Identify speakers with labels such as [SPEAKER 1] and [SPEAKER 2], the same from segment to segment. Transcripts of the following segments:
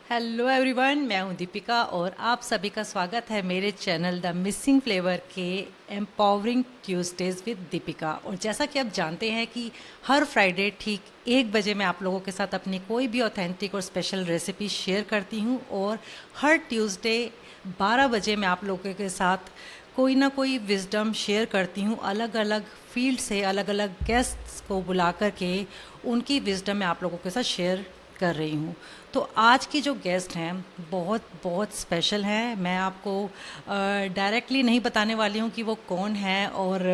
[SPEAKER 1] Hello everyone, मैं हूं दीपिका और आप सभी का स्वागत है मेरे चैनल द मिसिंग फ्लेवर के एम्पावरिंग ट्यूसडेज विद दीपिका। और जैसा कि आप जानते हैं कि हर फ्राइडे ठीक 1 बजे मैं आप लोगों के साथ अपनी कोई भी ऑथेंटिक और स्पेशल रेसिपी शेयर करती हूं, और हर ट्यूसडे 12 बजे मैं आप लोगों के साथ कोई ना कोई विजडम शेयर करती हूँ। अलग अलग फील्ड से अलग अलग गेस्ट्स को बुला कर के उनकी विजडम मैं आप लोगों के साथ शेयर कर रही हूँ। तो आज की जो गेस्ट हैं बहुत बहुत स्पेशल हैं। मैं आपको डायरेक्टली नहीं बताने वाली हूँ कि वो कौन है और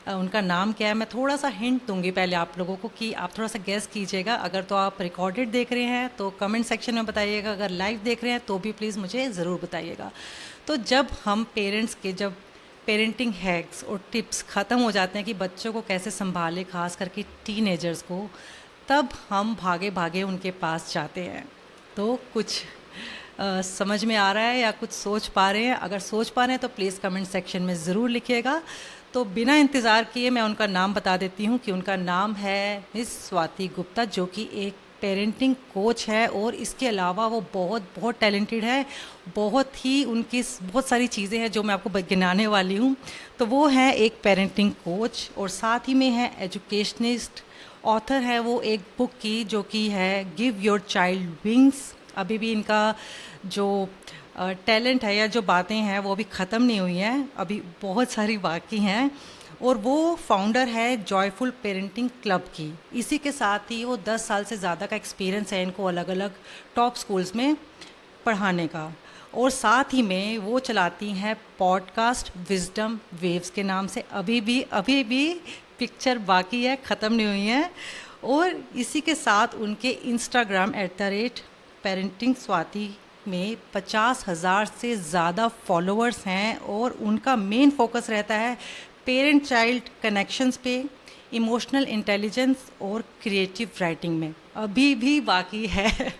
[SPEAKER 1] उनका नाम क्या है। मैं थोड़ा सा हिंट दूंगी पहले आप लोगों को कि आप थोड़ा सा गेस कीजिएगा। अगर तो आप रिकॉर्डेड देख रहे हैं तो कमेंट सेक्शन में बताइएगा, अगर लाइव देख रहे हैं तो भी प्लीज़ मुझे ज़रूर बताइएगा। तो जब हम पेरेंट्स के जब पेरेंटिंग हैक्स और टिप्स ख़त्म हो जाते हैं कि बच्चों को कैसे संभालें, खास करके टीनेजर्स को, तब हम भागे भागे उनके पास जाते हैं। तो कुछ समझ में आ रहा है या कुछ सोच पा रहे हैं? अगर सोच पा रहे हैं तो प्लीज़ कमेंट सेक्शन में ज़रूर लिखिएगा। तो बिना इंतज़ार किए मैं उनका नाम बता देती हूँ कि उनका नाम है मिस स्वाति गुप्ता, जो कि एक पेरेंटिंग कोच है और इसके अलावा वो बहुत बहुत टैलेंटेड है। बहुत ही उनकी बहुत सारी चीज़ें हैं जो मैं आपको गिनाने वाली हूँ। तो वो है एक पेरेंटिंग कोच और साथ ही में है एजुकेशनिस्ट। ऑथर है वो एक बुक की जो कि है गिव योर चाइल्ड विंग्स। अभी भी इनका जो टैलेंट है या जो बातें हैं वो अभी ख़त्म नहीं हुई हैं, अभी बहुत सारी बाकी हैं। और वो फाउंडर है जॉयफुल पेरेंटिंग क्लब की। इसी के साथ ही वो 10 साल से ज़्यादा का एक्सपीरियंस है इनको अलग अलग टॉप स्कूल्स में पढ़ाने का। और साथ ही में वो चलाती हैं पॉडकास्ट विजडम वेव्स के नाम से। अभी भी पिक्चर बाकी है, ख़त्म नहीं हुई है। और इसी के साथ उनके इंस्टाग्राम @पेरेंटिंग स्वाति में 50,000 से ज़्यादा फॉलोअर्स हैं और उनका मेन फोकस रहता है पेरेंट चाइल्ड कनेक्शंस पे, इमोशनल इंटेलिजेंस और क्रिएटिव राइटिंग में। अभी भी बाकी है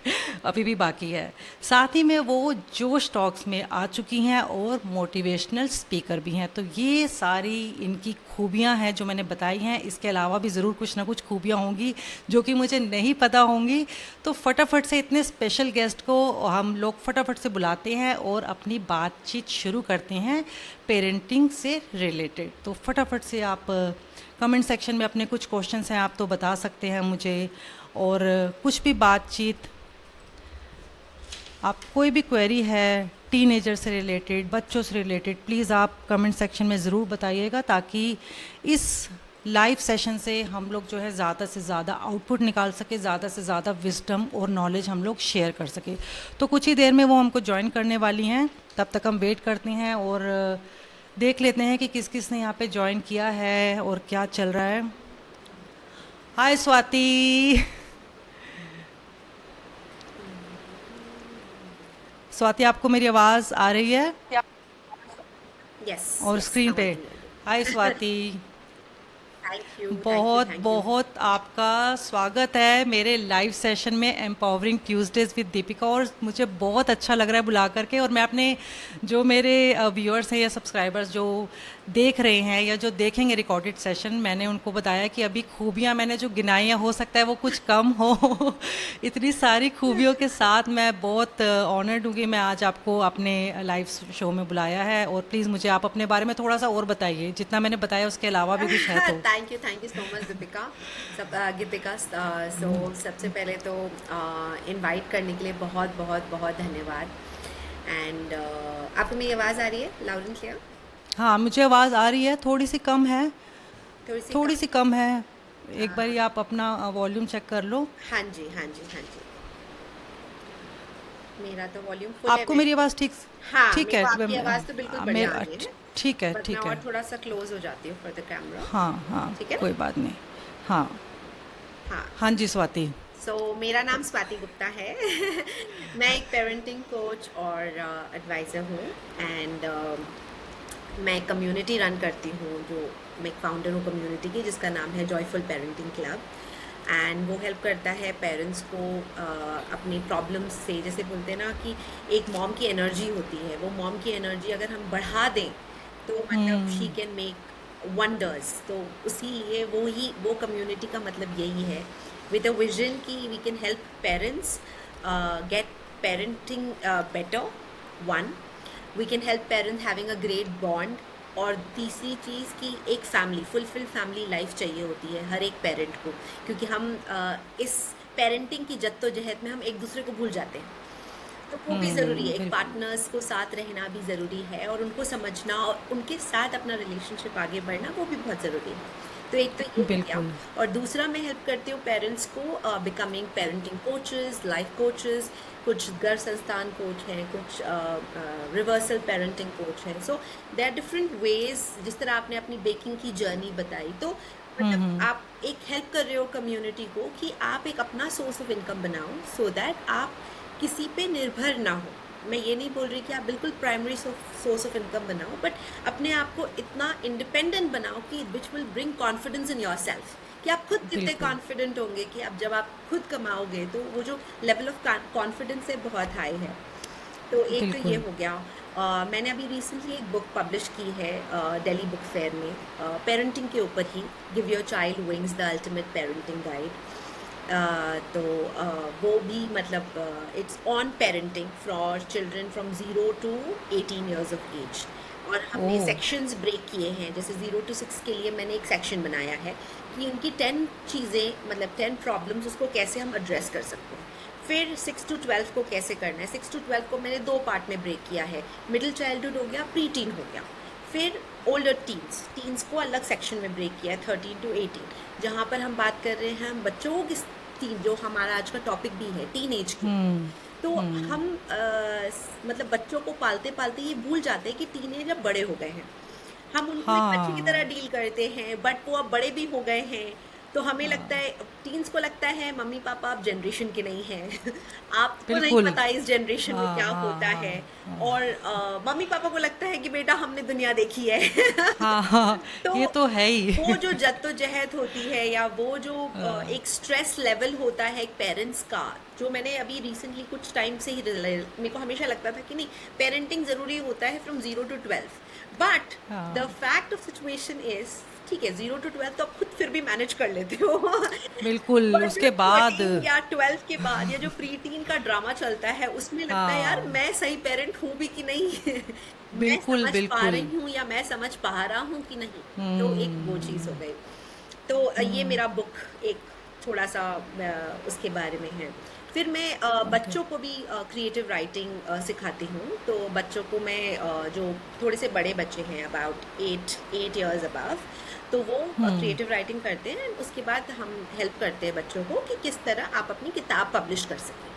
[SPEAKER 1] अभी भी बाकी है। साथ ही में वो जोश टॉक्स में आ चुकी हैं और मोटिवेशनल स्पीकर भी हैं। तो ये सारी इनकी खूबियां हैं जो मैंने बताई हैं। इसके अलावा भी ज़रूर कुछ ना कुछ खूबियां होंगी जो कि मुझे नहीं पता होंगी। तो फटाफट से इतने स्पेशल गेस्ट को हम लोग फटाफट से बुलाते हैं और अपनी बातचीत शुरू करते हैं पेरेंटिंग से रिलेटेड। तो फटाफट से आप कमेंट सेक्शन में अपने कुछ क्वेश्चंस हैं आप तो बता सकते हैं मुझे, और कुछ भी बातचीत, आप कोई भी क्वेरी है टीनेजर से रिलेटेड, बच्चों से रिलेटेड, प्लीज़ आप कमेंट सेक्शन में ज़रूर बताइएगा, ताकि इस लाइव सेशन से हम लोग जो है ज़्यादा से ज़्यादा आउटपुट निकाल सके, ज़्यादा से ज़्यादा विजडम और नॉलेज हम लोग शेयर कर सके। तो कुछ ही देर में वो हमको ज्वाइन करने वाली हैं, तब तक हम वेट करते हैं और देख लेते हैं कि किस किस ने यहाँ पे ज्वाइन किया है और क्या चल रहा है। हाय स्वाति। स्वाति, आपको मेरी आवाज़ आ रही है
[SPEAKER 2] यस
[SPEAKER 1] और
[SPEAKER 2] यस
[SPEAKER 1] स्क्रीन
[SPEAKER 2] नाउ
[SPEAKER 1] पे?
[SPEAKER 2] I can here
[SPEAKER 1] hi Swati,
[SPEAKER 2] you thank you
[SPEAKER 1] बहुत
[SPEAKER 2] थैंक यू
[SPEAKER 1] बहुत आपका स्वागत है मेरे लाइव सेशन में एम्पावरिंग ट्यूसडेज विद दीपिका। और मुझे बहुत अच्छा लग रहा है बुला करके, और मैं अपने जो मेरे व्यूअर्स हैं या सब्सक्राइबर्स जो देख रहे हैं या जो देखेंगे रिकॉर्डेड सेशन, मैंने उनको बताया कि अभी खूबियां मैंने जो गिनाई हैं हो सकता है वो कुछ कम हो इतनी सारी खूबियों के साथ मैं बहुत ऑनर्ड हूँ कि मैं आज आपको अपने लाइव शो में बुलाया है। और प्लीज़ मुझे आप अपने बारे में थोड़ा सा और बताइए, जितना मैंने बताया उसके अलावा भी कुछ है तो।
[SPEAKER 2] Thank you so much Deepika Geetika. So सबसे पहले तो इनवाइट करने के लिए बहुत बहुत बहुत धन्यवाद। एंड आपको मेरी आवाज़ आ रही है लाउड एंड क्लियर?
[SPEAKER 1] हाँ, मुझे आवाज़ आ रही है, थोड़ी सी कम है,
[SPEAKER 2] थोड़ी सी
[SPEAKER 1] थोड़ी
[SPEAKER 2] कम?
[SPEAKER 1] सी कम है। एक बारी
[SPEAKER 2] हाँ
[SPEAKER 1] आप अपना वॉल्यूम चेक कर लो।
[SPEAKER 2] हाँ जी हाँ जी हाँ जी। मेरा तो वॉल्यूम फुल है
[SPEAKER 1] आपको मेरी
[SPEAKER 2] वैसे।
[SPEAKER 1] आवाज़ ठीक?
[SPEAKER 2] हाँ,
[SPEAKER 1] ठीक
[SPEAKER 2] मेरे
[SPEAKER 1] है।
[SPEAKER 2] को आपकी आवाज़ तो बिल्कुल बढ़िया आ रही है।
[SPEAKER 1] ठीक है,
[SPEAKER 2] बट मैं
[SPEAKER 1] ठीक
[SPEAKER 2] और
[SPEAKER 1] है।
[SPEAKER 2] थोड़ा सा क्लोज हो जाती हूँ फॉर द कैमरा।
[SPEAKER 1] हाँ हाँ,
[SPEAKER 2] ठीक है ना?
[SPEAKER 1] कोई बात नहीं। हाँ
[SPEAKER 2] हाँ।
[SPEAKER 1] हाँ जी स्वाति।
[SPEAKER 2] मेरा नाम स्वाति गुप्ता है मैं एक पेरेंटिंग कोच और एडवाइज़र हूँ। एंड मैं कम्युनिटी रन करती हूँ, जो मैं एक फाउंडर हूँ कम्युनिटी की, जिसका नाम है जॉयफुल पेरेंटिंग क्लब। एंड वो हेल्प करता है पेरेंट्स को अपनी प्रॉब्लम्स से, जैसे बोलते हैं ना कि एक मॉम की एनर्जी होती है, वो मॉम की एनर्जी अगर हम बढ़ा दें तो मतलब शी कैन मेक वंडर्स। तो उसी लिए वो कम्युनिटी का मतलब यही है, विद अ विजन कि we can help parents get parenting better, one. We can help parents having a great bond. और तीसरी चीज़ कि एक फैमिली फुलफिल फैमिली लाइफ चाहिए होती है हर एक पेरेंट को, क्योंकि हम इस पेरेंटिंग की जद्दोजहद में हम एक दूसरे को भूल जाते हैं। तो वो भी ज़रूरी है, एक
[SPEAKER 1] बिल्कुल
[SPEAKER 2] पार्टनर्स को साथ रहना भी ज़रूरी है, और उनको समझना और उनके साथ अपना रिलेशनशिप आगे बढ़ना वो भी बहुत ज़रूरी है। तो एक तो ये हो गया,
[SPEAKER 1] बिल्कुल
[SPEAKER 2] और दूसरा मैं हेल्प करती हूँ पेरेंट्स को becoming parenting coaches, life coaches, कुछ घर संस्थान कोच हैं, कुछ रिवर्सल पेरेंटिंग कोच हैं। सो देर आर डिफरेंट वेज। जिस तरह आपने अपनी बेकिंग की जर्नी बताई, तो मतलब आप एक हेल्प कर रहे हो कम्युनिटी को कि आप एक अपना सोर्स ऑफ इनकम बनाओ, सो दैट आप किसी पे निर्भर ना हो। मैं ये नहीं बोल रही कि आप बिल्कुल प्राइमरी सोर्स ऑफ इनकम बनाओ, बट अपने आप को इतना इंडिपेंडेंट बनाओ कि which will bring confidence in your self, कि आप खुद कितने
[SPEAKER 1] बिल्कुल
[SPEAKER 2] कॉन्फिडेंट होंगे कि आप जब आप खुद कमाओगे तो वो जो लेवल ऑफ कॉन्फिडेंस है बहुत हाई है। तो एक तो ये
[SPEAKER 1] बिल्कुल
[SPEAKER 2] हो गया। मैंने अभी रिसेंटली एक बुक पब्लिश की है दिल्ली बुक फेयर में, पेरेंटिंग के ऊपर ही, give your child wings the ultimate parenting guide. तो वो भी मतलब it's on parenting for children from 0 to 18 years of age. और हमने
[SPEAKER 1] ओह
[SPEAKER 2] सेक्शंस ब्रेक किए हैं, जैसे 0 to 6 के लिए मैंने एक सेक्शन बनाया है कि उनकी 10 चीज़ें, मतलब 10 प्रॉब्लम्स, उसको कैसे हम एड्रेस कर सकते हैं। फिर 6 to 12 को कैसे करना है, 6 to 12 को मैंने 2 पार्ट में ब्रेक किया है। मिडिल चाइल्डहुड हो गया, प्री टीन हो गया। फिर ओल्डर टीन्स को अलग सेक्शन में ब्रेक किया है, 13 to 18, जहाँ पर हम बात कर रहे हैं हम बच्चों की टीन, जो हमारा आज का टॉपिक भी है, टीन एज की।
[SPEAKER 1] हम्म
[SPEAKER 2] तो
[SPEAKER 1] हम्म
[SPEAKER 2] हम मतलब बच्चों को पालते पालते ये भूल जाते हैं कि टीनेज अब बड़े हो गए हैं। हम उनको एक बच्चे की तरह
[SPEAKER 1] हाँ
[SPEAKER 2] डील करते हैं, बट वो अब बड़े भी हो गए हैं। तो हमें लगता है, टीन्स को लगता है मम्मी पापा अब जनरेशन के नहीं हैं। आपको नहीं
[SPEAKER 1] बिल्कुल
[SPEAKER 2] पता इस जनरेशन में
[SPEAKER 1] हाँ
[SPEAKER 2] क्या
[SPEAKER 1] हाँ
[SPEAKER 2] होता
[SPEAKER 1] हाँ
[SPEAKER 2] है।
[SPEAKER 1] हाँ
[SPEAKER 2] और मम्मी पापा को लगता है कि बेटा हमने दुनिया देखी है।
[SPEAKER 1] हाँ हाँ
[SPEAKER 2] तो
[SPEAKER 1] ये तो है ही
[SPEAKER 2] वो जो जद्दोजहद होती है, या वो जो
[SPEAKER 1] हाँ
[SPEAKER 2] एक स्ट्रेस लेवल होता है एक पेरेंट्स का, जो मैंने अभी रिसेंटली कुछ टाइम से ही मेरे को हमेशा लगता था कि नहीं, पेरेंटिंग ज़रूरी होता है फ्रॉम 0 to 12, बट द
[SPEAKER 1] हाँ
[SPEAKER 2] फैक्ट ऑफ सिचुएशन इज, ठीक है 0 to 12 तो आप खुद फिर भी मैनेज कर लेते हो।
[SPEAKER 1] बिल्कुल
[SPEAKER 2] बट जो
[SPEAKER 1] उसके बाद
[SPEAKER 2] 13 या 12 के बाद, या जो प्री टीन का ड्रामा चलता है, उसमें लगता है यार
[SPEAKER 1] हाँ
[SPEAKER 2] मैं सही पेरेंट हूँ भी कि नहीं। मैं
[SPEAKER 1] बिल्कुल
[SPEAKER 2] समझ पा
[SPEAKER 1] बिल्कुल
[SPEAKER 2] रही हूँ या मैं समझ पा रहा हूँ कि नहीं। तो एक वो चीज़ हो
[SPEAKER 1] हम्म
[SPEAKER 2] गई। तो ये
[SPEAKER 1] हम्म
[SPEAKER 2] मेरा बुक एक थोड़ा सा उसके बारे में है। फिर मैं
[SPEAKER 1] ओके
[SPEAKER 2] बच्चों को भी क्रिएटिव राइटिंग सिखाती हूँ। तो बच्चों को मैं जो थोड़े से बड़े बच्चे हैं, अबाउट 8 years अबव, तो वो
[SPEAKER 1] हम्म
[SPEAKER 2] क्रिएटिव राइटिंग करते हैं। उसके बाद हम हेल्प करते हैं बच्चों को कि किस तरह आप अपनी किताब पब्लिश कर सकें।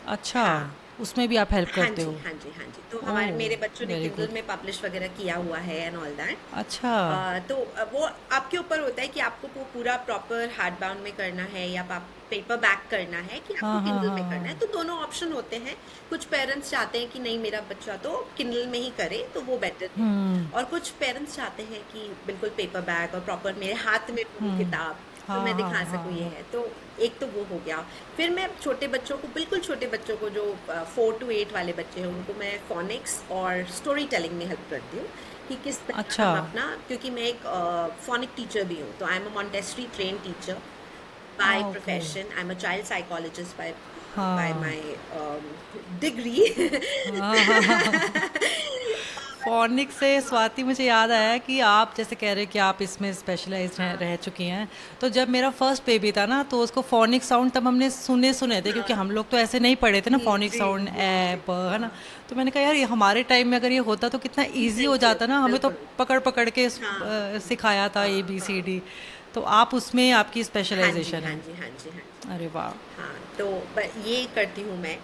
[SPEAKER 1] अच्छा
[SPEAKER 2] हाँ,
[SPEAKER 1] उसमें भी आप हेल्प
[SPEAKER 2] हाँ
[SPEAKER 1] करते
[SPEAKER 2] जी,
[SPEAKER 1] हो
[SPEAKER 2] हाँ जी, हाँ जी। तो हमारे मेरे बच्चों
[SPEAKER 1] ओह
[SPEAKER 2] ने
[SPEAKER 1] वेरी
[SPEAKER 2] किंडल
[SPEAKER 1] गुड
[SPEAKER 2] में पब्लिश वगैरह किया हुआ है एंड ऑल दैट।
[SPEAKER 1] अच्छा
[SPEAKER 2] तो वो आपके ऊपर होता है कि आपको वो पूरा प्रॉपर हार्ड बाउंड में करना है, या आप पेपर बैक करना है, कि आपको
[SPEAKER 1] हाँ हाँ
[SPEAKER 2] किंडल
[SPEAKER 1] हाँ
[SPEAKER 2] में करना है।
[SPEAKER 1] हाँ
[SPEAKER 2] तो दोनों ऑप्शन होते हैं। कुछ पेरेंट्स चाहते हैं कि नहीं, मेरा बच्चा तो किंडल में ही करे, तो वो बेटर है।
[SPEAKER 1] हम्म
[SPEAKER 2] और कुछ पेरेंट्स चाहते हैं कि बिल्कुल पेपर बैक और प्रॉपर मेरे हाथ में हो किताब, तो मैं
[SPEAKER 1] हाँ हाँ
[SPEAKER 2] दिखा
[SPEAKER 1] हाँ
[SPEAKER 2] सकूँ ये
[SPEAKER 1] हाँ
[SPEAKER 2] है। तो एक तो वो हो गया। फिर मैं छोटे बच्चों को, बिल्कुल छोटे बच्चों को, जो 4 to 8 वाले बच्चे हैं, उनको मैं फोनिक्स और स्टोरी टेलिंग में हेल्प करती हूँ कि किस तरह
[SPEAKER 1] अच्छा
[SPEAKER 2] हम अपना, क्योंकि मैं एक फोनिक टीचर भी हूँ, तो I am a Montessori train teacher by
[SPEAKER 1] okay
[SPEAKER 2] profession. I am a child psychologist by
[SPEAKER 1] हाँ
[SPEAKER 2] माय डिग्री।
[SPEAKER 1] हाँ हाँ हाँ हाँ फोनिक्स से स्वाति मुझे याद आया कि आप जैसे कह रहे हैं कि आप इसमें स्पेशलाइज रह चुकी हैं। तो जब मेरा फर्स्ट बेबी था ना, तो उसको फोनिक साउंड तब हमने सुने थे, क्योंकि हम लोग तो ऐसे नहीं पढ़े थे ना
[SPEAKER 2] जी
[SPEAKER 1] फोनिक
[SPEAKER 2] जी
[SPEAKER 1] साउंड
[SPEAKER 2] जी जी।
[SPEAKER 1] ए ब है ना। तो मैंने कहा यार ये हमारे टाइम में अगर ये होता तो कितना इजी हो
[SPEAKER 2] बिल्कुल
[SPEAKER 1] जाता ना, हमें तो
[SPEAKER 2] बिल्कुल।
[SPEAKER 1] पकड़ पकड़ के
[SPEAKER 2] हाँ
[SPEAKER 1] सिखाया था
[SPEAKER 2] हाँ हाँ।
[SPEAKER 1] ABCD। तो आप उसमें आपकी
[SPEAKER 2] हाँ जी,
[SPEAKER 1] स्पेशलाइजेशन
[SPEAKER 2] हाँ
[SPEAKER 1] है।
[SPEAKER 2] जी, हाँ जी, हाँ जी।
[SPEAKER 1] अरे वाह
[SPEAKER 2] हाँ, तो ये करती हूँ मैं।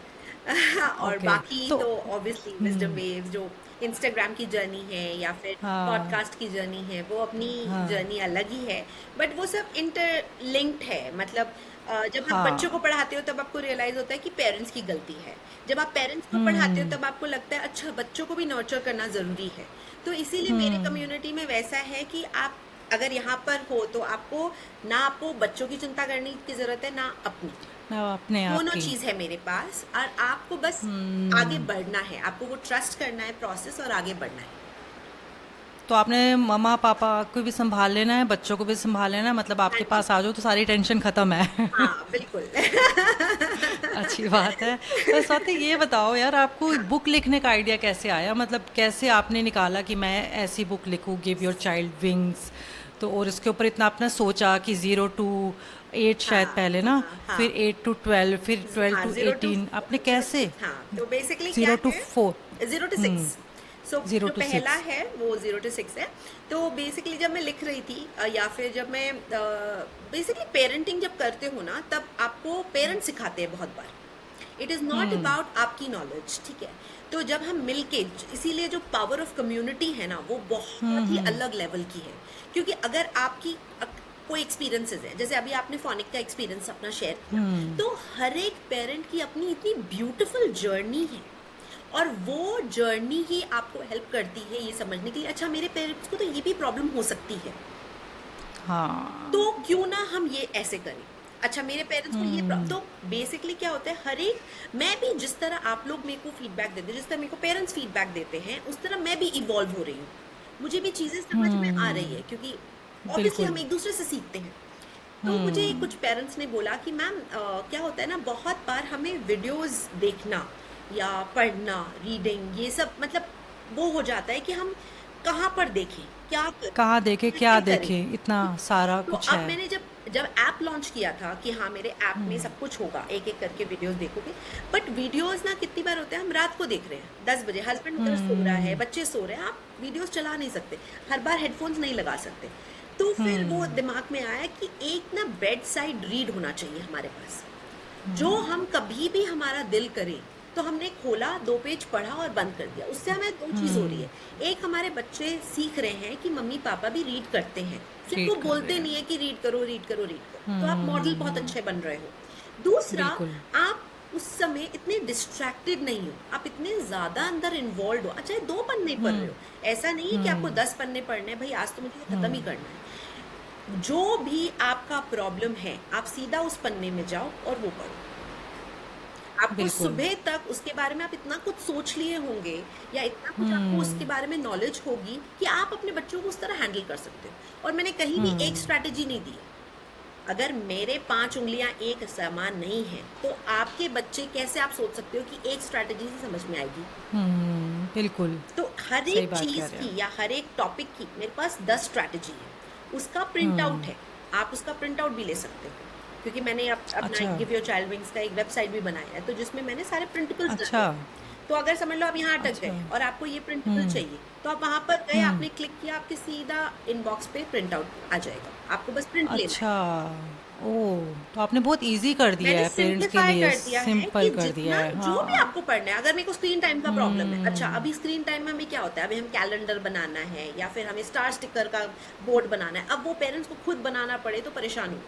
[SPEAKER 2] और
[SPEAKER 1] ओके
[SPEAKER 2] बाकी
[SPEAKER 1] तो
[SPEAKER 2] तो ऑब्वियसली विजडम वेव्स, जो इंस्टाग्राम की जर्नी है या फिर
[SPEAKER 1] हाँ
[SPEAKER 2] पॉडकास्ट की जर्नी है, वो अपनी
[SPEAKER 1] हाँ
[SPEAKER 2] जर्नी अलग ही है। बट वो सब इंटरलिंक्ड है। मतलब जब आप बच्चों को
[SPEAKER 1] हाँ
[SPEAKER 2] पढ़ाते हो तब आपको रियलाइज होता है कि पेरेंट्स की गलती है। जब आप पेरेंट्स को पढ़ाते हो तब आपको लगता है अच्छा, बच्चों को भी नर्चर करना ज़रूरी है। तो इसीलिए मेरे कम्युनिटी में वैसा है कि आप अगर यहाँ पर हो तो आपको बच्चों की चिंता करने की ज़रूरत है, ना अपनी।
[SPEAKER 1] ना अपने आप
[SPEAKER 2] दोनों
[SPEAKER 1] की
[SPEAKER 2] चीज़ है मेरे पास, और आपको बस आगे बढ़ना है। आपको वो ट्रस्ट करना है प्रोसेस, और आगे बढ़ना है।
[SPEAKER 1] तो आपने मम्मा पापा को भी संभाल लेना है, बच्चों को भी संभाल लेना है, मतलब
[SPEAKER 2] हाँ
[SPEAKER 1] आपके
[SPEAKER 2] जी।
[SPEAKER 1] पास आ जाओ तो सारी टेंशन खत्म है।
[SPEAKER 2] हाँ, बिल्कुल।
[SPEAKER 1] अच्छी बात है। तो स्वाति ये बताओ यार, आपको
[SPEAKER 2] हाँ,
[SPEAKER 1] बुक लिखने का आइडिया कैसे आया? मतलब कैसे आपने निकाला कि मैं ऐसी बुक लिखूं, गिव योर चाइल्ड विंग्स? तो और इसके ऊपर इतना आपने सोचा कि 0 to 8 शायद
[SPEAKER 2] हाँ,
[SPEAKER 1] पहले ना,
[SPEAKER 2] हाँ,
[SPEAKER 1] फिर 8 to 12, फिर ट्वेल्व
[SPEAKER 2] हाँ,
[SPEAKER 1] टू
[SPEAKER 2] 0 टू
[SPEAKER 1] एटीन आपने
[SPEAKER 2] 0
[SPEAKER 1] कैसे?
[SPEAKER 2] हाँ, तो बेसिकली क्या
[SPEAKER 1] 0 to 4।
[SPEAKER 2] है, 0 टू 6। सो
[SPEAKER 1] जीरो
[SPEAKER 2] जो
[SPEAKER 1] टू
[SPEAKER 2] पहला
[SPEAKER 1] सिक्स
[SPEAKER 2] है वो 0 टू 6 है। तो बेसिकली जब मैं लिख रही थी या फिर जब मैं बेसिकली पेरेंटिंग जब करते हो ना, तब आपको पेरेंट्स सिखाते हैं बहुत बार। इट इज़ नॉट अबाउट आपकी नॉलेज, ठीक है। तो जब हम मिलके, इसीलिए जो पावर ऑफ कम्युनिटी है ना, वो बहुत ही अलग लेवल की है। क्योंकि अगर आपकी कोई एक्सपीरियंसेस है, जैसे अभी आपने फोनिक का एक्सपीरियंस अपना शेयर किया, तो हर एक पेरेंट की अपनी इतनी ब्यूटीफुल जर्नी है, और वो जर्नी ही आपको हेल्प करती है ये समझने के लिए, अच्छा मेरे पेरेंट्स को तो ये भी प्रॉब्लम हो सकती है, तो
[SPEAKER 1] हाँ।
[SPEAKER 2] क्यों ना हम ये ऐसे करें। अच्छा मेरे पेरेंट्स को ये तो बेसिकली क्या होता है, हर एक, मैं भी जिस तरह आप लोग मेरे को फीडबैक देते हैं, जिस तरह मेरे को पेरेंट्स फीडबैक देते हैं, उस तरह मैं भी इवॉल्व हो रही हूँ। मुझे भी चीज़ें समझ में आ रही है, क्योंकि ऑब्वियसली
[SPEAKER 1] बिल्कुल।
[SPEAKER 2] हम एक दूसरे से सीखते हैं। तो मुझे कुछ पेरेंट्स ने बोला कि मैम क्या होता है ना, बहुत बार हमें वीडियोस देखना या पढ़ना, रीडिंग, ये सब मतलब वो हो जाता है कि हम कहाँ पर देखें, क्या करें,
[SPEAKER 1] कहाँ देखे क्या
[SPEAKER 2] कैसे करें।
[SPEAKER 1] देखे, इतना सारा
[SPEAKER 2] तो
[SPEAKER 1] कुछ
[SPEAKER 2] अब
[SPEAKER 1] है।
[SPEAKER 2] मैंने जब जब ऐप लॉन्च किया था कि हाँ मेरे ऐप में सब कुछ होगा, एक एक करके वीडियोस देखोगे, बट वीडियोस ना कितनी बार होते हैं, हम रात को देख रहे हैं 10 बजे, हस्बैंड उधर सो रहा है, बच्चे सो रहे हैं, आप वीडियोस चला नहीं सकते, हर बार हेडफोन्स नहीं लगा सकते। तो फिर वो दिमाग में आया कि एक ना बेड साइड रीड होना चाहिए हमारे पास, जो हम कभी भी हमारा दिल करे तो हमने खोला, 2 पेज पढ़ा और बंद कर दिया। उससे हमें दो चीज हो रही है, एक हमारे बच्चे सीख रहे हैं कि मम्मी पापा भी रीड करते हैं, सिर्फ वो
[SPEAKER 1] रीड कर रहे
[SPEAKER 2] बोलते
[SPEAKER 1] हैं।
[SPEAKER 2] नहीं है कि रीड करो रीड करो रीड करो, तो आप मॉडल बहुत अच्छे बन रहे हो। दूसरा,
[SPEAKER 1] बिल्कुल।
[SPEAKER 2] आप उस समय इतने डिस्ट्रैक्टेड नहीं हो, आप इतने ज्यादा अंदर इन्वॉल्व हो। अच्छा 2 पन्ने पढ़ रहे हो, ऐसा नहीं है कि आपको 10 पन्ने पढ़ने हैं, भाई आज तो मुझे ये खत्म ही करना है। जो भी आपका प्रॉब्लम है, आप सीधा उस पन्ने में जाओ और वो पढ़ो। आपको
[SPEAKER 1] बिल्कुल।
[SPEAKER 2] सुबह तक उसके बारे में आप इतना कुछ सोच लिए होंगे, या इतना कुछ आपको उसके बारे में नॉलेज होगी कि आप अपने बच्चों को उस तरह हैंडल कर सकते हो। और मैंने कहीं भी एक स्ट्रैटेजी नहीं दी। अगर मेरे 5 उंगलियां एक समान नहीं है, तो आपके बच्चे कैसे आप सोच सकते हो कि एक स्ट्रैटेजी से समझ में आएगी।
[SPEAKER 1] बिल्कुल।
[SPEAKER 2] तो हर
[SPEAKER 1] सही
[SPEAKER 2] एक
[SPEAKER 1] बात
[SPEAKER 2] चीज
[SPEAKER 1] कह रहे
[SPEAKER 2] की
[SPEAKER 1] हैं।
[SPEAKER 2] या हर एक टॉपिक की मेरे पास 10 स्ट्रैटेजी है, उसका प्रिंट आउट है, आप उसका प्रिंट आउट भी ले सकते हो। क्योंकि मैंने अपना
[SPEAKER 1] अच्छा।
[SPEAKER 2] गिव योर चाइल्ड विंग्स का एक वेबसाइट भी बनाया है, तो जिसमें मैंने सारे प्रिंटिकल्स डाले
[SPEAKER 1] अच्छा।
[SPEAKER 2] हैं। तो अगर समझ लो आप यहाँ अटक
[SPEAKER 1] अच्छा।
[SPEAKER 2] गए और आपको ये प्रिंटिकल चाहिए, तो आप वहां पर गए, आपने क्लिक किया, आपके सीधा इनबॉक्स पे प्रिंट आउट आ जाएगा, आपको बस प्रिंट लेना है।
[SPEAKER 1] अच्छा। ओह, तो आपने बहुत इजी कर दिया
[SPEAKER 2] मैंने
[SPEAKER 1] है पेरेंट्स के
[SPEAKER 2] सिंप्लीफाई
[SPEAKER 1] लिए,
[SPEAKER 2] कर दिया है
[SPEAKER 1] सिंपल
[SPEAKER 2] कि
[SPEAKER 1] कर दिया
[SPEAKER 2] जितना
[SPEAKER 1] है।
[SPEAKER 2] जो भी
[SPEAKER 1] हाँ।
[SPEAKER 2] आपको पढ़ना है, अगर मेरे को स्क्रीन टाइम का प्रॉब्लम है, अच्छा अभी स्क्रीन टाइम में हमें क्या होता है, अभी हम कैलेंडर बनाना है या फिर हमें स्टार स्टिकर का बोर्ड बनाना है, अब वो पेरेंट्स को खुद बनाना पड़े तो परेशानी।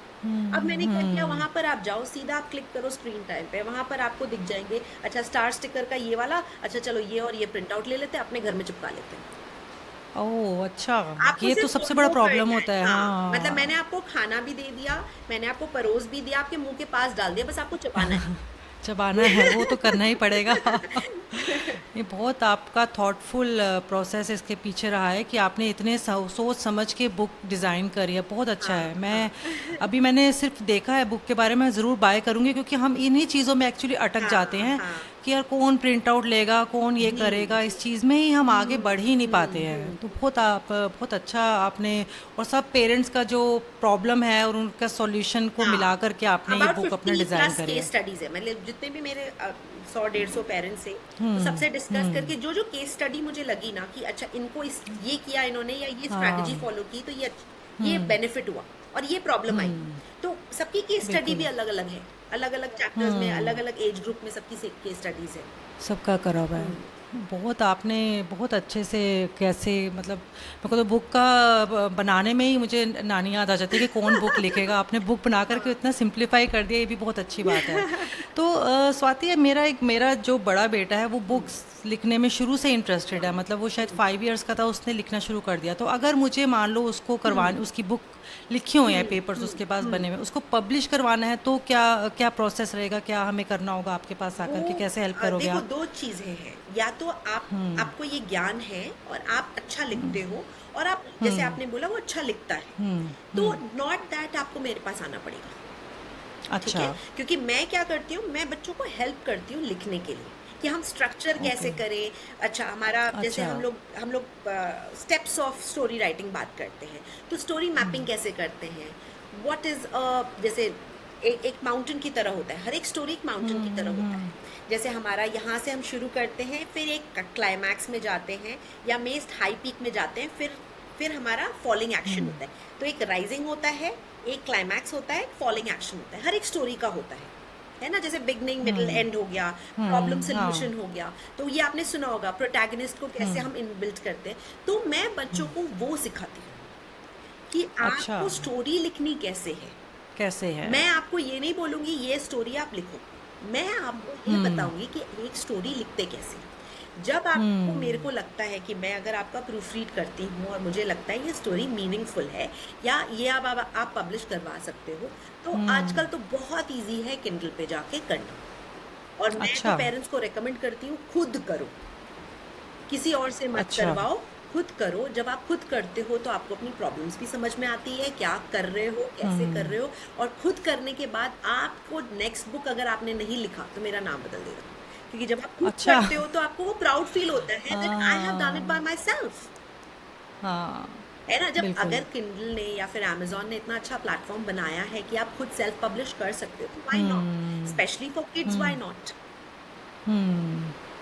[SPEAKER 2] अब मैंने क्या किया, वहां पर आप जाओ, सीधा आप क्लिक करो स्क्रीन टाइम पे, वहां पर आपको दिख जाएंगे, अच्छा स्टार स्टिकर का ये वाला, अच्छा चलो ये और ये प्रिंट आउट ले लेते हैं, अपने घर में चिपका लेते हैं।
[SPEAKER 1] ओह, अच्छा।
[SPEAKER 2] आपको
[SPEAKER 1] ये तो
[SPEAKER 2] सिर्फ
[SPEAKER 1] सबसे बड़ा
[SPEAKER 2] वो
[SPEAKER 1] प्रॉब्लम
[SPEAKER 2] करना है,
[SPEAKER 1] होता है।
[SPEAKER 2] हाँ मतलब मैंने
[SPEAKER 1] हाँ।
[SPEAKER 2] आपको खाना भी दे दिया, मैंने आपको परोस भी दिया, आपके मुंह के पास डाल दिया, बस आपको चबाना है।
[SPEAKER 1] चबाना है, वो तो करना ही पड़ेगा। ये बहुत आपका थॉटफुल प्रोसेस इसके पीछे रहा है कि आपने इतने सोच समझ के बुक डिज़ाइन करी है, बहुत अच्छा
[SPEAKER 2] हाँ,
[SPEAKER 1] है। मैं
[SPEAKER 2] हाँ,
[SPEAKER 1] अभी मैंने सिर्फ देखा है बुक के बारे में, ज़रूर बाय करूँगी, क्योंकि हम इन्हीं चीज़ों में एक्चुअली अटक जाते
[SPEAKER 2] हाँ,
[SPEAKER 1] हैं
[SPEAKER 2] हाँ,
[SPEAKER 1] कि यार कौन प्रिंट आउट लेगा, कौन ये
[SPEAKER 2] जी,
[SPEAKER 1] करेगा,
[SPEAKER 2] जी।
[SPEAKER 1] इस चीज़ में ही हम आगे बढ़ ही नहीं पाते हैं।
[SPEAKER 2] हुँ।
[SPEAKER 1] तो बहुत अच्छा आपने, और सब पेरेंट्स का जो प्रॉब्लम है और उनका सॉल्यूशन को
[SPEAKER 2] हाँ,
[SPEAKER 1] मिला करके आपने ये
[SPEAKER 2] अबाउट
[SPEAKER 1] बुक अपना
[SPEAKER 2] 50
[SPEAKER 1] डिज़ाइन
[SPEAKER 2] प्लस
[SPEAKER 1] करी
[SPEAKER 2] केस
[SPEAKER 1] है।
[SPEAKER 2] स्टडीज़ है, मतलब जितने भी मेरे 100-150 पेरेंट्स थे, तो सबसे डिस्कस करके जो-जो केस स्टडी मुझे लगी ना कि अच्छा इनको इस ये किया इन्होंने या ये स्ट्रैटेजी
[SPEAKER 1] हाँ।
[SPEAKER 2] फॉलो की, तो ये बेनिफिट हुआ और ये प्रॉब्लम आई। तो सबकी केस स्टडी भी
[SPEAKER 1] बिल्कुल।
[SPEAKER 2] अलग-अलग है, अलग-अलग चैप्टर्स में, अलग-अलग एज ग्रुप में सबकी से केस स्टडीज़ है।
[SPEAKER 1] सबका करा हुआ है।
[SPEAKER 2] हुँ।
[SPEAKER 1] बहुत आपने बहुत अच्छे से, कैसे मतलब मेरे को तो बुक का बनाने में ही मुझे नानी याद आ जाती है कि कौन बुक लिखेगा। आपने बुक बना करके इतना सिंप्लीफाई कर दिया, ये भी बहुत अच्छी बात है। तो स्वाति, मेरा जो बड़ा बेटा है वो बुक्स लिखने में शुरू से इंटरेस्टेड है, मतलब वो शायद 5 इयर्स का था, उसने लिखना शुरू कर दिया। तो अगर मुझे मान लो उसको करवाने, उसकी बुक लिखी हुई है, पेपर्स उसके पास बने हुए में, उसको पब्लिश करवाना है तो क्या क्या प्रोसेस रहेगा, क्या हमें करना होगा आपके पास
[SPEAKER 2] वो
[SPEAKER 1] आकर के, कैसे हेल्प करोगे
[SPEAKER 2] देखो
[SPEAKER 1] आप?
[SPEAKER 2] दो चीजें हैं, या तो आपको ये ज्ञान है और आप अच्छा लिखते हो, और आप जैसे
[SPEAKER 1] हम्म।
[SPEAKER 2] आपने बोला वो अच्छा लिखता है,
[SPEAKER 1] हम्म।
[SPEAKER 2] तो
[SPEAKER 1] हम्म।
[SPEAKER 2] नॉट दैट आपको मेरे पास आना पड़ेगा। ठीक
[SPEAKER 1] अच्छा।
[SPEAKER 2] है, क्योंकि मैं क्या करती हूँ, मैं बच्चों को हेल्प करती हूँ लिखने के लिए कि हम स्ट्रक्चर कैसे
[SPEAKER 1] ओके।
[SPEAKER 2] करें। अच्छा, हमारा जैसे
[SPEAKER 1] अच्छा।
[SPEAKER 2] हम लोग स्टेप्स ऑफ स्टोरी राइटिंग बात करते हैं, तो स्टोरी मैपिंग कैसे करते हैं, व्हाट इज जैसे एक माउंटेन की तरह होता है, हर एक स्टोरी एक माउंटेन की तरह होता है। जैसे हमारा यहाँ से हम शुरू करते हैं, फिर एक क्लाइमैक्स में जाते हैं या मेस्ट हाई पीक में जाते हैं, फिर हमारा फॉलिंग एक्शन होता है। तो एक राइजिंग होता है, एक क्लाइमैक्स होता है, एक फॉलिंग एक्शन होता है, हर एक स्टोरी का होता है ना। जैसे बिगनिंग मिडिल एंड हो गया, प्रॉब्लम
[SPEAKER 1] हाँ।
[SPEAKER 2] सोल्यूशन हो गया। तो ये आपने सुना होगा, प्रोटैगनिस्ट को कैसे हम इनबिल्ट करते हैं। तो मैं बच्चों को वो सिखाती हूँ कि
[SPEAKER 1] अच्छा।
[SPEAKER 2] आपको स्टोरी लिखनी कैसे है।
[SPEAKER 1] कैसे है?
[SPEAKER 2] मैं आपको ये नहीं बोलूंगी ये स्टोरी आप लिखो, मैं आपको ये बताऊंगी कि एक स्टोरी लिखते कैसे। जब आपको मेरे को लगता है कि मैं अगर आपका प्रूफ रीड करती हूँ और मुझे लगता है ये स्टोरी मीनिंगफुल है, या ये आप पब्लिश करवा सकते हो, तो आजकल तो बहुत इजी है किंडल पे जाके करना। और मैं तो
[SPEAKER 1] अच्छा।
[SPEAKER 2] पेरेंट्स को रेकमेंड करती हूँ खुद करो, किसी और से मत
[SPEAKER 1] अच्छा।
[SPEAKER 2] करवाओ, खुद करो। जब आप खुद करते हो तो आपको अपनी प्रॉब्लम्स भी समझ में आती है, क्या कर रहे हो, कैसे कर रहे हो। और खुद करने के बाद आपको नेक्स्ट बुक अगर आपने नहीं लिखा तो मेरा नाम बदल देगा, क्योंकि जब आप खुद
[SPEAKER 1] अच्छा।
[SPEAKER 2] करते हो तो आपको वो प्राउड फील होता है that I have done it by
[SPEAKER 1] हाँ।
[SPEAKER 2] Myself.
[SPEAKER 1] हाँ।
[SPEAKER 2] है ना, जब
[SPEAKER 1] बिल्कुल।
[SPEAKER 2] अगर किंडल ने या फिर अमेजोन ने इतना अच्छा प्लेटफॉर्म बनाया है कि आप खुद सेल्फ पब्लिश कर सकते हो, तो why not, specially for kids, why not.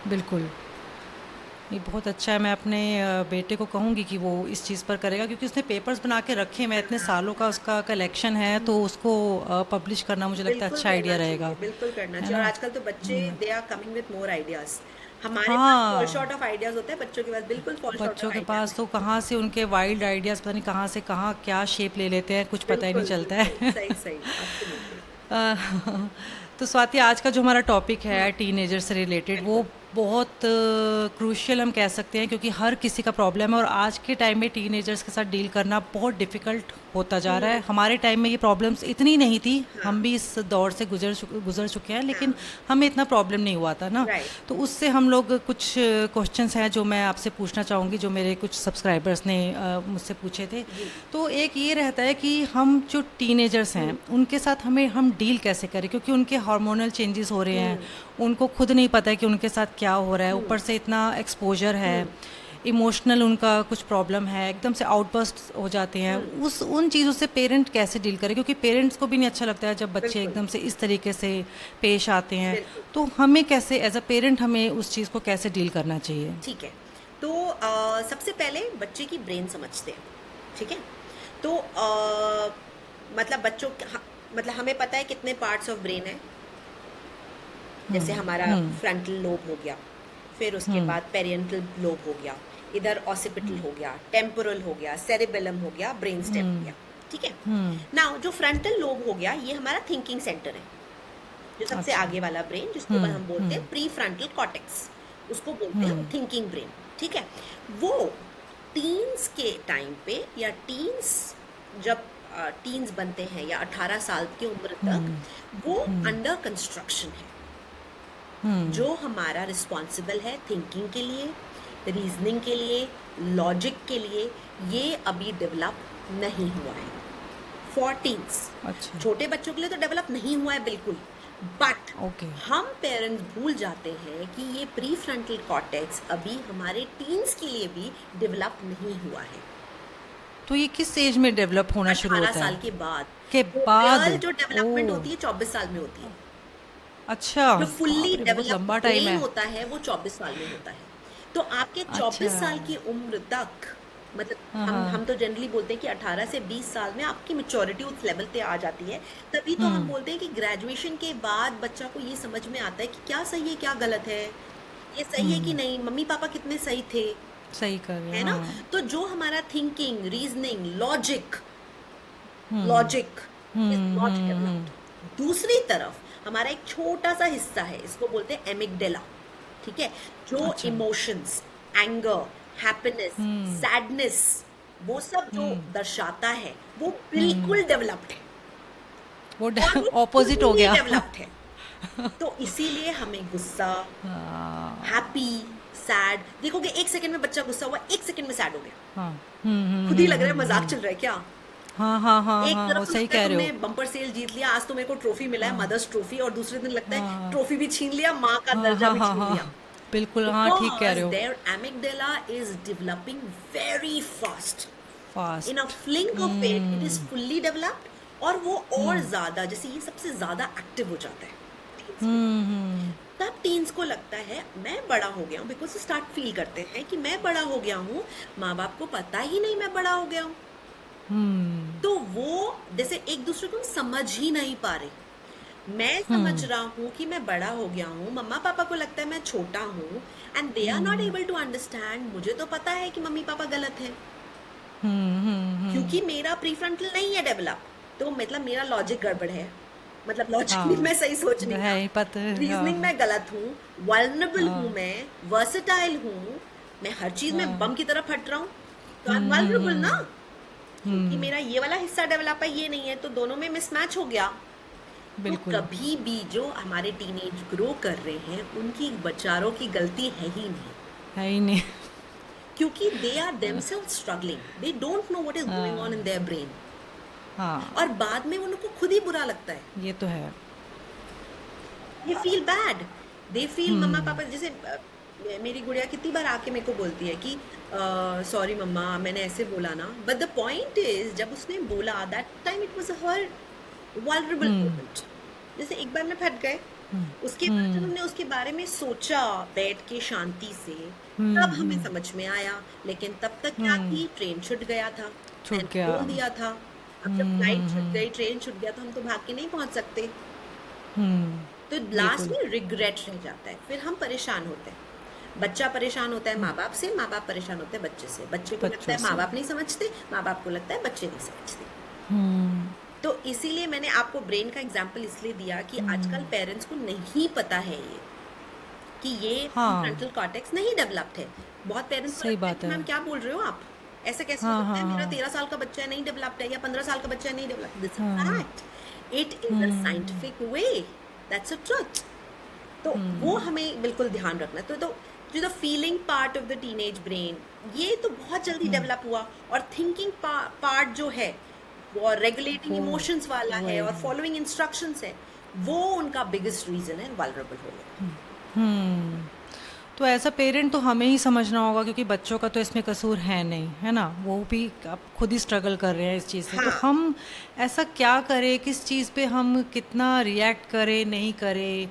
[SPEAKER 1] बिल्कुल। ये बहुत अच्छा है। मैं अपने बेटे को कहूँगी कि वो इस चीज़ पर करेगा, क्योंकि उसने पेपर्स बना के रखे हैं, मैं इतने सालों का उसका कलेक्शन है, तो उसको पब्लिश करना मुझे लगता है
[SPEAKER 2] बिल्कुल
[SPEAKER 1] अच्छा आइडिया
[SPEAKER 2] करना
[SPEAKER 1] रहेगा।
[SPEAKER 2] चाहिए, बिल्कुल करना
[SPEAKER 1] है
[SPEAKER 2] चाहिए। और
[SPEAKER 1] ना?
[SPEAKER 2] आजकल तो बच्चे they are coming with more ideas. हमारे पास फॉल
[SPEAKER 1] हाँ।
[SPEAKER 2] शॉर्ट ऑफ आइडियाज होते हैं, बच्चों के पास बिल्कुल फॉल शॉर्ट ऑफ
[SPEAKER 1] बच्चों के
[SPEAKER 2] आइडियाज
[SPEAKER 1] पास
[SPEAKER 2] है।
[SPEAKER 1] तो कहाँ से उनके वाइल्ड आइडियाज़, पता नहीं कहाँ से कहाँ क्या शेप ले लेते हैं, कुछ पता ही नहीं
[SPEAKER 2] बिल्कुल
[SPEAKER 1] चलता
[SPEAKER 2] बिल्कुल,
[SPEAKER 1] है।
[SPEAKER 2] सही सही, एब्सोल्युटली।
[SPEAKER 1] अ, तो स्वाति, आज का जो हमारा टॉपिक है टीनेजर से रिलेटेड, वो
[SPEAKER 2] बिल्कुल
[SPEAKER 1] बहुत क्रूशियल हम कह सकते हैं, क्योंकि हर किसी का प्रॉब्लम है, और आज के टाइम में टीनेजर्स के साथ डील करना बहुत डिफ़िकल्ट होता जा रहा है। हमारे टाइम में ये प्रॉब्लम्स इतनी नहीं थी,
[SPEAKER 2] हाँ
[SPEAKER 1] हम भी इस दौर से गुजर चुके हैं, लेकिन
[SPEAKER 2] हाँ,
[SPEAKER 1] हमें इतना प्रॉब्लम नहीं हुआ था ना।
[SPEAKER 2] राइट।
[SPEAKER 1] तो उससे हम लोग कुछ क्वेश्चंस हैं जो मैं आपसे पूछना चाहूँगी, जो मेरे कुछ सब्सक्राइबर्स ने मुझसे पूछे थे।
[SPEAKER 2] जी।
[SPEAKER 1] तो एक ये रहता है कि हम जो टीनेजर्स हैं उनके साथ हम डील कैसे करें, क्योंकि उनके हार्मोनल चेंजेस हो रहे हैं, उनको खुद नहीं पता है कि उनके साथ क्या हो रहा है, ऊपर से इतना एक्सपोजर है, इमोशनल उनका कुछ प्रॉब्लम है, एकदम से आउटबर्स्ट हो जाते हैं। उस उन चीज़ों से पेरेंट कैसे डील करें, क्योंकि पेरेंट्स को भी नहीं अच्छा लगता है जब बच्चे
[SPEAKER 2] बिल्कुल
[SPEAKER 1] एकदम से इस तरीके से पेश आते हैं।
[SPEAKER 2] बिल्कुल।
[SPEAKER 1] तो हमें कैसे, एज अ पेरेंट, हमें उस चीज़ को कैसे डील करना चाहिए?
[SPEAKER 2] ठीक है, तो सबसे पहले बच्चे की ब्रेन समझते हैं। ठीक है, तो मतलब मतलब हमें पता है कितने पार्ट्स ऑफ ब्रेन है। जैसे हमारा फ्रंटल लोब हो गया, फिर उसके बाद पेरियंटल लोब हो गया, इधर ऑसिपिटल हो गया, टेम्पोरल हो गया, सेरिबेलम हो गया, ब्रेन स्टेम हो गया। ठीक है, नाउ जो फ्रंटल लोब हो गया ये हमारा थिंकिंग सेंटर है, जो सबसे
[SPEAKER 1] अच्छा।
[SPEAKER 2] आगे वाला ब्रेन, जिसको हम बोलते हैं प्री फ्रंटल कॉर्टेक्स, उसको बोलते हैं हम थिंकिंग ब्रेन। ठीक है, वो टीन्स के टाइम पे, या जब टीन्स बनते हैं या 18 साल की उम्र तक, वो अंडर कंस्ट्रक्शन है। जो हमारा रिस्पॉन्सिबल है थिंकिंग के लिए, रीजनिंग के लिए, लॉजिक के लिए, ये अभी डेवलप नहीं हुआ है। 14
[SPEAKER 1] अच्छा।
[SPEAKER 2] छोटे बच्चों के लिए तो डेवलप नहीं हुआ है बिल्कुल, बट
[SPEAKER 1] ओके।
[SPEAKER 2] हम पेरेंट्स भूल जाते हैं कि ये प्री फ्रंटल कॉर्टेक्स अभी हमारे टीन्स के लिए भी डेवलप नहीं हुआ है।
[SPEAKER 1] तो ये किस एज में डेवलप होना शुरू
[SPEAKER 2] 18
[SPEAKER 1] होता
[SPEAKER 2] साल
[SPEAKER 1] है?
[SPEAKER 2] के बाद
[SPEAKER 1] के
[SPEAKER 2] जो
[SPEAKER 1] बाद?
[SPEAKER 2] रियल जो डेवलपमेंट
[SPEAKER 1] ओह!
[SPEAKER 2] होती है 24 साल में होती है।
[SPEAKER 1] अच्छा।
[SPEAKER 2] जो फुल्ली
[SPEAKER 1] बाप रे! बहुत
[SPEAKER 2] डेवलप्ड
[SPEAKER 1] लंबा टाइम
[SPEAKER 2] ब्रेन
[SPEAKER 1] है।
[SPEAKER 2] होता है वो 24 साल में होता है। तो आपके
[SPEAKER 1] अच्छा।
[SPEAKER 2] 24 साल की उम्र तक, मतलब
[SPEAKER 1] हाँ,
[SPEAKER 2] हम
[SPEAKER 1] हाँ।
[SPEAKER 2] तो जनरली बोलते हैं कि 18 से 20 साल में आपकी मैच्योरिटी उस लेवल पे आ जाती है। तभी तो हम बोलते हैं कि ग्रेजुएशन के बाद बच्चा को ये समझ में आता है कि क्या सही है क्या गलत है, ये सही है कि नहीं, मम्मी पापा कितने सही थे।
[SPEAKER 1] सही कर रहे
[SPEAKER 2] है
[SPEAKER 1] हैं,
[SPEAKER 2] ना,
[SPEAKER 1] हाँ।
[SPEAKER 2] तो जो हमारा thinking, reasoning, logic is not developed. दूसरी तरफ हमारा एक छोटा सा हिस्सा है, इसको बोलते हैं एमिगडेला। ठीक है, जो
[SPEAKER 1] अच्छा।
[SPEAKER 2] इमोशंस, एंगर, हैप्पीनेस, सैडनेस, वो सब जो दर्शाता है वो बिल्कुल डेवलप्ड है।
[SPEAKER 1] वो
[SPEAKER 2] और वो
[SPEAKER 1] ऑपोजिट हो
[SPEAKER 2] फुल्ली
[SPEAKER 1] गया।
[SPEAKER 2] डेवलप्ड है। तो इसीलिए हमें गुस्सा,
[SPEAKER 1] हाँ
[SPEAKER 2] हैप्पी, सैड, देखोगे एक सेकंड में बच्चा गुस्सा हुआ, एक सेकंड में सैड हो गया,
[SPEAKER 1] हाँ
[SPEAKER 2] खुद ही लग रहा है मजाक चल रहा है क्या।
[SPEAKER 1] हाँ हाँ हाँ
[SPEAKER 2] एक
[SPEAKER 1] हाँ, वो
[SPEAKER 2] तरफ तो
[SPEAKER 1] सही
[SPEAKER 2] लगता है
[SPEAKER 1] कह रहे
[SPEAKER 2] तुमने
[SPEAKER 1] हो।
[SPEAKER 2] बम्पर सेल जीत लिया, आज तो मेरे को ट्रॉफी मिला है,
[SPEAKER 1] हाँ
[SPEAKER 2] मदर्स ट्रॉफी, और दूसरे दिन लगता है
[SPEAKER 1] हाँ
[SPEAKER 2] ट्रॉफी भी छीन लिया, माँ का
[SPEAKER 1] हाँ
[SPEAKER 2] दर्जा
[SPEAKER 1] हाँ
[SPEAKER 2] भी
[SPEAKER 1] हाँ
[SPEAKER 2] छीन लिया।
[SPEAKER 1] हाँ, बिल्कुल, हाँ ठीक कह
[SPEAKER 2] Because
[SPEAKER 1] रहे हो।
[SPEAKER 2] their amygdala is developing very fast. In a
[SPEAKER 1] fast.
[SPEAKER 2] blink of it, it is
[SPEAKER 1] hmm
[SPEAKER 2] fully developed, और वो और
[SPEAKER 1] हम्म
[SPEAKER 2] ज्यादा, जैसे ये सबसे ज्यादा एक्टिव हो जाता है teens में।
[SPEAKER 1] हम्म
[SPEAKER 2] तब टीन्स को लगता है मैं बड़ा हो गया हूँ, बिकॉज स्टार्ट फील करते हैं कि मैं बड़ा हो गया हूँ, माँ बाप को पता ही नहीं मैं बड़ा हो गया हूँ।
[SPEAKER 1] हम्म
[SPEAKER 2] तो वो जैसे एक दूसरे को समझ ही नहीं पा रहे। मैं समझ
[SPEAKER 1] हम्म
[SPEAKER 2] रहा हूँ कि मैं बड़ा हो गया हूँ, मम्मा पापा को लगता है मैं छोटा हूँ, and they are not
[SPEAKER 1] hmm
[SPEAKER 2] able to understand. मुझे तो पता है कि मम्मी पापा गलत है,
[SPEAKER 1] हम्म।
[SPEAKER 2] क्योंकि मेरा प्रीफ्रंटल नहीं है डेवलप, तो मतलब मेरा लॉजिक गड़बड़ है, मतलब लॉजिकली
[SPEAKER 1] हाँ
[SPEAKER 2] मैं सही सोच नहीं
[SPEAKER 1] है
[SPEAKER 2] रहा,
[SPEAKER 1] ही पता है,
[SPEAKER 2] रीजनिंग
[SPEAKER 1] हाँ
[SPEAKER 2] में गलत हूँ, वल्नरेबल हूँ,
[SPEAKER 1] हाँ
[SPEAKER 2] मैं वर्सेटाइल हूँ, मैं हर चीज में
[SPEAKER 1] हाँ
[SPEAKER 2] बम की तरह फट रहा हूँ, तो आई एम वल्नरेबल ना,
[SPEAKER 1] हम्म
[SPEAKER 2] क्योंकि
[SPEAKER 1] हम्म,
[SPEAKER 2] मेरा ये वाला हिस्सा डेवलप है, ये नहीं है, तो दोनों में मिसमैच हो गया। तो
[SPEAKER 1] बिल्कुल।
[SPEAKER 2] कभी भी जो हमारे टीनेज ग्रो कर रहे हैं उनकी बचारों की गलती है ही नहीं,
[SPEAKER 1] है ही नहीं।
[SPEAKER 2] क्योंकि they are themselves struggling, they don't know what is going on in
[SPEAKER 1] हाँ
[SPEAKER 2] देयर ब्रेन,
[SPEAKER 1] हाँ,
[SPEAKER 2] और बाद में उनको खुद ही बुरा लगता है,
[SPEAKER 1] ये तो है।
[SPEAKER 2] They feel bad, they feel mama
[SPEAKER 1] hmm
[SPEAKER 2] papa, जैसे मेरी गुड़िया कितनी बार आके मेरे को बोलती है कि सॉरी मम्मा मैंने ऐसे बोला ना, बट द पॉइंट इज जब उसने बोला that time it was her vulnerable
[SPEAKER 1] hmm
[SPEAKER 2] moment, जैसे एक बार में फट गए,
[SPEAKER 1] हम्म
[SPEAKER 2] उसके बाद जब
[SPEAKER 1] हम्म
[SPEAKER 2] हमने उसके बारे में सोचा बैठ के शांति से, तब हमें
[SPEAKER 1] हम्म
[SPEAKER 2] समझ में आया। लेकिन तब तक क्या
[SPEAKER 1] हम्म,
[SPEAKER 2] थी, ट्रेन छूट गया था,
[SPEAKER 1] छूट
[SPEAKER 2] मैंने
[SPEAKER 1] गया।
[SPEAKER 2] बोल दिया था। अब जब फ्लाइट छूट
[SPEAKER 1] हम्म,
[SPEAKER 2] गई, ट्रेन छूट गया, तो हम तो भाग के नहीं पहुंच सकते, तो लास्ट
[SPEAKER 1] बिल्कुल।
[SPEAKER 2] में रिग्रेट रह जाता है, फिर हम परेशान होते हैं। बच्चा परेशान होता है माँ बाप से, माँ बाप परेशान होते हैं बच्चे से, बच्चे को लगता
[SPEAKER 1] बच्चों
[SPEAKER 2] है माँ
[SPEAKER 1] से।
[SPEAKER 2] बाप नहीं समझते, माँ बाप को लगता है बच्चे नहीं समझते।
[SPEAKER 1] हम्म
[SPEAKER 2] तो इसीलिए मैंने आपको ब्रेन का एग्जाम्पल इसलिए दिया कि आजकल
[SPEAKER 1] हम्म,
[SPEAKER 2] पेरेंट्स को नहीं पता है ये, कि ये
[SPEAKER 1] हाँ
[SPEAKER 2] फ्रंटल कॉर्टेक्स नहीं डेवलप्ड है। बहुत पेरेंट्स को
[SPEAKER 1] सही
[SPEAKER 2] लगता है
[SPEAKER 1] बात
[SPEAKER 2] कि
[SPEAKER 1] है।
[SPEAKER 2] मैम क्या बोल रहे हो आप, ऐसा कैसे हो
[SPEAKER 1] हाँ
[SPEAKER 2] सकता
[SPEAKER 1] हाँ
[SPEAKER 2] है, मेरा
[SPEAKER 1] हाँ
[SPEAKER 2] 13 साल का बच्चा है नहीं डेवलप्ड है, या 15 साल का बच्चा है नहीं डेवलप्ड, दिस इज
[SPEAKER 1] हाँ
[SPEAKER 2] fact, it is a
[SPEAKER 1] hmm
[SPEAKER 2] scientific way, that's a truth. तो वो
[SPEAKER 1] हम्म
[SPEAKER 2] हमें बिल्कुल ध्यान रखना है। तो जो the feeling part of the teenage brain, ये तो बहुत जल्दी
[SPEAKER 1] हम्म,
[SPEAKER 2] डेवलप हुआ, और थिंकिंग पार्ट जो है, वो रेगुलेटिंग
[SPEAKER 1] वो
[SPEAKER 2] इमोशंस वाला है
[SPEAKER 1] वही।
[SPEAKER 2] और फॉलोइंग इंस्ट्रक्शंस है, वो उनका बिगेस्ट रीजन है वल्नरेबल होने का।
[SPEAKER 1] हम्म, तो एज अ पेरेंट तो हमें ही समझना होगा, क्योंकि बच्चों का तो इसमें कसूर है नहीं, है ना, वो भी अब खुद ही स्ट्रगल कर रहे हैं इस चीज़ से। तो
[SPEAKER 2] हाँ,
[SPEAKER 1] हम ऐसा क्या करें, किस चीज़ पे हम कितना रिएक्ट करें, नहीं करें।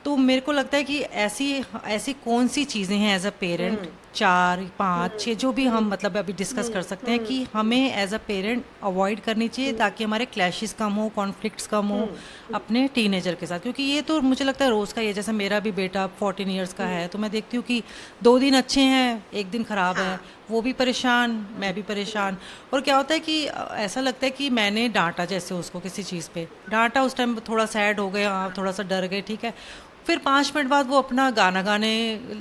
[SPEAKER 1] तो मेरे को लगता है कि ऐसी ऐसी कौन सी चीज़ें हैं एज अ पेरेंट,
[SPEAKER 2] हम्म,
[SPEAKER 1] 4 5 6 जो भी हम
[SPEAKER 2] हम्म,
[SPEAKER 1] मतलब अभी डिस्कस कर सकते हैं,
[SPEAKER 2] हम्म,
[SPEAKER 1] कि हमें एज अ पेरेंट अवॉइड करनी चाहिए,
[SPEAKER 2] हम्म,
[SPEAKER 1] ताकि हमारे क्लैशेस कम हो, कॉन्फ्लिक्ट्स कम हो
[SPEAKER 2] हम्म,
[SPEAKER 1] अपने टीनेजर के साथ। क्योंकि ये तो मुझे लगता है रोज़ का ही है। जैसे मेरा भी बेटा 14 ईयर्स का है, तो मैं देखती हूँ कि 2 दिन अच्छे हैं, एक दिन ख़राब है,
[SPEAKER 2] हाँ,
[SPEAKER 1] वो भी परेशान, मैं भी परेशान। और क्या होता है कि ऐसा लगता है कि मैंने डांटा, जैसे उसको किसी चीज़ पे डांटा, उस टाइम थोड़ा सैड हो गए, हाँ थोड़ा सा डर गए, ठीक है। फिर 5 मिनट बाद वो अपना गाना गाने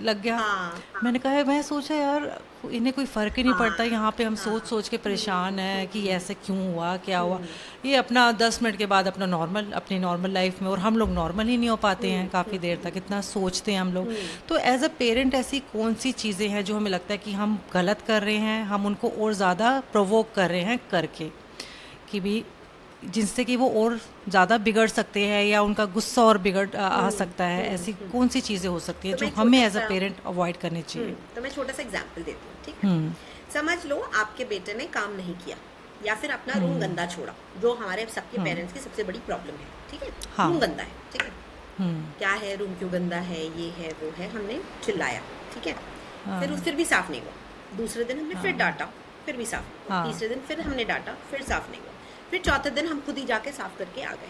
[SPEAKER 1] लग गया।
[SPEAKER 2] हाँ, हाँ,
[SPEAKER 1] मैंने कहा, मैं सोचा यार इन्हें कोई फ़र्क ही नहीं
[SPEAKER 2] हाँ,
[SPEAKER 1] पड़ता, यहाँ पे हम सोच
[SPEAKER 2] हाँ,
[SPEAKER 1] सोच के परेशान हैं कि ऐसे क्यों हुआ, क्या हुआ।
[SPEAKER 2] हम्म,
[SPEAKER 1] ये अपना 10 मिनट के बाद अपना नॉर्मल, अपनी नॉर्मल लाइफ में, और हम लोग नॉर्मल ही नहीं हो पाते हैं काफ़ी देर तक, इतना सोचते हैं हम लोग।
[SPEAKER 2] हम्म,
[SPEAKER 1] तो एज अ पेरेंट ऐसी कौन सी चीज़ें हैं जो हमें लगता है कि हम गलत कर रहे हैं, हम उनको और ज़्यादा प्रोवोक कर रहे हैं करके, कि भी जिनसे कि वो और ज़्यादा बिगड़ सकते हैं, या उनका गुस्सा और आ सकता है। ऐसी कौन सी चीज़ें हो सकती हैं
[SPEAKER 2] तो
[SPEAKER 1] जो
[SPEAKER 2] मैं
[SPEAKER 1] हमें
[SPEAKER 2] छोटा
[SPEAKER 1] एज अ
[SPEAKER 2] सा
[SPEAKER 1] पेरेंट अवॉइड करनी चाहिए।
[SPEAKER 2] तो मैं छोटा सा एग्जाम्पल देती हूँ, ठीक है।
[SPEAKER 1] हुँ,
[SPEAKER 2] समझ लो आपके बेटे ने काम नहीं किया, या फिर अपना रूम
[SPEAKER 1] हुँ,
[SPEAKER 2] गंदा छोड़ा, जो हमारे सबके
[SPEAKER 1] हुँ,
[SPEAKER 2] पेरेंट्स की सबसे बड़ी प्रॉब्लम है, ठीक है। रूम
[SPEAKER 1] हाँ,
[SPEAKER 2] गंदा है, ठीक है,
[SPEAKER 1] हुँ,
[SPEAKER 2] क्या है, रूम क्यों गंदा है, ये है वो है, हमने चिल्लाया, ठीक है।
[SPEAKER 1] हाँ,
[SPEAKER 2] फिर भी साफ नहीं हुआ, दूसरे दिन हमने फिर
[SPEAKER 1] हाँ,
[SPEAKER 2] डांटा, फिर भी साफ नहीं हुआ,
[SPEAKER 1] हाँ,
[SPEAKER 2] तीसरे दिन फिर हमने डांटा, फिर साफ नहीं हुआ, फिर चौथे दिन हम खुद ही जाके साफ करके आ गए।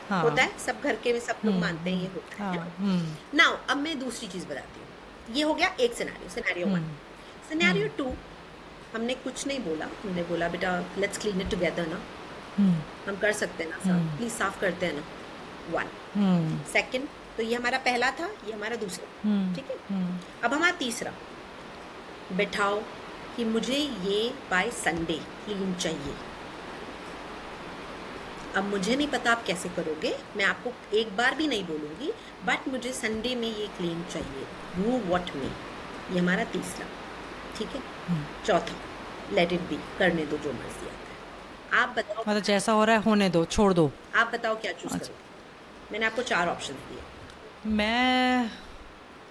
[SPEAKER 1] हाँ,
[SPEAKER 2] होता है, सब घर के में सब लोग मानते हैं, ये होता है
[SPEAKER 1] हाँ,
[SPEAKER 2] ना। नाउ अब मैं दूसरी चीज बताती हूँ। ये हो गया एक scenario, scenario one. Scenario two, हमने कुछ नहीं बोला, हमने बोला बेटा लेट्स क्लीन इट टुगेदर ना, हम कर सकते हैं ना सर, प्लीज साफ करते हैं ना। वन सेकंड, तो ये हमारा पहला था, ये हमारा दूसरा, ठीक है। अब हमारा तीसरा, बैठाओ कि मुझे ये बाय संडे क्लीन चाहिए। अब मुझे नहीं पता आप कैसे करोगे, मैं आपको एक बार भी नहीं बोलूँगी, बट मुझे संडे में ये क्लीन चाहिए, डू व्हाट मी। ये हमारा तीसरा, ठीक है। चौथा, लेट इट बी, करने दो जो मर्जी आता है। आप बताओ,
[SPEAKER 1] मतलब जैसा हो रहा है होने दो, छोड़ दो।
[SPEAKER 2] आप बताओ क्या चूज
[SPEAKER 1] अच्छा,
[SPEAKER 2] करोगे। मैंने आपको 4 ऑप्शन दिए,
[SPEAKER 1] मैं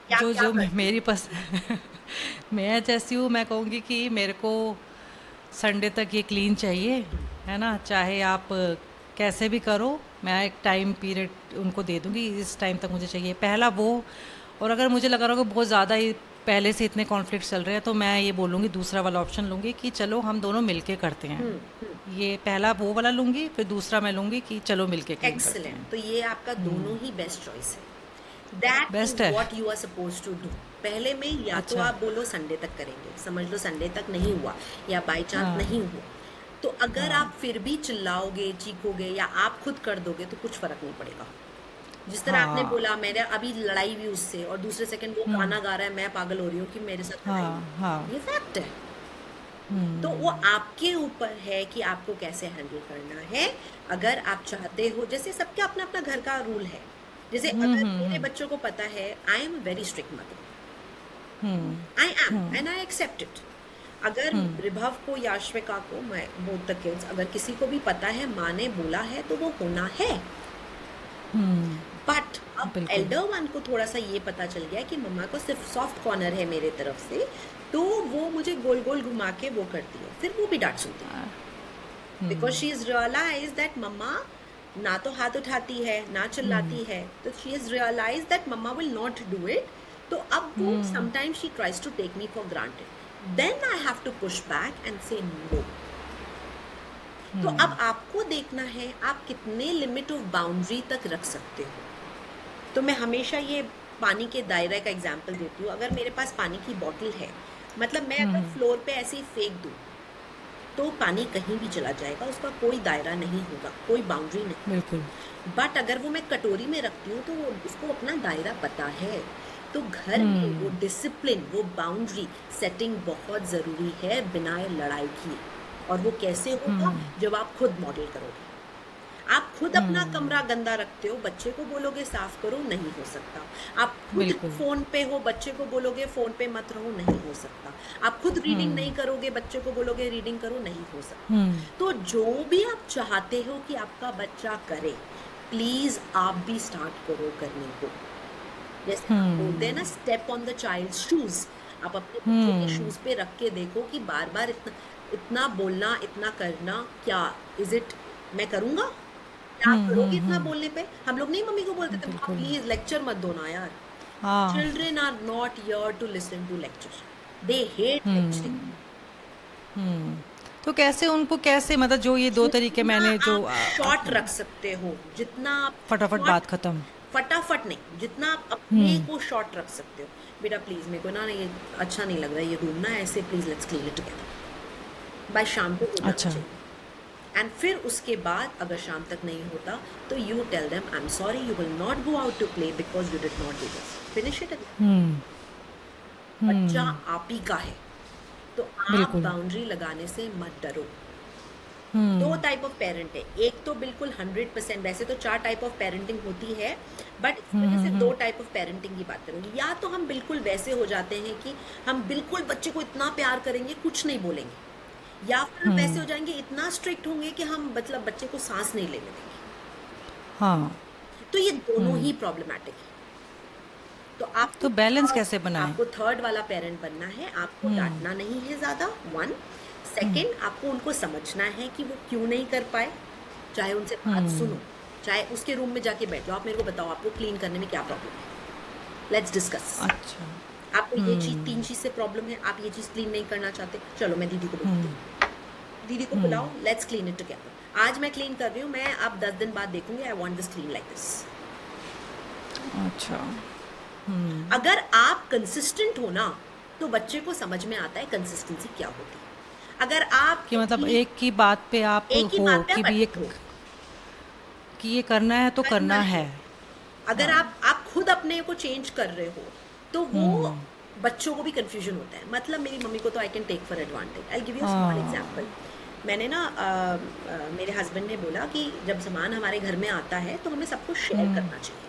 [SPEAKER 2] क्या
[SPEAKER 1] जो
[SPEAKER 2] क्या
[SPEAKER 1] जो
[SPEAKER 2] करती
[SPEAKER 1] मेरी
[SPEAKER 2] हो।
[SPEAKER 1] मैं जैसी हूँ, मैं कहूँगी कि मेरे को संडे तक ये क्लीन चाहिए, है ना। चाहे आप कैसे भी करो, मैं एक टाइम पीरियड उनको दे दूँगी, इस टाइम तक मुझे चाहिए, पहला वो। और अगर मुझे लग रहा हो कि बहुत ज़्यादा ही पहले से इतने कॉन्फ्लिक्ट चल रहे हैं, तो मैं ये बोलूँगी, दूसरा वाला ऑप्शन लूँगी कि चलो हम दोनों मिलके करते हैं।
[SPEAKER 2] हम्म।
[SPEAKER 1] ये पहला वो वाला लूँगी, फिर दूसरा मैं लूँगी कि चलो मिलके क्लीन करते
[SPEAKER 2] एक्सीलेंट,
[SPEAKER 1] हैं।
[SPEAKER 2] तो ये आपका दोनों ही बेस्ट चॉइस है। दैट इज
[SPEAKER 1] बेस्ट है।
[SPEAKER 2] What you are suppose to do. पहले में या तो
[SPEAKER 1] अच्छा।
[SPEAKER 2] आप बोलो संडे तक करेंगे, समझ लो संडे तक नहीं हुआ या बाई चांस
[SPEAKER 1] हाँ
[SPEAKER 2] नहीं हुआ, तो अगर
[SPEAKER 1] हाँ
[SPEAKER 2] आप फिर भी चिल्लाओगे, चीखोगे या आप खुद कर दोगे तो कुछ फर्क नहीं पड़ेगा। जिस तरह आपने
[SPEAKER 1] हाँ
[SPEAKER 2] बोला मेरे अभी लड़ाई हुई उससे और दूसरे सेकंड वो गाना गा रहा है, मैं पागल हो रही हूँ कि मेरे साथ लड़ाई
[SPEAKER 1] हाँ हाँ।
[SPEAKER 2] हुई, ये फैक्ट है। तो वो आपके ऊपर है कि आपको कैसे हैंडल करना है। अगर आप चाहते हो, जैसे सबके अपना अपना घर का रूल है, जैसे अगर मेरे बच्चों को पता है I am very strict mother, I am and I accept it. अगर विभव को या श्वेका को, मैं बोथ द किड्स, अगर किसी को भी पता है माँ ने बोला है तो वो होना है। बट अब
[SPEAKER 1] बिल्कुल।
[SPEAKER 2] एल्डर वन को थोड़ा सा ये पता चल गया कि मम्मा को सिर्फ सॉफ्ट कॉर्नर है मेरे तरफ से, तो वो मुझे गोल गोल घुमा के वो करती है, फिर वो भी डांट सुनती है, because she is realize that mama ना तो हाथ उठाती है ना चिल्लाती है, तो she is realize that mama will not do it. तो अब वो sometimes she tries to take me for granted, then I have to push back and say no. तो अब आपको देखना है आप कितने लिमिट ऑफ बाउंड्री तक रख सकते हो। तो मैं हमेशा ये पानी के दायरे का एग्जाम्पल देती हूँ। अगर मेरे पास पानी की बॉटल है, मतलब मैं अगर फ्लोर पे ऐसे ही फेंक दूँ तो पानी कहीं भी चला जाएगा, उसका कोई दायरा नहीं होगा, कोई बाउंड्री नहीं।
[SPEAKER 1] बिल्कुल।
[SPEAKER 2] बट अगर वो मैं कटोरी में रखती हूँ तो वो उसको अपना दायरा पता है। तो घर में वो डिसिप्लिन, वो बाउंड्री सेटिंग बहुत ज़रूरी है बिना लड़ाई किए। और वो कैसे होगा, जब आप खुद मॉडल करोगे। आप खुद अपना कमरा गंदा रखते हो, बच्चे को बोलोगे साफ करो, नहीं हो सकता। आप खुद
[SPEAKER 1] बिल्कुल।
[SPEAKER 2] फोन पे हो, बच्चे को बोलोगे फोन पे मत रहो, नहीं हो सकता। आप खुद रीडिंग नहीं करोगे, बच्चे को बोलोगे रीडिंग करो, नहीं हो सकता। तो जो भी आप चाहते हो कि आपका बच्चा करे, प्लीज आप भी स्टार्ट करो करने को। जैसे आप बोलते हैं ना, step on the child shoes. आप अपने बच्चे के शूज पे रख के देखो कि बार बार इतना इतना बोलना, इतना करना, क्या इज इट मैं करूंगा? क्या आप करोगे इतना बोलने पे? हम लोग नहीं मम्मी को बोलते थे, माँ
[SPEAKER 1] बिल्कुल।
[SPEAKER 2] प्लीज लेक्चर मत दो ना यार।
[SPEAKER 1] हाँ।
[SPEAKER 2] Children are not here to listen to lecture, they hate lecturing.
[SPEAKER 1] तो कैसे उनको, कैसे मतलब जो ये दो तरीके
[SPEAKER 2] जितना
[SPEAKER 1] मैंने जो
[SPEAKER 2] आप शॉर्ट रख सकते हो, जितना आप
[SPEAKER 1] फटाफट
[SPEAKER 2] short-
[SPEAKER 1] बात खत्म।
[SPEAKER 2] फटाफट नहीं, जितना आप अपने को शॉर्ट रख सकते हो। बेटा प्लीज मेरे को ना ये अच्छा नहीं लग रहा है, ये रूम ना ऐसे, please let's clean it together by शाम को हो जाना
[SPEAKER 1] अच्छा।
[SPEAKER 2] चाहिए। एंड फिर उसके बाद अगर शाम तक नहीं होता तो you tell them I am sorry, you will not go out to play because you did not do this, finish it. बच्चा आप ही का है, तो आप
[SPEAKER 1] बिल्कुल।
[SPEAKER 2] बाउंड्री लगाने से मत डरो। दो टाइप ऑफ पेरेंट है, एक तो बिल्कुल 100%, वैसे तो 4 टाइप ऑफ पेरेंटिंग होती है, बट इस वजह से 2 टाइप ऑफ पेरेंटिंग की बात करूंगी। या तो हम बिल्कुल वैसे हो जाते हैं कि हम बिल्कुल बच्चे को इतना प्यार करेंगे, कुछ नहीं बोलेंगे, या फिर हम वैसे हो जाएंगे, इतना स्ट्रिक्ट होंगे कि हम मतलब बच्चे को सांस नहीं लेने देंगे।
[SPEAKER 1] हाँ।
[SPEAKER 2] तो ये दोनों ही प्रॉब्लमैटिक है। तो
[SPEAKER 1] तो बैलेंस कैसे बनाएं?
[SPEAKER 2] आपको थर्ड वाला पेरेंट बनना है। आपको डांटना नहीं है ज़्यादा, 1। सेकंड, आपको उनको समझना है कि वो क्यों नहीं कर पाए। चाहे उनसे बात सुनो, चाहे उसके रूम में जाके बैठ जाओ, आप मेरे को बताओ आपको क्लीन करने में क्या प्रॉब्लम है, लेट्स डिस्कस।
[SPEAKER 1] अच्छा।
[SPEAKER 2] आपको ये चीज़ 3 चीज़ से प्रॉब्लम है, आप ये चीज़ क्लीन नहीं करना चाहते, चलो मैं दीदी को बुलाती हूँ, दीदी को बुलाओ, लेट्स क्लीन इट टुगेदर। आज मैं क्लीन कर रही हूँ, मैं अब 10 दिन बाद देखूंगी, I want this clean like this.
[SPEAKER 1] अच्छा।
[SPEAKER 2] अगर आप कंसिस्टेंट हो ना, तो बच्चे को समझ में आता है कंसिस्टेंसी क्या होती है। अगर आप
[SPEAKER 1] कि मतलब एक की बात पे आप
[SPEAKER 2] एक ही
[SPEAKER 1] हो
[SPEAKER 2] बात पे
[SPEAKER 1] कि भी ये,
[SPEAKER 2] अटक हो,
[SPEAKER 1] कि ये करना है तो करना है।
[SPEAKER 2] अगर आप खुद अपने को चेंज कर रहे हो, तो वो बच्चों को भी कंफ्यूजन होता है। मतलब मेरी मम्मी को तो I can take for advantage. I give you a small example. मैंने ना मेरे हस्बैंड ने बोला कि जब सामान हमारे घर में आता है तो हमें सबको शेयर करना चाहिए।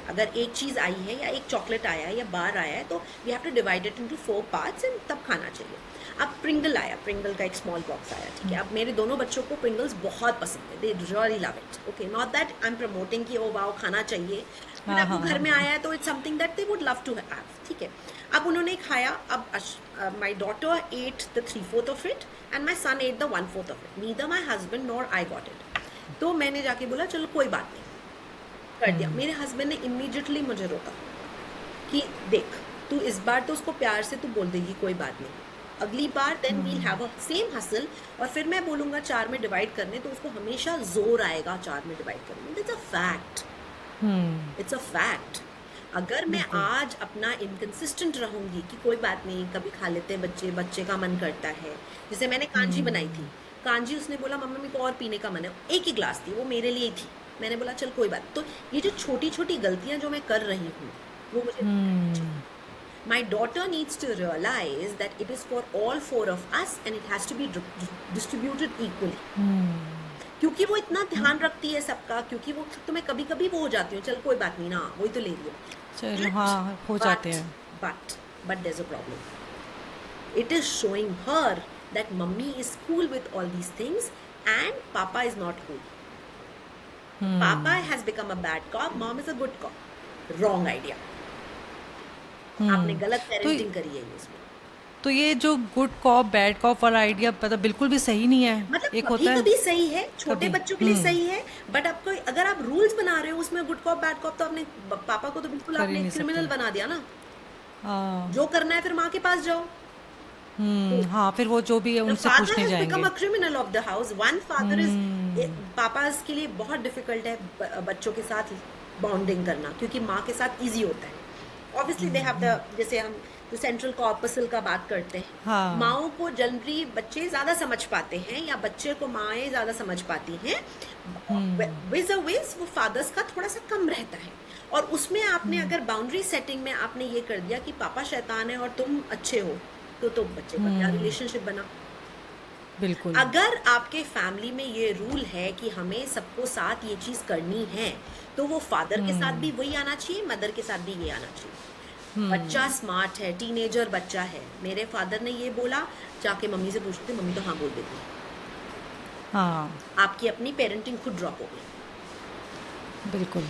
[SPEAKER 2] अगर एक चीज़ आई है या एक चॉकलेट आया है या बार आया है तो we have to divide it into 4 parts and तब खाना चाहिए। अब प्रिंगल आया, प्रिंगल का एक स्मॉल बॉक्स आया, ठीक है। अब मेरे दोनों बच्चों को प्रिंगल्स बहुत पसंद है, they really love it, okay, not that I am promoting कि ओ वाओ खाना चाहिए, बट
[SPEAKER 1] हाँ
[SPEAKER 2] आपको
[SPEAKER 1] हाँ
[SPEAKER 2] घर में
[SPEAKER 1] हाँ
[SPEAKER 2] आया है तो it's something that they would love to have, ठीक है। अब उन्होंने खाया, अब my daughter ate the 3/4 of it and my son ate the 1/4 of it, neither my husband nor I got it. तो मैंने जाके बोला चलो कोई बात नहीं, कर दिया। मेरे हस्बैंड ने इमीडिएटली मुझे रोका कि देख तू इस बार तो उसको प्यार से तू बोल देगी कोई बात नहीं, अगली बार then we'll have a same hassle, और फिर मैं बोलूँगा 4 में डिवाइड करने तो उसको हमेशा जोर आएगा 4 में डिवाइड करने में। It's a fact, it's a fact. अगर मैं
[SPEAKER 1] बिल्कुल
[SPEAKER 2] आज अपना इनकंसिस्टेंट रहूंगी कि कोई बात नहीं कभी खा लेते हैं बच्चे, बच्चे का मन करता है, जैसे मैंने कांजी बनाई थी, कांजी उसने बोला मम्मा मेरे को और पीने का मन है, एक ही ग्लास थी वो मेरे लिए ही थी, मैंने बोला चल कोई बात। तो ये जो छोटी छोटी गलतियां जो मैं कर रही हूँ वो मुझे नहीं करनी चाहिए। My daughter needs to realize that it is for all 4 of us and it has to be distributed equally. क्योंकि वो इतना ध्यान रखती है सबका, क्योंकि वो तो मैं कभी कभी वो हो जाती हूँ चल कोई बात नहीं ना वही तो ले रही हूँ,
[SPEAKER 1] चलो हाँ हो जाते
[SPEAKER 2] but
[SPEAKER 1] हैं
[SPEAKER 2] but there's a problem. It is showing her that mummy is cool with all these things and papa is not cool. Papa has become a bad cop, mom is a good cop. Wrong idea. आपने गलत
[SPEAKER 1] तो
[SPEAKER 2] parenting करी है ये इसमें।
[SPEAKER 1] तो ये जो गुड कॉप बैड कॉप वाला आइडिया मतलब बिल्कुल भी सही नहीं है।
[SPEAKER 2] मतलब
[SPEAKER 1] एक
[SPEAKER 2] कभी
[SPEAKER 1] होता है
[SPEAKER 2] कभी सही है, छोटे
[SPEAKER 1] कभी
[SPEAKER 2] बच्चों के लिए सही है, बट आपको अगर आप रूल्स बना रहे हो उसमें गुड कॉप बैड कॉप, तो आपने पापा को तो बिल्कुल
[SPEAKER 1] कर ही
[SPEAKER 2] आपने
[SPEAKER 1] नहीं
[SPEAKER 2] क्रिमिनल
[SPEAKER 1] सकते।
[SPEAKER 2] बना दिया ना।
[SPEAKER 1] हाँ
[SPEAKER 2] जो करना है फिर माँ के पास जाओ।
[SPEAKER 1] हाँ फिर वो जो भी है
[SPEAKER 2] द
[SPEAKER 1] उनसे
[SPEAKER 2] फादर
[SPEAKER 1] पूछने
[SPEAKER 2] हैज बिकम
[SPEAKER 1] जाएंगे।
[SPEAKER 2] A criminal of the house. One father is, पापा के लिए बहुत डिफिकल्ट है बच्चों के साथ बॉन्डिंग करना, क्योंकि माँ के साथ इजी होता है। ऑब्वियसली दे हैव द, जैसे हम जो सेंट्रल कॉर्पसल का बात करते हैं,
[SPEAKER 1] हाँ
[SPEAKER 2] माओ को जनरली बच्चे ज्यादा समझ पाते हैं या बच्चे को माएँ ज्यादा समझ पाती हैं, विज अ वेज वो फादर्स का थोड़ा सा कम रहता है। और उसमें आपने अगर बाउंड्री सेटिंग में आपने ये कर दिया कि पापा शैतान है और तुम अच्छे हो, तो बच्चे का क्या रिलेशनशिप बना।
[SPEAKER 1] बिल्कुल
[SPEAKER 2] अगर आपके फैमिली में ये रूल है कि हमें सबको साथ ये चीज करनी है, तो वो फादर के साथ भी वही आना चाहिए, मदर के साथ भी ये आना चाहिए। बच्चा स्मार्ट है, टीनेजर बच्चा है, मेरे फादर ने ये बोला, जाके मम्मी से पूछते, मम्मी तो हाँ बोल देती है।
[SPEAKER 1] हाँ
[SPEAKER 2] आपकी अपनी पेरेंटिंग खुद ड्रॉप हो गई।
[SPEAKER 1] बिल्कुल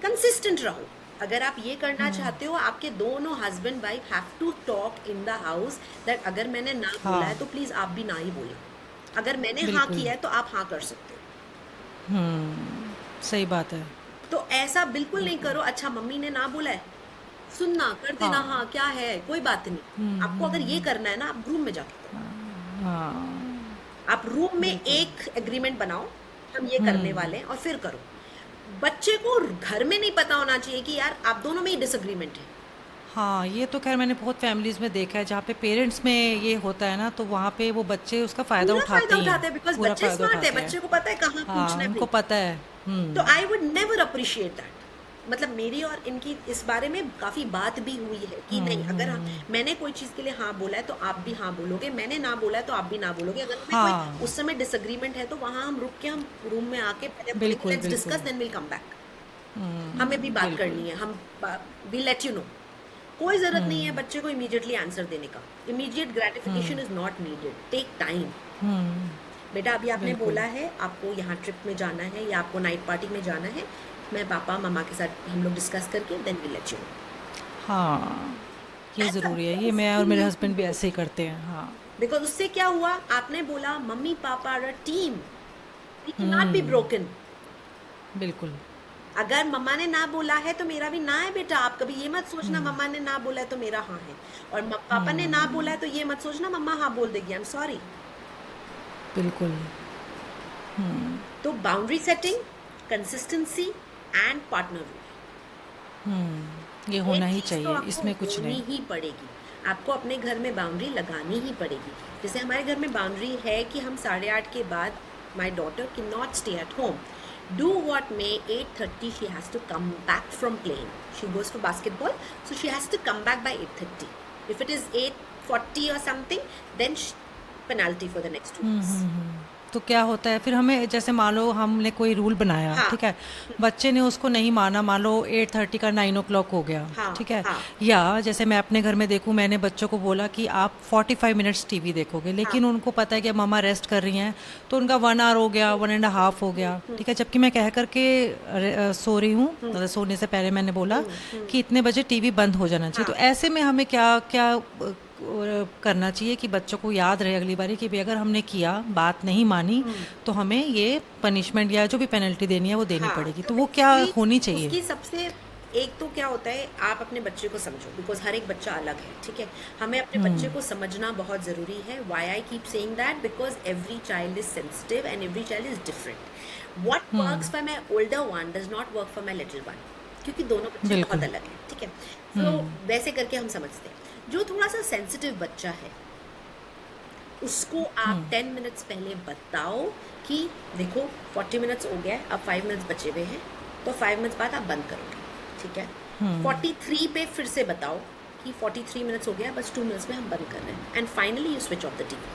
[SPEAKER 2] कंसिस्टेंट रहो। अगर आप ये करना चाहते हो, आपके दोनों husband wife have to talk in the house that अगर मैंने ना बोला है
[SPEAKER 1] हाँ
[SPEAKER 2] तो प्लीज आप भी ना ही बोलो, अगर मैंने हाँ
[SPEAKER 1] बिल्कुल
[SPEAKER 2] किया है तो आप हाँ कर सकते हो।
[SPEAKER 1] सही बात है।
[SPEAKER 2] तो ऐसा बिल्कुल नहीं करो, अच्छा मम्मी ने ना बोला है, सुनना कर देना,
[SPEAKER 1] हाँ
[SPEAKER 2] हाँ क्या है कोई बात नहीं। आपको अगर ये करना है ना, आप रूम में जाके करो।
[SPEAKER 1] हाँ
[SPEAKER 2] आप रूम में
[SPEAKER 1] बिल्कुल
[SPEAKER 2] एक एग्रीमेंट बनाओ, हम ये करने वाले हैं, और फिर करो। बच्चे को घर में नहीं पता होना चाहिए कि यार आप दोनों में ही डिसएग्रीमेंट है।
[SPEAKER 1] हाँ ये तो खैर मैंने बहुत फैमिलीज में देखा है जहाँ पे पेरेंट्स में ये होता है ना, तो वहाँ पे वो बच्चे उसका फायदा
[SPEAKER 2] पूरा
[SPEAKER 1] उठाते
[SPEAKER 2] फायदा
[SPEAKER 1] ही
[SPEAKER 2] उठाते
[SPEAKER 1] हैं,
[SPEAKER 2] हैं, बिकॉज
[SPEAKER 1] पूरा
[SPEAKER 2] बच्चे
[SPEAKER 1] फायदा
[SPEAKER 2] स्मार्ट है,
[SPEAKER 1] उठाते हैं।
[SPEAKER 2] बच्चे को पता है कहाँ
[SPEAKER 1] हाँ
[SPEAKER 2] पूछना है
[SPEAKER 1] उनको
[SPEAKER 2] भाई।
[SPEAKER 1] पता है।
[SPEAKER 2] तो I would never appreciate that. मतलब मेरी और इनकी इस बारे में काफी बात भी हुई है कि नहीं, अगर मैंने कोई चीज के लिए हाँ बोला है तो आप भी हाँ बोलोगे, मैंने ना बोला है तो आप भी ना बोलोगे। अगर हमें कोई
[SPEAKER 1] हाँ
[SPEAKER 2] उस समय डिसएग्रीमेंट है तो वहां हम रुक के, हम रूम में आके पहले बोलेंगे
[SPEAKER 1] बिल्कुल
[SPEAKER 2] लेट्स डिस्कस,
[SPEAKER 1] बिल्कुल
[SPEAKER 2] देन विल कम बैक। हमें भी बात
[SPEAKER 1] बिल्कुल
[SPEAKER 2] करनी है, हम विल लेट यू नो। कोई जरूरत नहीं है बच्चे को इमीडिएटली आंसर देने का। Immediate gratification is not needed, take time. बेटा अभी आपने
[SPEAKER 1] बिल्कुल
[SPEAKER 2] बोला है आपको यहाँ ट्रिप में जाना है या आपको नाइट पार्टी में जाना है, मैं पापा मम्मा के साथ हम लोग डिस्कस करके then will let you know.
[SPEAKER 1] हाँ ये
[SPEAKER 2] ऐसा
[SPEAKER 1] ज़रूरी है, ये मैं और
[SPEAKER 2] बिल्कुल
[SPEAKER 1] मेरे
[SPEAKER 2] नहीं
[SPEAKER 1] हस्बैंड भी
[SPEAKER 2] कीजिए,
[SPEAKER 1] ऐसे ही करते हैं। हाँ
[SPEAKER 2] बिकॉज उससे क्या हुआ, आपने बोला mummy papa are a team, we can not be broken.
[SPEAKER 1] बिल्कुल
[SPEAKER 2] अगर मम्मा ने ना बोला है तो मेरा भी ना है बेटा। आप कभी ये मत सोचना मम्मा ने ना बोला है तो मेरा हाँ है, और पापा ने ना बोला है तो ये मत सोचना मम्मा हाँ बोल देगी, आई एम सॉरी।
[SPEAKER 1] बिल्कुल
[SPEAKER 2] तो boundary setting, consistency and partner rule,
[SPEAKER 1] ये
[SPEAKER 2] ये
[SPEAKER 1] होना ही
[SPEAKER 2] चीज तो
[SPEAKER 1] चाहिए,
[SPEAKER 2] आपको
[SPEAKER 1] इसमें कुछ
[SPEAKER 2] होनी
[SPEAKER 1] नहीं।
[SPEAKER 2] ही पड़ेगी। आपको अपने घर में बाउंड्री लगानी ही पड़ेगी। जैसे हमारे घर में बाउंड्री है कि हम 8:30 के बाद my daughter can not stay at home. Do what may, 8:30 she has to come back from playing. She goes to basketball, so she has to come back by 8:30. If it is 8:40 or something, then penalty for the next 2
[SPEAKER 1] hmm
[SPEAKER 2] weeks.
[SPEAKER 1] Hmm hmm. तो क्या होता है फिर हमें, जैसे मान लो हमने कोई रूल बनाया,
[SPEAKER 2] हाँ
[SPEAKER 1] ठीक है, बच्चे ने उसको नहीं माना, मान लो 8:30 का 9 o'clock हो गया,
[SPEAKER 2] हाँ
[SPEAKER 1] ठीक है,
[SPEAKER 2] हाँ
[SPEAKER 1] या जैसे मैं अपने घर में देखूं, मैंने बच्चों को बोला कि आप 45 मिनट्स टीवी देखोगे,
[SPEAKER 2] हाँ।
[SPEAKER 1] लेकिन उनको पता है कि अब मम्मा रेस्ट कर रही हैं, तो उनका 1 hour हो गया, 1.5 हो गया, ठीक है, जबकि मैं कह करके सो रही हूँ, मतलब सोने से पहले मैंने बोला कि इतने बजे टीवी बंद हो जाना चाहिए।
[SPEAKER 2] हाँ
[SPEAKER 1] तो ऐसे में हमें क्या क्या करना चाहिए कि बच्चों को याद रहे अगली बारी कि भाई अगर हमने किया, बात नहीं मानी, तो हमें ये पनिशमेंट या जो भी पेनल्टी देनी है वो देनी
[SPEAKER 2] हाँ।
[SPEAKER 1] पड़ेगी,
[SPEAKER 2] तो
[SPEAKER 1] तो वो क्या
[SPEAKER 2] बेसिकली
[SPEAKER 1] होनी चाहिए?
[SPEAKER 2] उसकी सबसे एक तो क्या होता है, आप अपने बच्चे को समझो, बिकॉज हर एक बच्चा अलग है, ठीक है। हमें अपने बच्चे को समझना बहुत ज़रूरी है। Why I keep saying that, because every child is sensitive and every child is different. What works for my older one does not work for my little one, क्योंकि दोनों बच्चे बहुत
[SPEAKER 1] बिल्कुल।
[SPEAKER 2] अलग हैं, ठीक है। तो वैसे करके हम समझते हैं। जो थोड़ा सा सेंसिटिव बच्चा है, उसको आप 10 मिनट्स पहले बताओ कि देखो 40 मिनट्स हो गया है, अब 5 मिनट्स बचे हुए हैं, तो 5 मिनट्स बाद आप बंद करोगे, ठीक है। 43 पे फिर से बताओ कि 43 मिनट्स हो गया, बस 2 मिनट्स में हम बंद कर रहे हैं, and finally you switch off the TV.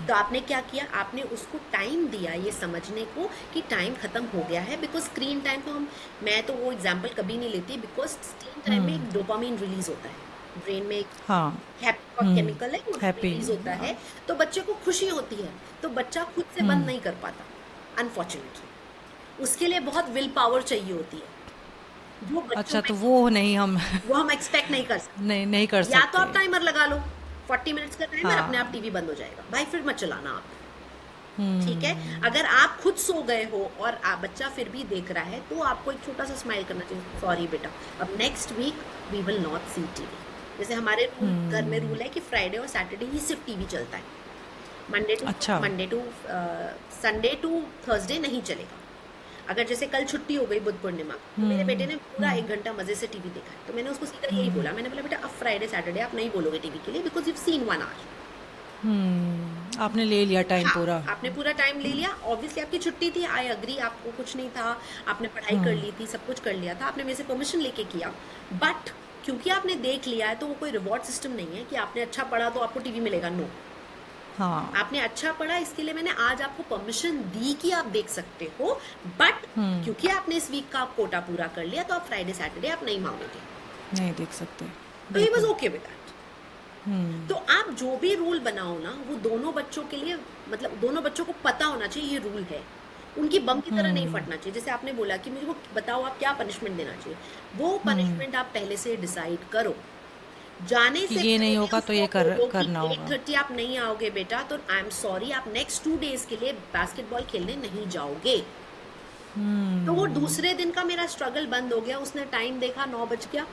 [SPEAKER 2] तो आपने क्या किया, आपने उसको टाइम दिया ये समझने को कि टाइम खत्म हो गया है। बिकॉज स्क्रीन टाइम को मैं तो वो एग्जाम्पल कभी नहीं लेती, बिकॉज स्क्रीन टाइम में एक डोपामीन रिलीज होता है ब्रेन में, एक
[SPEAKER 1] हाँ।
[SPEAKER 2] हैप्पी का केमिकल है, वो
[SPEAKER 1] हैप्पी।
[SPEAKER 2] रिलीज होता है, तो बच्चे को खुशी होती है, तो बच्चा खुद से बंद नहीं कर पाता अनफॉर्चुनेटली। उसके लिए बहुत विल पावर चाहिए होती है, जो बच्चों
[SPEAKER 1] अच्छा, तो
[SPEAKER 2] में
[SPEAKER 1] वो नहीं, हम
[SPEAKER 2] वो हम एक्सपेक्ट नहीं कर सकते।
[SPEAKER 1] नहीं नहीं कर
[SPEAKER 2] या तो आप
[SPEAKER 1] सकते।
[SPEAKER 2] टाइमर लगा लो, 40 मिनट्स का टाइमर, अपने आप
[SPEAKER 1] हाँ।
[SPEAKER 2] टीवी बंद हो जाएगा, भाई फिर मत चलाना आप, ठीक है। अगर आप खुद सो गए हो और आप बच्चा फिर भी देख रहा है, तो आपको एक छोटा सा स्माइल करना चाहिए, सॉरी बेटा, अब next week we will not see TV. जैसे हमारे घर में रूल है कि फ्राइडे और सैटरडे ही सिर्फ टीवी चलता है,
[SPEAKER 1] अच्छा।
[SPEAKER 2] Monday to Sunday to Thursday नहीं चलेगा। अगर जैसे कल छुट्टी हो गई बुद्ध पूर्णिमा, तो मेरे बेटे ने पूरा 1 घंटा मजे से टीवी देखा है, तो मैंने उसको सीधा यही बोला, मैंने बोला बेटा अब फ्राइडे सैटरडे आप नहीं बोलोगे टीवी के लिए, बिकॉज यू सीन 1 hour।
[SPEAKER 1] आपने ले लिया टाइम
[SPEAKER 2] हाँ,
[SPEAKER 1] पूरा।
[SPEAKER 2] आपने पूरा टाइम ले लिया, ऑब्वियसली आपकी छुट्टी थी, आई अग्री, आपको कुछ नहीं था, आपने पढ़ाई कर ली थी, सब कुछ कर लिया था, आपने मेरे से परमिशन लेके किया, बट क्योंकि आपने देख लिया है, तो वो कोई रिवॉर्ड सिस्टम नहीं है कि आपने अच्छा पढ़ा तो आपको टीवी मिलेगा, नो।
[SPEAKER 1] हाँ।
[SPEAKER 2] आपने अच्छा पढ़ा, इसके लिए मैंने आज आपको परमिशन दी कि आप देख सकते हो, बट क्योंकि आपने इस वीक का कोटा पूरा कर लिया, तो आप फ्राइडे सैटरडे आप नहीं मांगोगे,
[SPEAKER 1] नहीं देख सकते।
[SPEAKER 2] तो ही वाज
[SPEAKER 1] बिल्कुल।
[SPEAKER 2] Okay with that. तो आप जो भी रूल बनाओ ना, वो दोनों बच्चों के लिए, मतलब दोनों बच्चों को पता होना चाहिए ये रूल है, उनकी बम की तरह नहीं फटना चाहिए। जैसे आपने बोला कि मुझे वो बताओ आप क्या पनिशमेंट देना चाहिए, वो पनिशमेंट आप पहले से डिसाइड करो। जाने
[SPEAKER 1] कि
[SPEAKER 2] से
[SPEAKER 1] ये नहीं
[SPEAKER 2] पहले
[SPEAKER 1] होगा तो ये
[SPEAKER 2] उसको बोलो कि
[SPEAKER 1] करना होगा।
[SPEAKER 2] 8:30 आप नहीं आओगे बेटा, तो आई एम सॉरी, आप नेक्स्ट 2 days के लिए बास्केटबॉल खेलने नहीं जाओगे। तो वो दूसरे दिन का मेरा स्ट्रगल बंद हो गया। उसने टाइम देखा, 9 बज गया,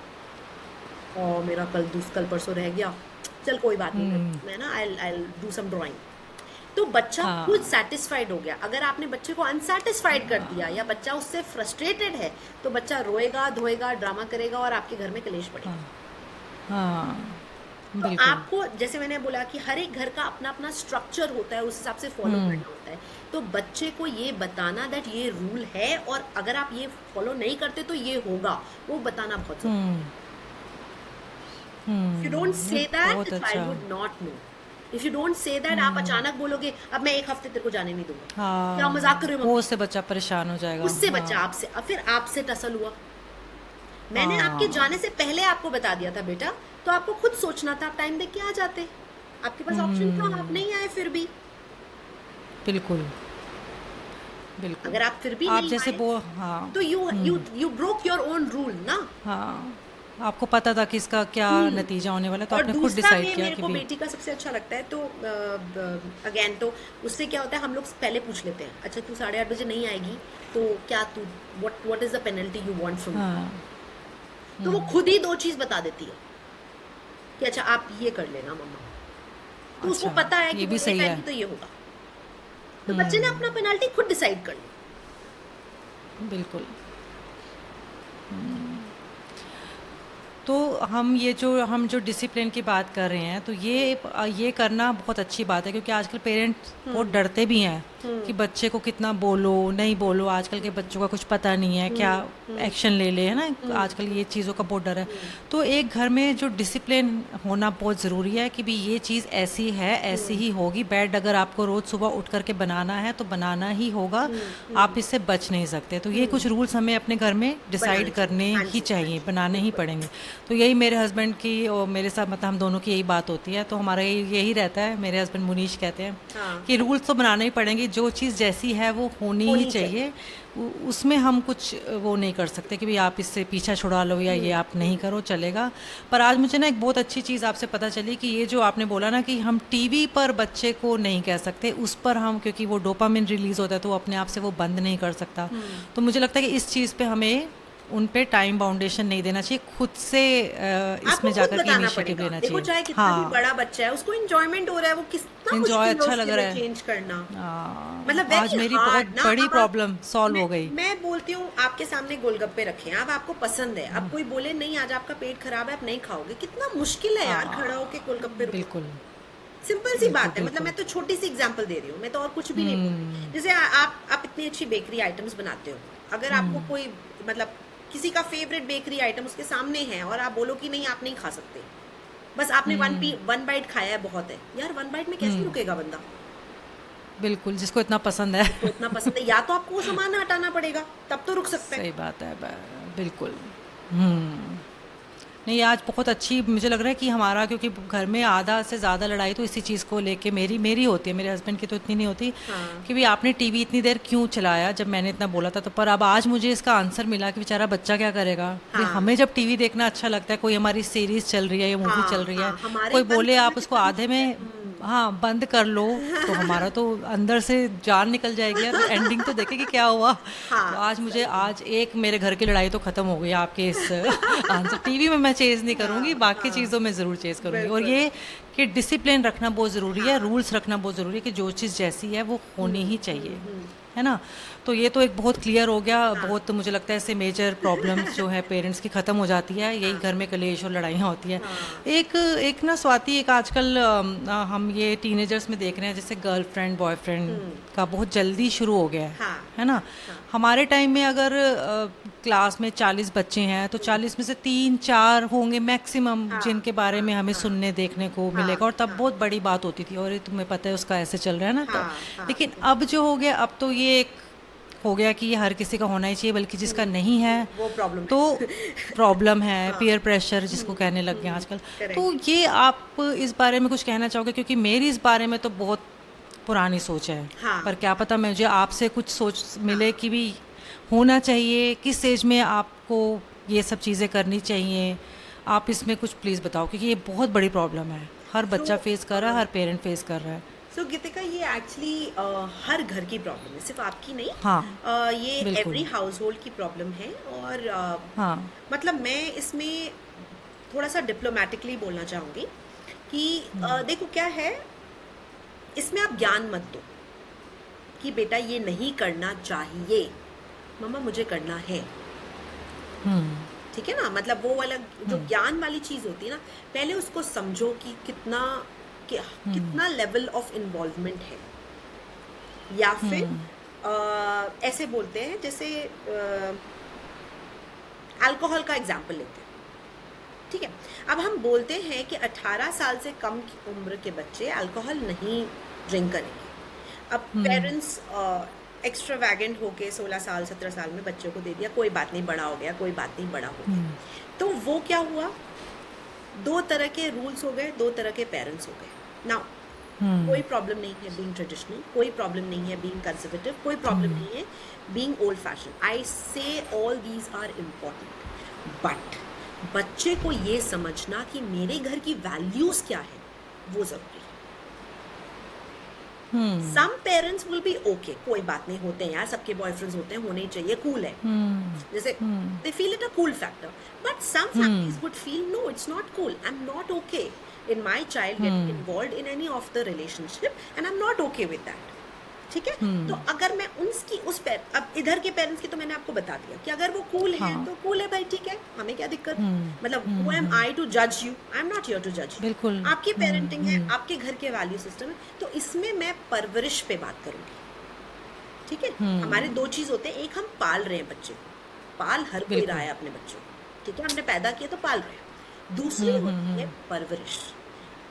[SPEAKER 2] और मेरा कल परसों रह गया, चल कोई बात नहीं, मैं ना आई डू सम ड्राइंग। तो बच्चा
[SPEAKER 1] हाँ।
[SPEAKER 2] खुद सेटिस्फाइड हो गया। अगर आपने बच्चे को अनसेटिस्फाइड कर दिया, या बच्चा उससे फ्रस्ट्रेटेड है, तो बच्चा रोएगा, धोएगा, ड्रामा करेगा, और आपके घर में कलेश पड़ेगा।
[SPEAKER 1] हाँ।
[SPEAKER 2] तो
[SPEAKER 1] बिल्कुल।
[SPEAKER 2] आपको, जैसे मैंने बोला कि हर एक घर का अपना अपना स्ट्रक्चर होता है, उस हिसाब से फॉलो करना होता है। तो बच्चे को ये बताना दैट ये रूल है, और अगर आप ये फॉलो नहीं करते तो ये होगा, वो बताना बहुत जरूरी है। If you don't say
[SPEAKER 1] ये
[SPEAKER 2] that,
[SPEAKER 1] बहुत
[SPEAKER 2] the child
[SPEAKER 1] अच्छा।
[SPEAKER 2] would not know. If you don't say that, आप अचानक बोलोगे अब मैं 1 हफ्ते तेरे को जाने नहीं दूंगा, क्या
[SPEAKER 1] हाँ,
[SPEAKER 2] मजाक कर रहे हो
[SPEAKER 1] वो
[SPEAKER 2] मम्मी?
[SPEAKER 1] उससे बच्चा परेशान हो जाएगा।
[SPEAKER 2] उससे
[SPEAKER 1] हाँ।
[SPEAKER 2] बच्चा आपसे, अब फिर आपसे टसल हुआ। मैंने आपके
[SPEAKER 1] हाँ।
[SPEAKER 2] जाने से पहले आपको बता दिया था बेटा, तो आपको खुद सोचना था, आप टाइम देख के आ जाते, आपके पास ऑप्शन था, आप नहीं आए फिर भी।
[SPEAKER 1] बिल्कुल। बिल्कुल।
[SPEAKER 2] अगर आप फिर भी
[SPEAKER 1] आप
[SPEAKER 2] नहीं
[SPEAKER 1] जैसे
[SPEAKER 2] आए,
[SPEAKER 1] वो, हाँ।
[SPEAKER 2] तो you broke your own rule ना।
[SPEAKER 1] हाँ, आपको पता था कि इसका क्या नतीजा होने वाला है, तो
[SPEAKER 2] और
[SPEAKER 1] आपने खुद
[SPEAKER 2] दूसरा
[SPEAKER 1] डिसाइड
[SPEAKER 2] वे
[SPEAKER 1] किया
[SPEAKER 2] मेरे
[SPEAKER 1] कि
[SPEAKER 2] को
[SPEAKER 1] भी।
[SPEAKER 2] बेटी का सबसे अच्छा लगता है, तो अगेन तो उससे क्या होता है, हम लोग पहले पूछ लेते हैं, अच्छा तू 8:30 बजे नहीं आएगी, तो क्या तू what is the penalty you want from,
[SPEAKER 1] हाँ।
[SPEAKER 2] तो वो खुद ही 2 चीज बता देती है कि अच्छा आप ये कर लेना मम्मा। तो उसको
[SPEAKER 1] अच्छा,
[SPEAKER 2] पता है कि
[SPEAKER 1] ये
[SPEAKER 2] वो
[SPEAKER 1] भी सही
[SPEAKER 2] लेट
[SPEAKER 1] है।
[SPEAKER 2] आएगी तो ये होगा। तो बच्चे ने अपना पेनल्टी खुद डिसाइड कर ली।
[SPEAKER 1] बिल्कुल। तो हम जो डिसिप्लिन की बात कर रहे हैं, तो ये करना बहुत अच्छी बात है, क्योंकि आजकल पेरेंट्स बहुत डरते भी हैं कि बच्चे को कितना बोलो नहीं बोलो। आजकल के बच्चों का कुछ पता नहीं है, क्या एक्शन ले ले, है ना। आजकल ये चीज़ों का बहुत डर है। तो एक घर में जो डिसिप्लिन होना बहुत ज़रूरी है कि भी ये चीज़ ऐसी है, ऐसी ही होगी। बेड अगर आपको रोज़ सुबह उठ करके बनाना है तो बनाना ही होगा, आप इससे बच नहीं सकते। तो ये कुछ रूल्स हमें अपने घर में डिसाइड
[SPEAKER 2] बनाना
[SPEAKER 1] करने
[SPEAKER 2] चाहिए, हाँ
[SPEAKER 1] ही
[SPEAKER 2] जी,
[SPEAKER 1] चाहिए, बनाने ही
[SPEAKER 2] बिल्कुल।
[SPEAKER 1] पड़ेंगे। तो यही मेरे हस्बैंड की और मेरे साथ, मतलब हम दोनों की यही बात होती है। तो हमारा यही रहता है। मेरे हस्बैंड मुनीश कहते हैं
[SPEAKER 2] हाँ,
[SPEAKER 1] कि रूल्स तो बनाने ही पड़ेंगे, जो चीज़ जैसी है वो होनी ही
[SPEAKER 2] होनी चाहिए।
[SPEAKER 1] चाहिए। उसमें हम कुछ वो नहीं कर सकते कि भाई आप इससे पीछा छुड़ा लो या ये आप नहीं करो, चलेगा। पर आज मुझे ना एक बहुत अच्छी चीज़ आपसे पता चली कि ये जो आपने बोला ना कि हम टीवी पर बच्चे को नहीं कह सकते, उस पर हम, क्योंकि वो डोपामिन रिलीज़ होता है तो वो अपने आप से वो बंद नहीं कर सकता। तो मुझे लगता है कि इस चीज़ पे हमें उन पे टाइम बाउंडेशन नहीं देना चाहिए, खुद से
[SPEAKER 2] आपको
[SPEAKER 1] इसमें
[SPEAKER 2] खुद
[SPEAKER 1] जाकर के
[SPEAKER 2] बताना
[SPEAKER 1] इनिशिएटिव
[SPEAKER 2] पड़ेगा।
[SPEAKER 1] लेना
[SPEAKER 2] देखो
[SPEAKER 1] चाहिए।
[SPEAKER 2] चाहे कितना भी
[SPEAKER 1] हाँ,
[SPEAKER 2] बड़ा बच्चा है, उसको एंजॉयमेंट हो रहा है, वो कितना
[SPEAKER 1] एंजॉय
[SPEAKER 2] मुश्किल है
[SPEAKER 1] अच्छा लग
[SPEAKER 2] उसके
[SPEAKER 1] रहा
[SPEAKER 2] लिए
[SPEAKER 1] है।
[SPEAKER 2] चेंज करना। मतलब
[SPEAKER 1] आज
[SPEAKER 2] वेरी
[SPEAKER 1] मेरी बहुत
[SPEAKER 2] हार्ड ना।
[SPEAKER 1] बड़ी
[SPEAKER 2] अब आप,
[SPEAKER 1] प्रॉब्लम सॉल्व
[SPEAKER 2] मैं
[SPEAKER 1] हो गई।
[SPEAKER 2] मैं बोलती हूँ आपके सामने गोलगप्पे रखे हैं, अब आपको पसंद है, अब कोई बोले नहीं आज आपका पेट खराब है, आप नहीं खाओगे, कितना मुश्किल है यार खड़ा होके गोलगप्पे रुकना।
[SPEAKER 1] बिल्कुल,
[SPEAKER 2] सिंपल सी
[SPEAKER 1] बिल्कुल,
[SPEAKER 2] बात है, मतलब
[SPEAKER 1] बिल्कुल।
[SPEAKER 2] मैं तो छोटी सी एग्जांपल दे रही हूँ, मैं तो और कुछ भी नहीं बोल रही। जैसे आप इतनी अच्छी बेकरी आइटम्स बनाते हो, अगर आपको कोई मतलब किसी का फेवरेट बेकरी आइटम उसके सामने है और आप बोलो कि नहीं आप नहीं खा सकते, बस आपने वन बाइट खाया है बहुत है यार, वन बाइट में कैसे रुकेगा बंदा?
[SPEAKER 1] बिल्कुल, जिसको इतना पसंद है।
[SPEAKER 2] जिसको इतना पसंद है, या तो आपको वो सामान हटाना पड़ेगा, तब तो रुक सकता है।
[SPEAKER 1] सही बात है, बिल्कुल। हम्म नहीं, आज बहुत अच्छी मुझे लग रहा है कि हमारा, क्योंकि घर में आधा से ज़्यादा लड़ाई तो इसी चीज़ को लेके मेरी मेरी होती है, मेरे हस्बैंड की तो इतनी नहीं होती
[SPEAKER 2] हाँ,
[SPEAKER 1] कि भाई आपने टीवी इतनी देर क्यों चलाया, जब मैंने इतना बोला था। तो पर अब आज मुझे इसका आंसर मिला कि बेचारा बच्चा क्या करेगा भाई।
[SPEAKER 2] हाँ,
[SPEAKER 1] हमें जब टीवी देखना अच्छा लगता है, कोई हमारी सीरीज़ चल रही है या मूवी चल
[SPEAKER 2] हाँ,
[SPEAKER 1] रही है,
[SPEAKER 2] हाँ, हमारे
[SPEAKER 1] कोई
[SPEAKER 2] बंद
[SPEAKER 1] बोले
[SPEAKER 2] करने
[SPEAKER 1] आप
[SPEAKER 2] से
[SPEAKER 1] उसको
[SPEAKER 2] तभी
[SPEAKER 1] आधे
[SPEAKER 2] चलता है।
[SPEAKER 1] में हाँ बंद कर लो, तो हमारा तो अंदर से जान निकल जाएगी यार, एंडिंग तो देखे कि क्या हुआ। तो
[SPEAKER 2] हाँ,
[SPEAKER 1] आज मुझे,
[SPEAKER 2] सही में।
[SPEAKER 1] आज एक मेरे घर की लड़ाई तो ख़त्म हो गई आपके इस आंसर। टीवी में मैं चेज़ नहीं करूँगी,
[SPEAKER 2] हाँ,
[SPEAKER 1] बाकी
[SPEAKER 2] हाँ,
[SPEAKER 1] चीज़ों में ज़रूर चेज़ करूँगी। और
[SPEAKER 2] बिल्कुल।
[SPEAKER 1] ये कि डिसिप्लिन रखना बहुत ज़रूरी है,
[SPEAKER 2] हाँ,
[SPEAKER 1] रूल्स रखना बहुत ज़रूरी है कि जो चीज़ जैसी है वो होनी ही चाहिए,
[SPEAKER 2] हम्म,
[SPEAKER 1] है ना। तो ये तो एक बहुत क्लियर हो गया।
[SPEAKER 2] हाँ,
[SPEAKER 1] बहुत मुझे लगता है इससे मेजर प्रॉब्लम्स जो है पेरेंट्स की ख़त्म हो जाती है, यही
[SPEAKER 2] हाँ,
[SPEAKER 1] घर में कलेश और लड़ाइयाँ होती है।
[SPEAKER 2] हाँ,
[SPEAKER 1] एक एक ना स्वाति, एक आजकल हम ये टीनेजर्स में देख रहे हैं, जैसे गर्लफ्रेंड बॉयफ्रेंड
[SPEAKER 2] हम्म,
[SPEAKER 1] का बहुत जल्दी शुरू हो गया
[SPEAKER 2] हाँ,
[SPEAKER 1] है ना।
[SPEAKER 2] हाँ,
[SPEAKER 1] हमारे टाइम में अगर क्लास में 40 बच्चे हैं तो 40 में से 3-4 होंगे मैक्सिमम
[SPEAKER 2] हाँ,
[SPEAKER 1] जिनके बारे
[SPEAKER 2] हाँ,
[SPEAKER 1] में हमें
[SPEAKER 2] हाँ,
[SPEAKER 1] सुनने देखने को
[SPEAKER 2] हाँ,
[SPEAKER 1] मिलेगा, और तब
[SPEAKER 2] हाँ,
[SPEAKER 1] बहुत बड़ी बात होती थी, और ये तुम्हें पता है उसका ऐसे चल रहा है ना। तो
[SPEAKER 2] हाँ, हाँ,
[SPEAKER 1] लेकिन अब जो हो गया, अब तो ये एक हो गया कि ये हर किसी का होना ही चाहिए, बल्कि जिसका नहीं है
[SPEAKER 2] वो प्रॉब्लम
[SPEAKER 1] तो
[SPEAKER 2] है।
[SPEAKER 1] प्रॉब्लम है,
[SPEAKER 2] हाँ,
[SPEAKER 1] पीयर प्रेशर जिसको कहने लग गए आजकल। तो
[SPEAKER 2] करेक्ट।
[SPEAKER 1] ये आप इस बारे में कुछ कहना चाहोगे, क्योंकि मेरी इस बारे में तो बहुत पुरानी सोच है।
[SPEAKER 2] हाँ,
[SPEAKER 1] पर क्या पता मुझे आपसे कुछ सोच मिले
[SPEAKER 2] हाँ,
[SPEAKER 1] कि भी होना चाहिए, किस एज में आपको ये सब चीज़ें करनी चाहिए। आप इसमें कुछ प्लीज़ बताओ, क्योंकि ये बहुत बड़ी प्रॉब्लम है, हर
[SPEAKER 2] सो
[SPEAKER 1] बच्चा फेस कर रहा है, हर पेरेंट फेस कर रहा है।
[SPEAKER 2] सो गीतिका, ये एक्चुअली हर घर की प्रॉब्लम है, सिर्फ आपकी नहीं।
[SPEAKER 1] हाँ,
[SPEAKER 2] ये
[SPEAKER 1] बिल्कुल।
[SPEAKER 2] एवरी हाउस होल्ड की प्रॉब्लम है। और
[SPEAKER 1] हाँ।
[SPEAKER 2] मतलब मैं इसमें थोड़ा सा डिप्लोमेटिकली बोलना चाहूँगी कि देखो क्या है, इसमें आप ज्ञान मत दो कि बेटा ये नहीं करना चाहिए, मम्मा मुझे करना है।
[SPEAKER 1] हम्म
[SPEAKER 2] ठीक है ना, मतलब वो वाला जो ज्ञान वाली चीज होती है ना, पहले उसको समझो कि कितना लेवल ऑफ इन्वॉल्वमेंट है। या फिर ऐसे बोलते हैं, जैसे अल्कोहल का एग्जाम्पल लेते हैं। ठीक है, अब हम बोलते हैं कि 18 साल से कम की उम्र के बच्चे अल्कोहल नहीं ड्रिंक करेंगे। अब पेरेंट्स एक्स्ट्रावैगेंट होके 16 साल 17 साल में बच्चों को दे दिया, कोई बात नहीं बड़ा हो गया, कोई बात नहीं बड़ा हो गया। तो वो क्या हुआ, दो तरह के रूल्स हो गए, दो तरह के पेरेंट्स हो गए। नाउ कोई प्रॉब्लम नहीं है बीइंग ट्रेडिशनल, कोई प्रॉब्लम नहीं है बीइंग कंजर्वेटिव, कोई प्रॉब्लम नहीं है being old fashion. I say all these are important, but बच्चे को ये समझना कि मेरे घर की वैल्यूज क्या है, वो जरूरी है। Some parents will be okay, कोई बात नहीं, होते हैं यार, सबके बॉयफ्रेंड्स होते हैं, होने ही चाहिए, कूल है, जैसे they feel it a cool factor. But some families would feel no, it's not cool, I am not okay in my child getting involved in any of the relationship, and I'm not okay with that. ठीक है। तो अगर मैं उनकी अब इधर के parents की तो मैंने आपको बता दिया कि अगर वो कूल है
[SPEAKER 1] हाँ।
[SPEAKER 2] तो कूल है भाई, ठीक है, हमें क्या दिक्कत, मतलब हु एम आई टू जज you, I am not here to जज यू।
[SPEAKER 1] बिल्कुल।
[SPEAKER 2] आपकी पेरेंटिंग है, आपके घर के वैल्यू सिस्टम है, तो इसमें मैं परवरिश पे बात करूंगी, ठीक है। हमारे दो चीज होते हैं, एक हम पाल रहे हैं बच्चे को, पाल हर कोई रहा
[SPEAKER 1] बिल्कुल।
[SPEAKER 2] है अपने बच्चों को, ठीक है, हमने पैदा किया तो पाल रहे हैं। दूसरी होती है परवरिश,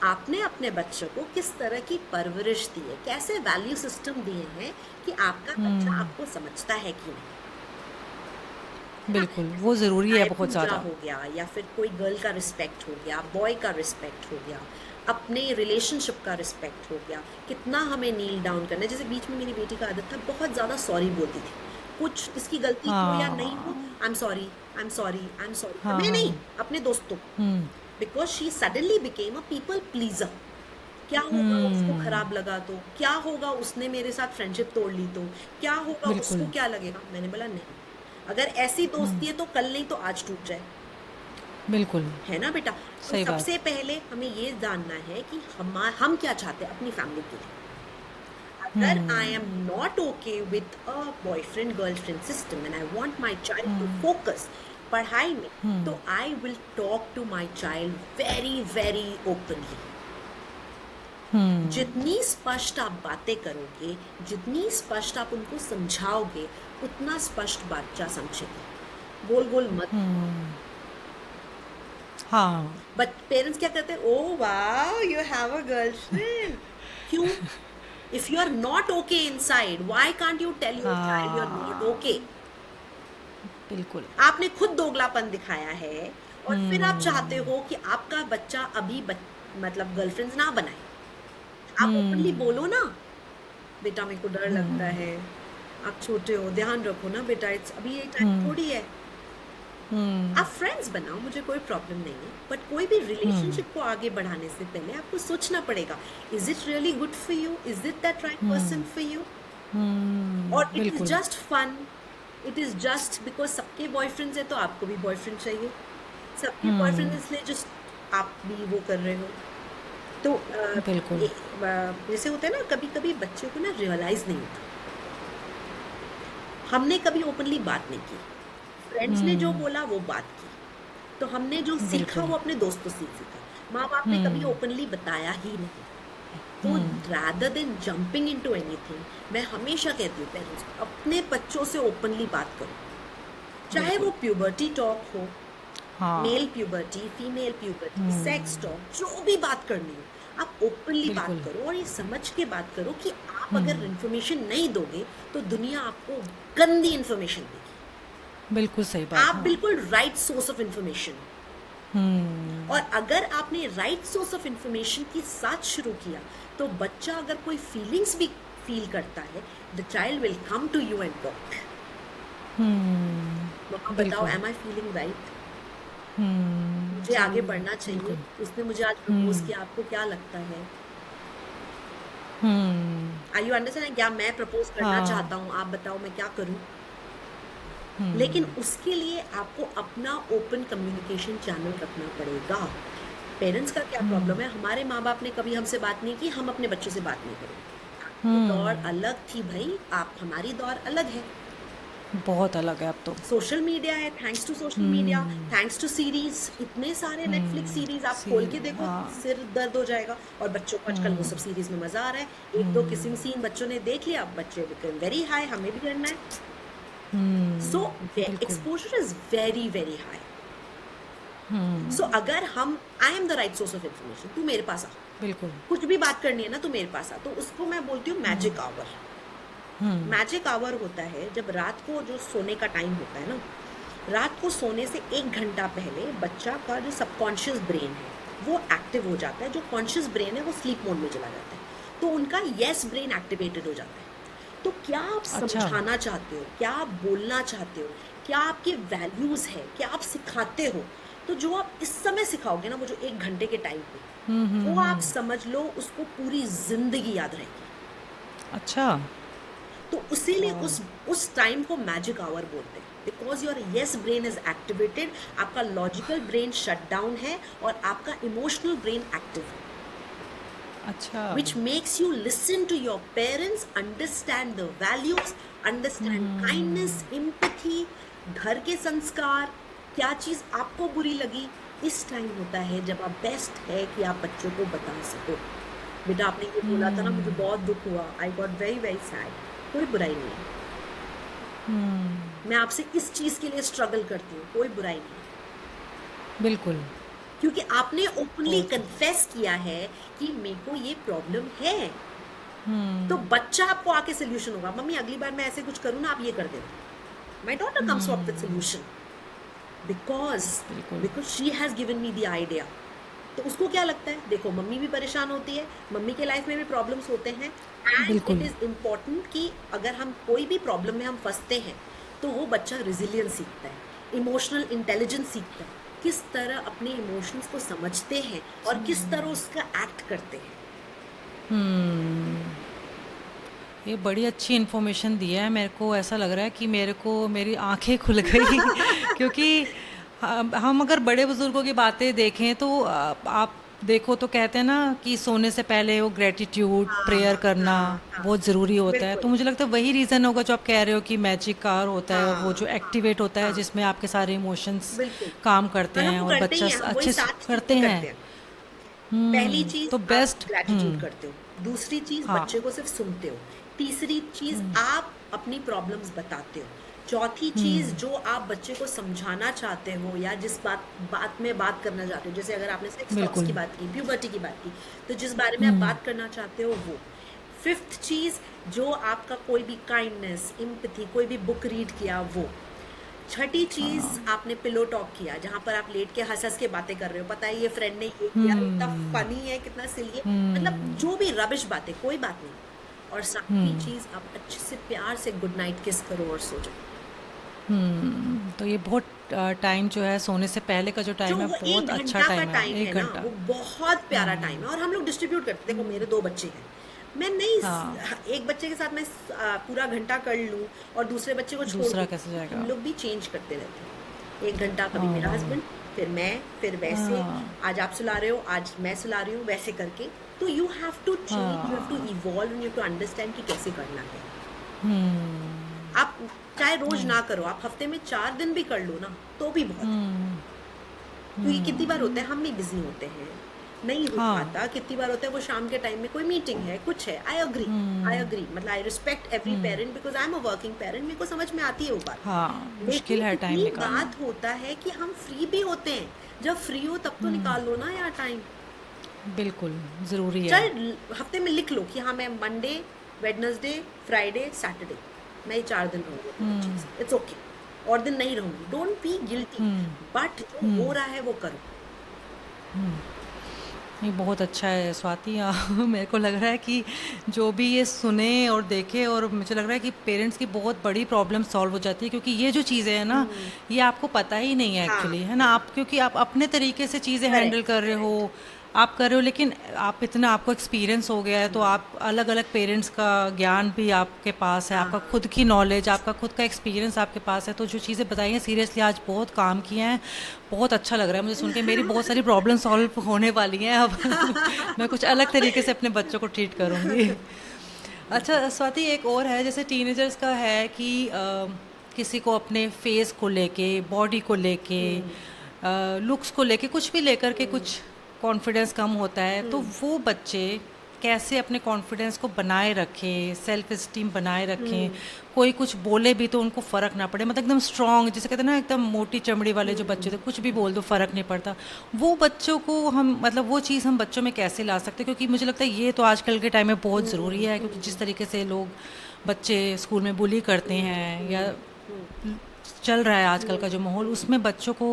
[SPEAKER 2] आपने अपने बच्चों को किस तरह की परवरिश दी है, कैसे वैल्यू सिस्टम दिए हैं कि आपका बच्चा आपको समझता है कि नहीं, है ना।
[SPEAKER 1] बिल्कुल, वो ज़रूरी है
[SPEAKER 2] चाहे
[SPEAKER 1] बहुत
[SPEAKER 2] पूजा
[SPEAKER 1] ज़्यादा।
[SPEAKER 2] हो गया, या फिर कोई गर्ल का रिस्पेक्ट हो गया, बॉय का रिस्पेक्ट हो गया, अपने रिलेशनशिप का रिस्पेक्ट हो गया, कितना हमें नील डाउन करना है। जैसे बीच में मेरी बेटी का आदत था, बहुत ज़्यादा सॉरी बोलती थी, कुछ इसकी गलती हो या नहीं हो,
[SPEAKER 1] हाँ,
[SPEAKER 2] I am sorry, I am sorry, I am sorry,
[SPEAKER 1] हाँ,
[SPEAKER 2] हमें नहीं,
[SPEAKER 1] हाँ।
[SPEAKER 2] अपने दोस्तों,
[SPEAKER 1] हुँ,
[SPEAKER 2] because she suddenly became a people pleaser. क्या होगा उसको
[SPEAKER 1] हुँ,
[SPEAKER 2] खराब लगा तो, क्या होगा उसने मेरे साथ फ्रेंडशिप तोड़ ली तो, क्या होगा उसको
[SPEAKER 1] बिल्कुल।
[SPEAKER 2] क्या लगेगा। मैंने बोला नहीं, अगर ऐसी दोस्ती है तो कल नहीं तो आज टूट जाए,
[SPEAKER 1] बिल्कुल,
[SPEAKER 2] है ना बेटा। तो
[SPEAKER 1] सही बात।
[SPEAKER 2] सबसे पहले हमें ये जानना है कि हम क्या चाहते हैं अपनी फैमिली के लिए। अगर I am not okay with a boyfriend girlfriend system and I want my child to focus पढ़ाई में, तो I will talk to my child very very openly. जितनी स्पष्ट आप बातें करोगे, जितनी स्पष्ट आप उनको समझाओगे, उतना स्पष्ट बच्चा समझेगा। गोल गोल मत।
[SPEAKER 1] हाँ,
[SPEAKER 2] बट पेरेंट्स क्या करते हैं, oh wow you have a girlfriend, क्यों? If you are not okay inside, why can't you tell your child you are not
[SPEAKER 1] हाँ,
[SPEAKER 2] ओके?
[SPEAKER 1] बिल्कुल।
[SPEAKER 2] आपने खुद दोगलापन दिखाया है, और फिर आप चाहते हो कि आपका बच्चा अभी मतलब गर्लफ्रेंड्स ना बनाए। आप ओपनली बोलो ना, बेटा मेरे को डर लगता है, आप छोटे हो, ध्यान रखो ना बेटा, इट्स अभी ये टाइम थोड़ी है। आप फ्रेंड्स बनाओ, मुझे कोई प्रॉब्लम नहीं है, बट कोई भी रिलेशनशिप को आगे बढ़ाने से पहले आपको सोचना पड़ेगा, is it really good for you, is it that right person for you, और इट इज
[SPEAKER 1] बिल्कुल।
[SPEAKER 2] Just fun, it is just because सबके बॉयफ्रेंड्स है तो आपको भी बॉयफ्रेंड चाहिए, सबके बॉयफ्रेंड इसलिए जस्ट आप भी वो कर रहे हो। तो
[SPEAKER 1] बिल्कुल।
[SPEAKER 2] जैसे होता है ना, कभी कभी बच्चे को ना रियलाइज नहीं होता, हमने कभी ओपनली बात नहीं की, फ्रेंड्स ने जो बोला वो बात की, तो हमने जो सीखा
[SPEAKER 1] बिल्कुल।
[SPEAKER 2] वो अपने दोस्तों से सीखा, माँ बाप ने कभी ओपनली बताया ही नहीं। तो rather then jumping into anything, मैं हमेशा कहती हूँ पेरेंट्स को, अपने बच्चों से ओपनली बात करो, चाहे वो
[SPEAKER 1] बिल्कुल।
[SPEAKER 2] प्यूबर्टी टॉक हो,
[SPEAKER 1] हाँ,
[SPEAKER 2] male puberty, female puberty, sex talk, जो भी बात करनी हो, आप ओपनली बात
[SPEAKER 1] बिल्कुल।
[SPEAKER 2] करो, और ये समझ के बात करो कि आप अगर इन्फॉर्मेशन नहीं दोगे तो दुनिया आपको गंदी इन्फॉर्मेशन देगी।
[SPEAKER 1] बिल्कुल सही बात।
[SPEAKER 2] आप
[SPEAKER 1] हाँ।
[SPEAKER 2] बिल्कुल राइट सोर्स ऑफ इन्फॉर्मेशन, और अगर आपने राइट सोर्स ऑफ इन्फॉर्मेशन के साथ शुरू किया, तो बच्चा अगर कोई फीलिंग्स भी फील करता है, the child will come to you and talk, mama बताओ,
[SPEAKER 1] बिल्कुल।
[SPEAKER 2] एम आई फीलिंग राइट, मुझे आगे बढ़ना चाहिए, उसने मुझे आज प्रपोज किया, आपको क्या लगता है, आर यू अंडरस्टैंड, क्या मैं प्रपोज करना
[SPEAKER 1] हाँ।
[SPEAKER 2] चाहता हूँ, आप बताओ मैं क्या करूँ। लेकिन उसके लिए आपको अपना ओपन कम्युनिकेशन चैनल रखना पड़ेगा। पेरेंट्स का क्या प्रॉब्लम है, हमारे माँ बाप ने कभी हमसे बात नहीं की, हम अपने बच्चों से बात नहीं करें। आपकी दौर अलग थी भाई, आप हमारी दौर अलग है,
[SPEAKER 1] बहुत अलग है अब तो।
[SPEAKER 2] सोशल मीडिया है, thanks to social media, thanks to series, इतने सारे नेटफ्लिक्स सीरीज आप खोल के देखो,
[SPEAKER 1] हाँ।
[SPEAKER 2] सिर दर्द हो जाएगा। और बच्चों को आजकल वो सब सीरीज में मजा आ रहा है, एक दो किसिंग सीन बच्चों ने देख लिया, बच्चे बिकम वेरी हाई, हमें भी करना है। सो
[SPEAKER 1] बिल्कुल।
[SPEAKER 2] Exposure is very very high. So अगर हम, I am the right source of information, तू मेरे पास आ,
[SPEAKER 1] बिल्कुल।
[SPEAKER 2] कुछ भी बात करनी है ना तो मेरे पास आ, तो उसको मैं बोलती हूँ मैजिक आवर। मैजिक आवर होता है जब रात को जो सोने का टाइम होता है ना, रात को सोने से 1 घंटा पहले बच्चा का जो सबकॉन्शियस ब्रेन है वो एक्टिव हो जाता है, जो कॉन्शियस ब्रेन है वो स्लीप मोड में चला जाता है, तो उनका यस ब्रेन एक्टिवेटेड हो जाता है। तो क्या आप
[SPEAKER 1] अच्छा।
[SPEAKER 2] समझाना चाहते हो, क्या आप बोलना चाहते हो, क्या आपके वैल्यूज़ है, क्या आप सिखाते हो, तो जो आप इस समय सिखाओगे ना, वो जो 1 घंटे के टाइम पे, वो आप समझ लो उसको पूरी जिंदगी याद रहेगी।
[SPEAKER 1] अच्छा।
[SPEAKER 2] तो इसीलिए उस टाइम को मैजिक आवर बोलते हैं, because your yes brain is activated, आपका लॉजिकल ब्रेन शट डाउन है और आपका इमोशनल ब्रेन एक्टिव है।
[SPEAKER 1] अच्छा।
[SPEAKER 2] which makes you listen to your parents, understand the values, understand kindness, empathy, घर के संस्कार, क्या चीज़ आपको बुरी लगी, इस टाइम होता है जब आप बेस्ट है कि आप बच्चों को बता सको। बेटा आपने ये बोला था ना, मुझे बहुत दुख हुआ, I got very very sad, कोई बुराई नहीं है। मैं आपसे इस चीज़ के लिए स्ट्रगल करती हूँ, कोई बुराई नहीं है।
[SPEAKER 1] बिल्कुल।
[SPEAKER 2] क्योंकि आपने ओपनली
[SPEAKER 1] बहुत।
[SPEAKER 2] कन्फेस किया है कि मेरे को ये प्रॉब्लम है, तो बच्चा आपको आके सोल्यूशन होगा, मम्मी अगली बार मैं ऐसे कुछ करूँ ना, आप ये कर देना। My daughter comes up with solution because
[SPEAKER 1] बिल्कुल।
[SPEAKER 2] She has given me the idea. तो उसको क्या लगता है, देखो मम्मी भी परेशान होती है, मम्मी के लाइफ में भी प्रॉब्लम्स होते हैं, एंड इट
[SPEAKER 1] बिल्कुल।
[SPEAKER 2] इज इम्पॉर्टेंट कि अगर हम कोई भी प्रॉब्लम में हम फंसते हैं तो वो बच्चा रिजिलियंस सीखता है, इमोशनल इंटेलिजेंस सीखता है, किस तरह अपने इमोशंस को समझते हैं और किस तरह उसका एक्ट करते हैं।
[SPEAKER 1] ये बड़ी अच्छी इन्फॉर्मेशन दी है। मेरे को ऐसा लग रहा है कि मेरे को मेरी आंखें खुल गई क्योंकि हम अगर बड़े बुजुर्गों की बातें देखें तो आप देखो तो कहते हैं ना कि सोने से पहले वो ग्रेटिट्यूड प्रेयर
[SPEAKER 2] हाँ
[SPEAKER 1] करना
[SPEAKER 2] हाँ हाँ,
[SPEAKER 1] बहुत ज़रूरी होता है। तो
[SPEAKER 2] बिल्कुल।
[SPEAKER 1] मुझे लगता है वही रीज़न होगा जो आप कह रहे हो कि मैजिक कार होता है और वो
[SPEAKER 2] हाँ
[SPEAKER 1] जो
[SPEAKER 2] हाँ
[SPEAKER 1] एक्टिवेट होता है
[SPEAKER 2] हाँ,
[SPEAKER 1] जिसमें आपके सारे इमोशंस
[SPEAKER 2] बिल्कुल।
[SPEAKER 1] काम करते
[SPEAKER 2] और हम
[SPEAKER 1] हैं
[SPEAKER 2] वो
[SPEAKER 1] और
[SPEAKER 2] करते
[SPEAKER 1] बच्चा
[SPEAKER 2] ही हैं, हम वही
[SPEAKER 1] अच्छे से
[SPEAKER 2] 7
[SPEAKER 1] करते
[SPEAKER 2] चीज़ें
[SPEAKER 1] हैं।
[SPEAKER 2] करते हैं। पहली चीज
[SPEAKER 1] तो
[SPEAKER 2] आप
[SPEAKER 1] बेस्ट।
[SPEAKER 2] ग्रेटिट्यूड करते हो, दूसरी चीज
[SPEAKER 1] हाँ।
[SPEAKER 2] बच्चे को सिर्फ सुनते हो, तीसरी चीज आप अपनी प्रॉब्लम्स बताते हो, चौथी चीज जो आप बच्चे को समझाना चाहते हो या जिस बात में बात करना चाहते हो, जैसे अगर आपने सेक्स टॉक्स की
[SPEAKER 1] बिल्कुल।
[SPEAKER 2] बात की, प्यूबर्टी की बात की, तो जिस बारे में आप बात करना चाहते हो वो। फिफ्थ चीज जो आपका कोई भी काइंडनेस, एम्पैथी, कोई भी बुक रीड किया वो। छठी चीज आपने पिलो टॉक किया, जहां पर आप लेट के हंस हंस के बातें कर रहे हो, पता है ये फ्रेंड ने ये किया, इतना फनी है, कितना सिली है, मतलब जो भी रबिश बातें, कोई बात नहीं। और सातवीं चीज आप अच्छे से प्यार से गुड नाइट किस करो और सो जाओ।
[SPEAKER 1] तो ये बहुत टाइम जो है सोने से पहले का जो
[SPEAKER 2] जो
[SPEAKER 1] टाइम है
[SPEAKER 2] वो
[SPEAKER 1] बहुत
[SPEAKER 2] एक
[SPEAKER 1] अच्छा
[SPEAKER 2] घंटा का
[SPEAKER 1] टाइम है,
[SPEAKER 2] टाइम है
[SPEAKER 1] एक
[SPEAKER 2] ना,
[SPEAKER 1] घंटा।
[SPEAKER 2] वो बहुत प्यारा टाइम है, और हम लोग डिस्ट्रीब्यूट करते हैं। देखो मेरे 2 बच्चे हैं, मैं नहीं
[SPEAKER 1] हाँ।
[SPEAKER 2] एक बच्चे के साथ मैं पूरा घंटा कर लूं और दूसरे बच्चे को छोड़
[SPEAKER 1] दूसरा
[SPEAKER 2] दूं,
[SPEAKER 1] कैसे जाएगा?
[SPEAKER 2] हम लोग भी चेंज करते रहते हैं। एक घंटा कभी मेरा
[SPEAKER 1] हाँ।
[SPEAKER 2] हस्बैंड, फिर मैं, फिर वैसे,
[SPEAKER 1] हाँ।
[SPEAKER 2] आज आप सुला रहे हो, आज मैं सुला रही हूँ, वैसे करके। तो you have to change, you have to
[SPEAKER 1] हाँ।
[SPEAKER 2] Evolve, you have to understand कि कैसे करना है।
[SPEAKER 1] हम्म।
[SPEAKER 2] आप चाहे रोज
[SPEAKER 1] नहीं।
[SPEAKER 2] ना करो, आप हफ्ते में 4 दिन भी कर लो ना, तो भी बहुत है।
[SPEAKER 1] हम्म।
[SPEAKER 2] क्योंकि कितनी बार होता है हम भी बिजी होते हैं, नहीं हो
[SPEAKER 1] हाँ।
[SPEAKER 2] पाता, कितनी बार होता है वो शाम के टाइम में कोई मीटिंग है, कुछ है। आई अग्री, आई अग्री, मतलब I respect every parent because I am a working parent, मेरे को समझ में आती है वो बात।
[SPEAKER 1] हाँ, मुश्किल
[SPEAKER 2] लेकिन
[SPEAKER 1] है टाइम
[SPEAKER 2] इतनी
[SPEAKER 1] निकालना।
[SPEAKER 2] बात होता है कि हम फ्री भी होते हैं, जब फ्री हो तब तो निकाल लो ना यार टाइम।
[SPEAKER 1] बिल्कुल ज़रूरी है।
[SPEAKER 2] चल हफ्ते में लिख लो कि हाँ मैं मंडे, वेडनेसडे, फ्राइडे, सैटरडे, मैं ये 4 दिन रहूंगी, इट्स ओके। और दिन नहीं रहूंगी, डोंट बी गिल्टी, बट जो हो रहा है वो करो।
[SPEAKER 1] ये बहुत अच्छा है स्वाति। मेरे को लग रहा है कि जो भी ये सुने और देखे, और मुझे लग रहा है कि पेरेंट्स की बहुत बड़ी प्रॉब्लम सॉल्व हो जाती है, क्योंकि ये जो चीज़ें हैं ना ये आपको पता ही नहीं है
[SPEAKER 2] हाँ
[SPEAKER 1] एक्चुअली, है ना। आप क्योंकि आप अपने तरीके से चीज़ें हैंडल
[SPEAKER 2] करेक्ट
[SPEAKER 1] कर रहे
[SPEAKER 2] करेक्ट।
[SPEAKER 1] हो, आप कर रहे हो, लेकिन आप इतना आपको एक्सपीरियंस हो गया है तो आप अलग अलग पेरेंट्स का ज्ञान भी आपके पास है, आपका
[SPEAKER 2] हाँ
[SPEAKER 1] खुद की नॉलेज, आपका खुद का एक्सपीरियंस आपके पास है। तो जो चीज़ें बताई हैं सीरियसली आज बहुत काम किए हैं, बहुत अच्छा लग रहा है मुझे सुन के। मेरी बहुत सारी प्रॉब्लम सॉल्व होने वाली हैं अब। मैं कुछ अलग तरीके से अपने बच्चों को ट्रीट करूँगी। अच्छा स्वाति, एक और है जैसे टीनेजर्स का है कि किसी को अपने फेस को लेके, बॉडी को लेके, लुक्स को लेके, कुछ भी लेकर के कुछ कॉन्फिडेंस कम होता है, तो वो बच्चे कैसे अपने कॉन्फिडेंस को बनाए रखें, सेल्फ इस्टीम बनाए रखें, कोई कुछ बोले भी तो उनको फ़र्क ना पड़े, मतलब एकदम स्ट्रांग, जैसे कहते हैं ना एकदम मोटी चमड़ी वाले जो बच्चे थे, कुछ भी बोल दो फ़र्क नहीं पड़ता। वो बच्चों को हम, मतलब वो चीज़ हम बच्चों में कैसे ला सकते हैं, क्योंकि मुझे लगता है ये तो आजकल के टाइम में बहुत ज़रूरी है, क्योंकि जिस तरीके से लोग बच्चे स्कूल में बुली करते हैं या चल रहा है आजकल का जो माहौल, उसमें बच्चों को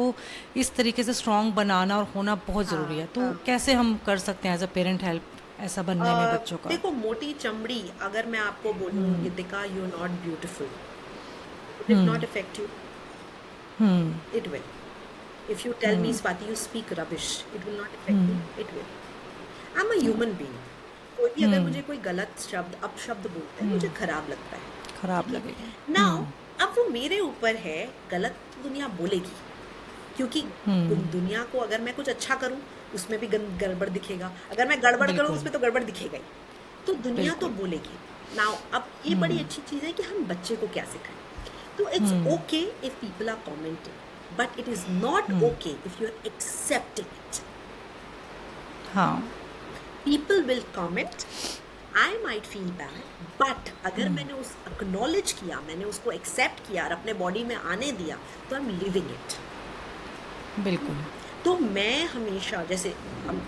[SPEAKER 1] इस तरीके से स्ट्रांग बनाना और होना बहुत ज़रूरी है। तो कैसे हम कर सकते हैं एज अ पेरेंट हेल्प ऐसा बनने में बच्चों का?
[SPEAKER 2] देखो मोटी चमड़ी, अगर मैं आपको बोलूँ Geetika you are not beautiful, it will not affect you, it will. If you tell me Swati you speak rubbish, it will not affect you, it will. I am a human being, कोई भी अगर मुझे कोई गलत शब्द, अपशब्द बोलता है, मुझे खराब लगता है,
[SPEAKER 1] खराब
[SPEAKER 2] ठीक
[SPEAKER 1] लगेगा।
[SPEAKER 2] है। नाउ अब वो मेरे ऊपर है, गलत तो दुनिया बोलेगी, क्योंकि
[SPEAKER 1] हम्म।
[SPEAKER 2] दुनिया को अगर मैं कुछ अच्छा करूं उसमें भी गड़बड़ दिखेगा, अगर मैं गड़बड़ करूं
[SPEAKER 1] बिल्कुल।
[SPEAKER 2] उसमें तो गड़बड़ दिखेगा ही। तो दुनिया तो
[SPEAKER 1] बिल्कुल।
[SPEAKER 2] बोलेगी। नाउ अब ये बड़ी
[SPEAKER 1] हम्म।
[SPEAKER 2] अच्छी चीज है कि हम बच्चे को क्या सिखाएं। तो it's
[SPEAKER 1] hmm.
[SPEAKER 2] Okay if people are commenting, but it is not
[SPEAKER 1] hmm.
[SPEAKER 2] Okay if you are accepting it.
[SPEAKER 1] हाँ।
[SPEAKER 2] People will comment, I might feel bad, but अगर मैंने उस अक्नॉलेज किया, मैंने उसको एक्सेप्ट किया और अपने बॉडी में आने दिया, तो आई एम लिविंग इट।
[SPEAKER 1] बिल्कुल।
[SPEAKER 2] तो मैं हमेशा जैसे हम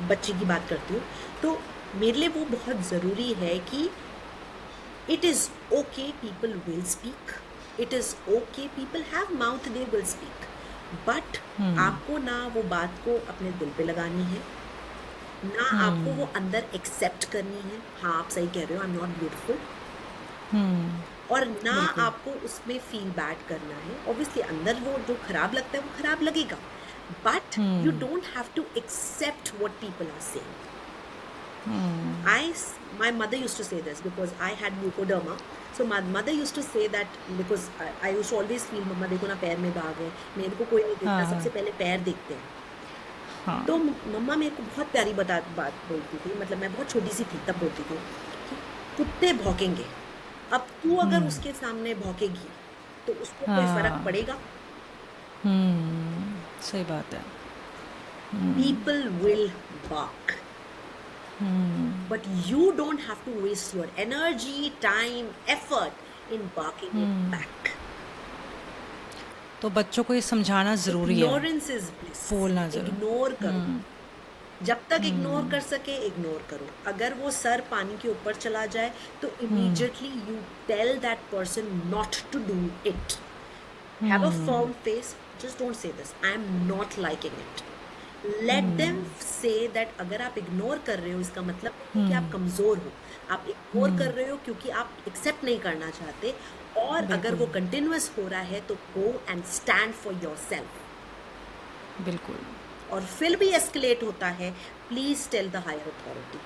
[SPEAKER 2] बच्चे की बात करती हूँ, तो मेरे लिए वो बहुत ज़रूरी है कि it is okay people will speak, it is okay people have mouth, they will speak, but
[SPEAKER 1] hmm.
[SPEAKER 2] आपको ना वो बात को अपने दिल पे लगानी है, ना आपको वो
[SPEAKER 1] हम्म।
[SPEAKER 2] अंदर एक्सेप्ट करनी है, हाँ आप सही कह रहे हो, आई एम नॉट ब्यूटिफुल,
[SPEAKER 1] हम्म।
[SPEAKER 2] और ना
[SPEAKER 1] बिल्कुल।
[SPEAKER 2] आपको उसमें फील बैड करना है। ऑब्वियसली अंदर वो जो खराब लगता है वो खराब लगेगा, but you
[SPEAKER 1] hmm.
[SPEAKER 2] Don't have to accept what people are saying.
[SPEAKER 1] Hmm.
[SPEAKER 2] My mother used to say this because I had mucoderma. So my mother used to say that because I used to always feel मम्मा देखो ना पैर में दाग है, मेरे को कोई नहीं देखता,
[SPEAKER 1] हाँ। हाँ।
[SPEAKER 2] सबसे पहले पैर देखते हैं।
[SPEAKER 1] हाँ।
[SPEAKER 2] तो मम्मा मेरे को बहुत प्यारी बात बोलती थी, मतलब मैं बहुत छोटी सी थी तब बोलती थी कि कुत्ते भौंकेंगे, अब तू अगर
[SPEAKER 1] हम्म।
[SPEAKER 2] उसके सामने भौंकेगी तो उसको कोई फर्क
[SPEAKER 1] हाँ।
[SPEAKER 2] पड़ेगा?
[SPEAKER 1] हम्म। सही बात है। हम्म।
[SPEAKER 2] People will bark,
[SPEAKER 1] hmm.
[SPEAKER 2] but you don't have to waste your energy, time, effort in barking it
[SPEAKER 1] hmm.
[SPEAKER 2] back.
[SPEAKER 1] तो बच्चों को ये समझाना ज़रूरी है,
[SPEAKER 2] Ignorance is bliss.
[SPEAKER 1] बोलना ज़रूर।
[SPEAKER 2] इग्नोर करो,
[SPEAKER 1] हम्म।
[SPEAKER 2] जब तक इग्नोर
[SPEAKER 1] हम्म।
[SPEAKER 2] कर सके इग्नोर करो। अगर वो सर पानी के ऊपर चला जाए तो
[SPEAKER 1] हम्म।
[SPEAKER 2] immediately you tell that person not to do it. Have a
[SPEAKER 1] hmm.
[SPEAKER 2] firm face, just don't say this, I am not liking it. Let them
[SPEAKER 1] hmm.
[SPEAKER 2] say that अगर आप इग्नोर कर रहे हो इसका मतलब नहीं है कि आप
[SPEAKER 1] हम्म।
[SPEAKER 2] कमज़ोर हो, आप इग्नोर कर
[SPEAKER 1] हम्म।
[SPEAKER 2] रहे हो क्योंकि आप एक्सेप्ट नहीं करना चाहते, और अगर
[SPEAKER 1] बिल्कुल।
[SPEAKER 2] वो कंटिन्यूअस हो रहा है तो go and stand for yourself.
[SPEAKER 1] बिल्कुल।
[SPEAKER 2] और फिर भी एस्केलेट होता है, please tell the higher authority,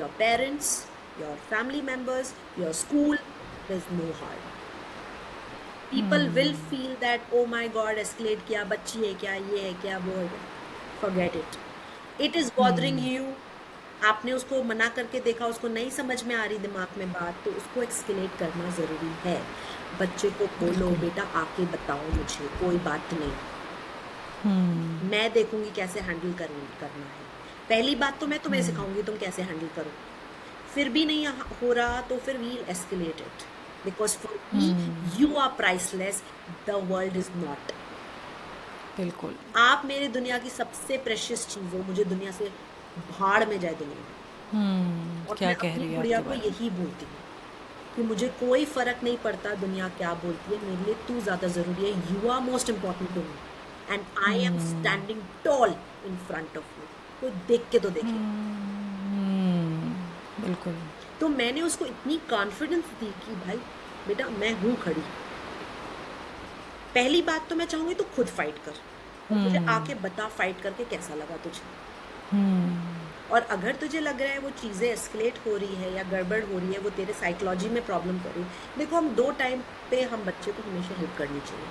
[SPEAKER 2] your parents, your family members, your school, there is no harm. People will feel that oh my God escalate किया, बच्ची है क्या, ये है क्या, वो है क्या, forget it. It is bothering you, आपने उसको मना करके देखा, उसको नहीं समझ में आ रही दिमाग में बात, तो उसको एक्सकेलेट करना ज़रूरी है। बच्चे को बोलो
[SPEAKER 1] बिल्कुल।
[SPEAKER 2] बेटा आके बताओ मुझे, कोई बात नहीं,
[SPEAKER 1] हम्म।
[SPEAKER 2] मैं देखूंगी कैसे हैंडल करना है। पहली बात तो मैं तुम्हें
[SPEAKER 1] हम्म।
[SPEAKER 2] सिखाऊंगी तुम कैसे हैंडल करो, फिर भी नहीं हो रहा तो फिर we'll escalate it, because for me
[SPEAKER 1] hmm.
[SPEAKER 2] You are priceless, the world is not.
[SPEAKER 1] बिल्कुल।
[SPEAKER 2] आप मेरी दुनिया की सबसे प्रेशियस चीज़ हो, मुझे दुनिया से भाड़ में जाए दुनिया में। और
[SPEAKER 1] क्या
[SPEAKER 2] मैं
[SPEAKER 1] कह
[SPEAKER 2] अपनी
[SPEAKER 1] रही है
[SPEAKER 2] गुड़िया
[SPEAKER 1] आपके
[SPEAKER 2] को
[SPEAKER 1] बारे में?
[SPEAKER 2] यही बोलती हूँ कि मुझे कोई फर्क नहीं पड़ता दुनिया क्या बोलती है, मेरे लिए तू ज़्यादा ज़रूरी है, you are most important to me and I am standing tall in front of you. कोई देख के तो देखे।
[SPEAKER 1] बिल्कुल।
[SPEAKER 2] तो मैंने उसको इतनी कॉन्फिडेंस दी कि भाई बेटा मैं हूँ खड़ी। पहली बात तो मैं चाहूँगी तू खुद फाइट कर, और मुझे आके बता फाइट करके कैसा लगा तुझे। और अगर तुझे लग रहा है वो चीज़ें एस्केलेट हो रही है या गड़बड़ हो रही है, वो तेरे साइकोलॉजी में प्रॉब्लम कर रही है, देखो हम दो टाइम पे हम बच्चे को हमेशा हेल्प करनी चाहिए।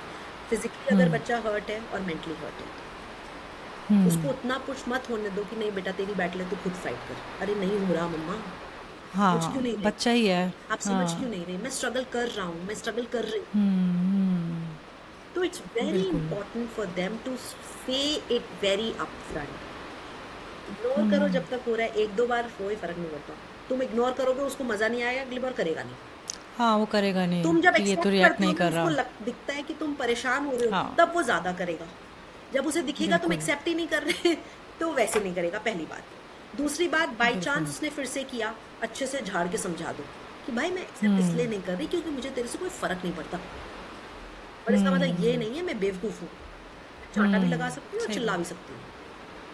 [SPEAKER 2] फिजिकली अगर बच्चा हर्ट है और मेंटली हर्ट है, उसको उतना पुश मत होने दो कि नहीं बेटा तेरी बैटल है, तू खुद फाइट कर। अरे नहीं हो रहा मम्मा, समझ क्यों
[SPEAKER 1] हाँ,
[SPEAKER 2] नहीं रहे,
[SPEAKER 1] बच्चा ही है।
[SPEAKER 2] आप समझ क्यों
[SPEAKER 1] हाँ।
[SPEAKER 2] नहीं रहे, मैं स्ट्रगल कर रहा हूँ, मैं स्ट्रगल कर रही हूँ। तो इट्स वेरी
[SPEAKER 1] बिल्कुल।
[SPEAKER 2] इंपॉर्टेंट फॉर देम टू से it very up front. Ignore करो जब तक हो रहा है, एक दो बार कोई फर्क नहीं पड़ता। तुम इग्नोर करोगे उसको मजा नहीं आएगा, अगली बार करेगा नहीं।
[SPEAKER 1] हाँ, वो करेगा नहीं
[SPEAKER 2] तुम जब
[SPEAKER 1] कि ये तो
[SPEAKER 2] एक्सेप्ट
[SPEAKER 1] रिएक्ट
[SPEAKER 2] करते हो
[SPEAKER 1] नहीं
[SPEAKER 2] ना,
[SPEAKER 1] कर
[SPEAKER 2] उसको
[SPEAKER 1] रहा।
[SPEAKER 2] दिखता है कि तुम परेशान हो रहे हो,
[SPEAKER 1] हाँ।
[SPEAKER 2] तब वो ज्यादा करेगा। जब उसे दिखेगा तुम
[SPEAKER 1] बिल्कुल।
[SPEAKER 2] एक्सेप्ट ही नहीं कर रहे तो वैसे नहीं करेगा, पहली बात। दूसरी बात, बाई
[SPEAKER 1] बिल्कुल।
[SPEAKER 2] चांस उसने फिर से किया, अच्छे से झाड़ के समझा दो कि भाई मैं एक्सेप्ट इसलिए नहीं कर रही क्योंकि मुझे तेरे से कोई फर्क नहीं पड़ता, और इसका मतलब ये नहीं है मैं बेवकूफ हूँ, चांटा भी लगा सकती हूँ और
[SPEAKER 1] सही
[SPEAKER 2] चिल्ला भी
[SPEAKER 1] बात।
[SPEAKER 2] सकती हूँ,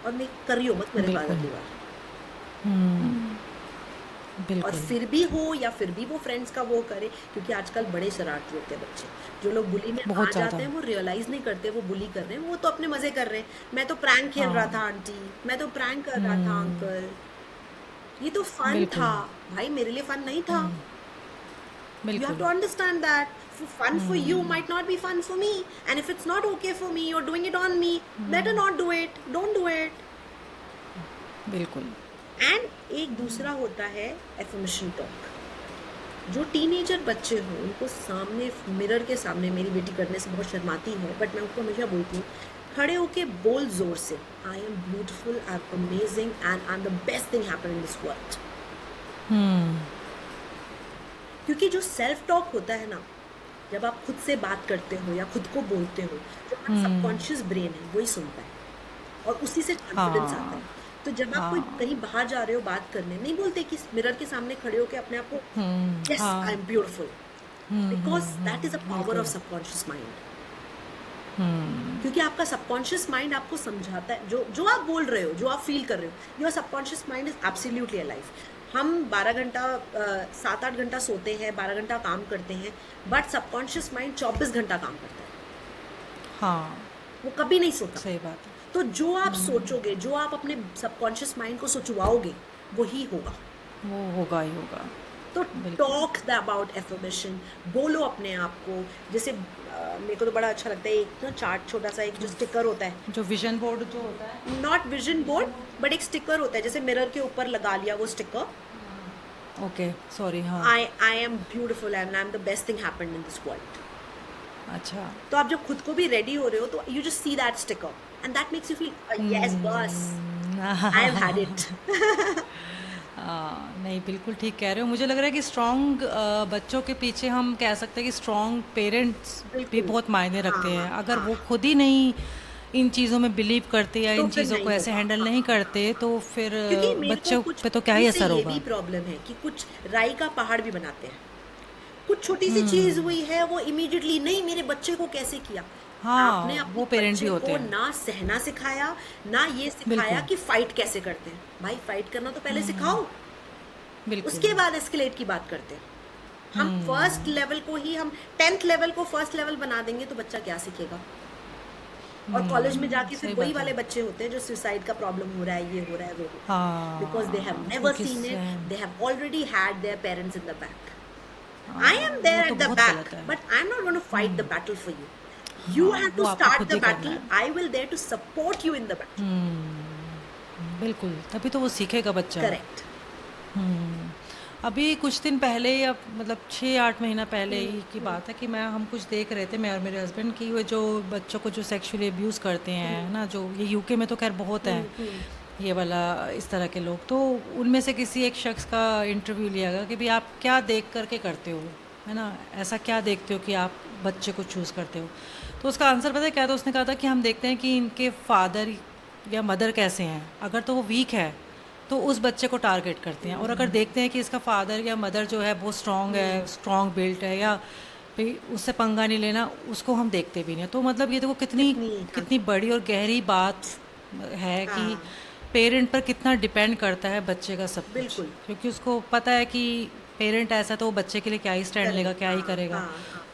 [SPEAKER 2] और मैं कर रही हूँ मत मेरे पास
[SPEAKER 1] बिल्कुल।
[SPEAKER 2] अगली बार। और
[SPEAKER 1] बिल्कुल।
[SPEAKER 2] फिर भी हो या फिर भी वो फ्रेंड्स का वो करे, क्योंकि आजकल बड़े शरारती होते हैं बच्चे। जो लोग बुली में आ
[SPEAKER 1] बहुत
[SPEAKER 2] जाते
[SPEAKER 1] ज़्यादा।
[SPEAKER 2] हैं वो रियलाइज नहीं करते वो बुली कर रहे हैं, वो तो अपने मजे कर रहे हैं। मैं तो प्रैंक खेल रहा था
[SPEAKER 1] हाँ।
[SPEAKER 2] आंटी, मैं तो प्रैंक कर रहा था अंकल, ये तो फन
[SPEAKER 1] बिल्कुल।
[SPEAKER 2] था। भाई मेरे लिए फन नहीं था। यू हैव
[SPEAKER 1] बिल्कुल।
[SPEAKER 2] To understand that fun for you might not be fun for me, and if it's not okay for me, you're doing it on me, better not do it, don't do it.
[SPEAKER 1] बिल्कुल।
[SPEAKER 2] And एक दूसरा होता है affirmation talk. जो teenager बच्चे हों उनको सामने मिरर के सामने, मेरी बेटी करने से बहुत शर्माती है बट मैं उसको हमेशा बोलती हूँ, खड़े होके बोल जोर से, I am beautiful, I am amazing and I am the best thing happen in this world. क्योंकि जो सेल्फ टॉक होता है ना, जब आप खुद से बात करते हो या खुद को बोलते हो, जो सबकॉन्शियस ब्रेन है वही सुनता है और उसी से कॉन्फिडेंस आता है। तो जब आप कोई कहीं बाहर जा रहे हो बात करने, नहीं बोलते कि मिरर के सामने खड़े होके अपने आप को, yes I am beautiful, because that is a power of subconscious mind. क्योंकि आपका सबकॉन्शियस माइंड आपको समझाता है, जो आप बोल रहे हो, जो आप फील कर रहे हो, your subconscious mind is absolutely alive. हम 12 घंटा 7-8 घंटा सोते हैं, 12 घंटा काम करते हैं, बट सबकॉन्शियस माइंड 24 घंटा काम करता है।
[SPEAKER 1] हाँ,
[SPEAKER 2] वो कभी नहीं सोता।
[SPEAKER 1] सही बात है।
[SPEAKER 2] तो जो आप सोचोगे, जो आप अपने सबकॉन्शियस माइंड को सोचवाओगे, वही होगा,
[SPEAKER 1] वो होगा ही होगा।
[SPEAKER 2] तो टॉक अबाउट एफर्मेशन, बोलो अपने आप को। जैसे मेरे को तो बड़ा अच्छा लगता है एक ना चार्ट, छोटा सा एक जो स्टिकर होता है,
[SPEAKER 1] जो विजन बोर्ड जो होता है,
[SPEAKER 2] नॉट विजन बोर्ड बट एक स्टिकर होता है, जैसे मिरर के ऊपर लगा लिया वो स्टिकर,
[SPEAKER 1] ओके सॉरी, हाँ,
[SPEAKER 2] I M beautiful and I am the best thing happened in this world.
[SPEAKER 1] अच्छा,
[SPEAKER 2] तो आप जब खुद को भी रेडी हो रहे हो तो you just see that sticker and that makes you feel yes boss, I have had it.
[SPEAKER 1] नहीं, बिल्कुल ठीक कह रहे हो। मुझे लग रहा है कि स्ट्रॉन्ग बच्चों के पीछे हम कह सकते हैं कि स्ट्रॉन्ग पेरेंट्स भी बहुत मायने रखते हैं। अगर वो खुद ही नहीं इन चीज़ों में बिलीव करते या
[SPEAKER 2] तो
[SPEAKER 1] इन
[SPEAKER 2] फिर
[SPEAKER 1] चीज़ों
[SPEAKER 2] नहीं
[SPEAKER 1] को ऐसे
[SPEAKER 2] होगा।
[SPEAKER 1] हैंडल नहीं करते तो फिर
[SPEAKER 2] क्योंकि मेरे को
[SPEAKER 1] बच्चों
[SPEAKER 2] कुछ
[SPEAKER 1] पे तो क्या ही
[SPEAKER 2] उनसे
[SPEAKER 1] असर
[SPEAKER 2] ये
[SPEAKER 1] होगा।
[SPEAKER 2] भी प्रॉब्लम है कि कुछ राई का पहाड़ भी बनाते हैं। कुछ छोटी सी चीज हुई है, वो इमीडिएटली, नहीं मेरे बच्चे को कैसे किया।
[SPEAKER 1] हाँ,
[SPEAKER 2] आपने अपने
[SPEAKER 1] वो पेरेंट भी
[SPEAKER 2] बच्चे
[SPEAKER 1] होते
[SPEAKER 2] को
[SPEAKER 1] हैं।
[SPEAKER 2] ना सहना सिखाया, ना ये सिखाया
[SPEAKER 1] बिल्कुल।
[SPEAKER 2] कि फाइट कैसे करते हैं। भाई फाइट करना तो पहले सिखाओ,
[SPEAKER 1] बिल्कुल,
[SPEAKER 2] उसके बाद एस्केलेट की बात करते हैं। हम फर्स्ट लेवल को ही, हम 10th लेवल को फर्स्ट लेवल बना देंगे तो बच्चा क्या सीखेगा। और कॉलेज में जाके फिर
[SPEAKER 1] सही
[SPEAKER 2] वही
[SPEAKER 1] बात है।
[SPEAKER 2] वाले बच्चे होते हैं जो सुसाइड का प्रॉब्लम हो रहा है, ये हो रहा है, वो हो रहा है,
[SPEAKER 1] हाँ,
[SPEAKER 2] बिकॉज दे हैव नेवर
[SPEAKER 1] क्योंकि
[SPEAKER 2] सीन इट,
[SPEAKER 1] से-
[SPEAKER 2] they have already had their parents in the back.
[SPEAKER 1] हाँ,
[SPEAKER 2] I am there
[SPEAKER 1] वो तो
[SPEAKER 2] at the
[SPEAKER 1] बहुत
[SPEAKER 2] back,
[SPEAKER 1] गलत है।
[SPEAKER 2] but I'm not going to fight the battle for you. You have
[SPEAKER 1] वो
[SPEAKER 2] to
[SPEAKER 1] आपको
[SPEAKER 2] start
[SPEAKER 1] खुद
[SPEAKER 2] the
[SPEAKER 1] ही करना
[SPEAKER 2] battle.
[SPEAKER 1] है।
[SPEAKER 2] I will there to support you in the battle.
[SPEAKER 1] बिल्कुल, तभी तो वो सीखेगा बच्चा।
[SPEAKER 2] Correct.
[SPEAKER 1] अभी कुछ दिन पहले या मतलब 6-8 महीना पहले ही की बात है कि हम कुछ देख रहे थे, मैं और मेरे हस्बैंड, की वो जो बच्चों को जो सेक्सुअली अब्यूज़ करते हैं ना, जो ये यूके में तो खैर बहुत हैं ये वाला इस तरह के लोग। तो उनमें से किसी एक शख्स का इंटरव्यू लिया गया कि भाई आप क्या देख करके करते हो, है ना, ऐसा क्या देखते हो कि आप बच्चे को चूज़ करते हो। तो उसका आंसर पता है क्या था? उसने कहा था कि हम देखते हैं कि इनके फादर या मदर कैसे हैं। अगर तो वो वीक है तो उस बच्चे को टारगेट करते हैं, और अगर देखते हैं कि इसका फादर या मदर जो है बहुत स्ट्रांग है, स्ट्रांग बिल्ट है, या भाई उससे पंगा नहीं लेना, उसको हम देखते भी नहीं। तो मतलब ये देखो कितनी कितनी बड़ी और गहरी बात है कि
[SPEAKER 2] हाँ।
[SPEAKER 1] पेरेंट पर कितना डिपेंड करता है बच्चे का सब कुछ।
[SPEAKER 2] बिल्कुल।
[SPEAKER 1] क्योंकि उसको पता है कि पेरेंट ऐसा तो वो बच्चे के लिए क्या ही स्टैंड लेगा, क्या ही करेगा।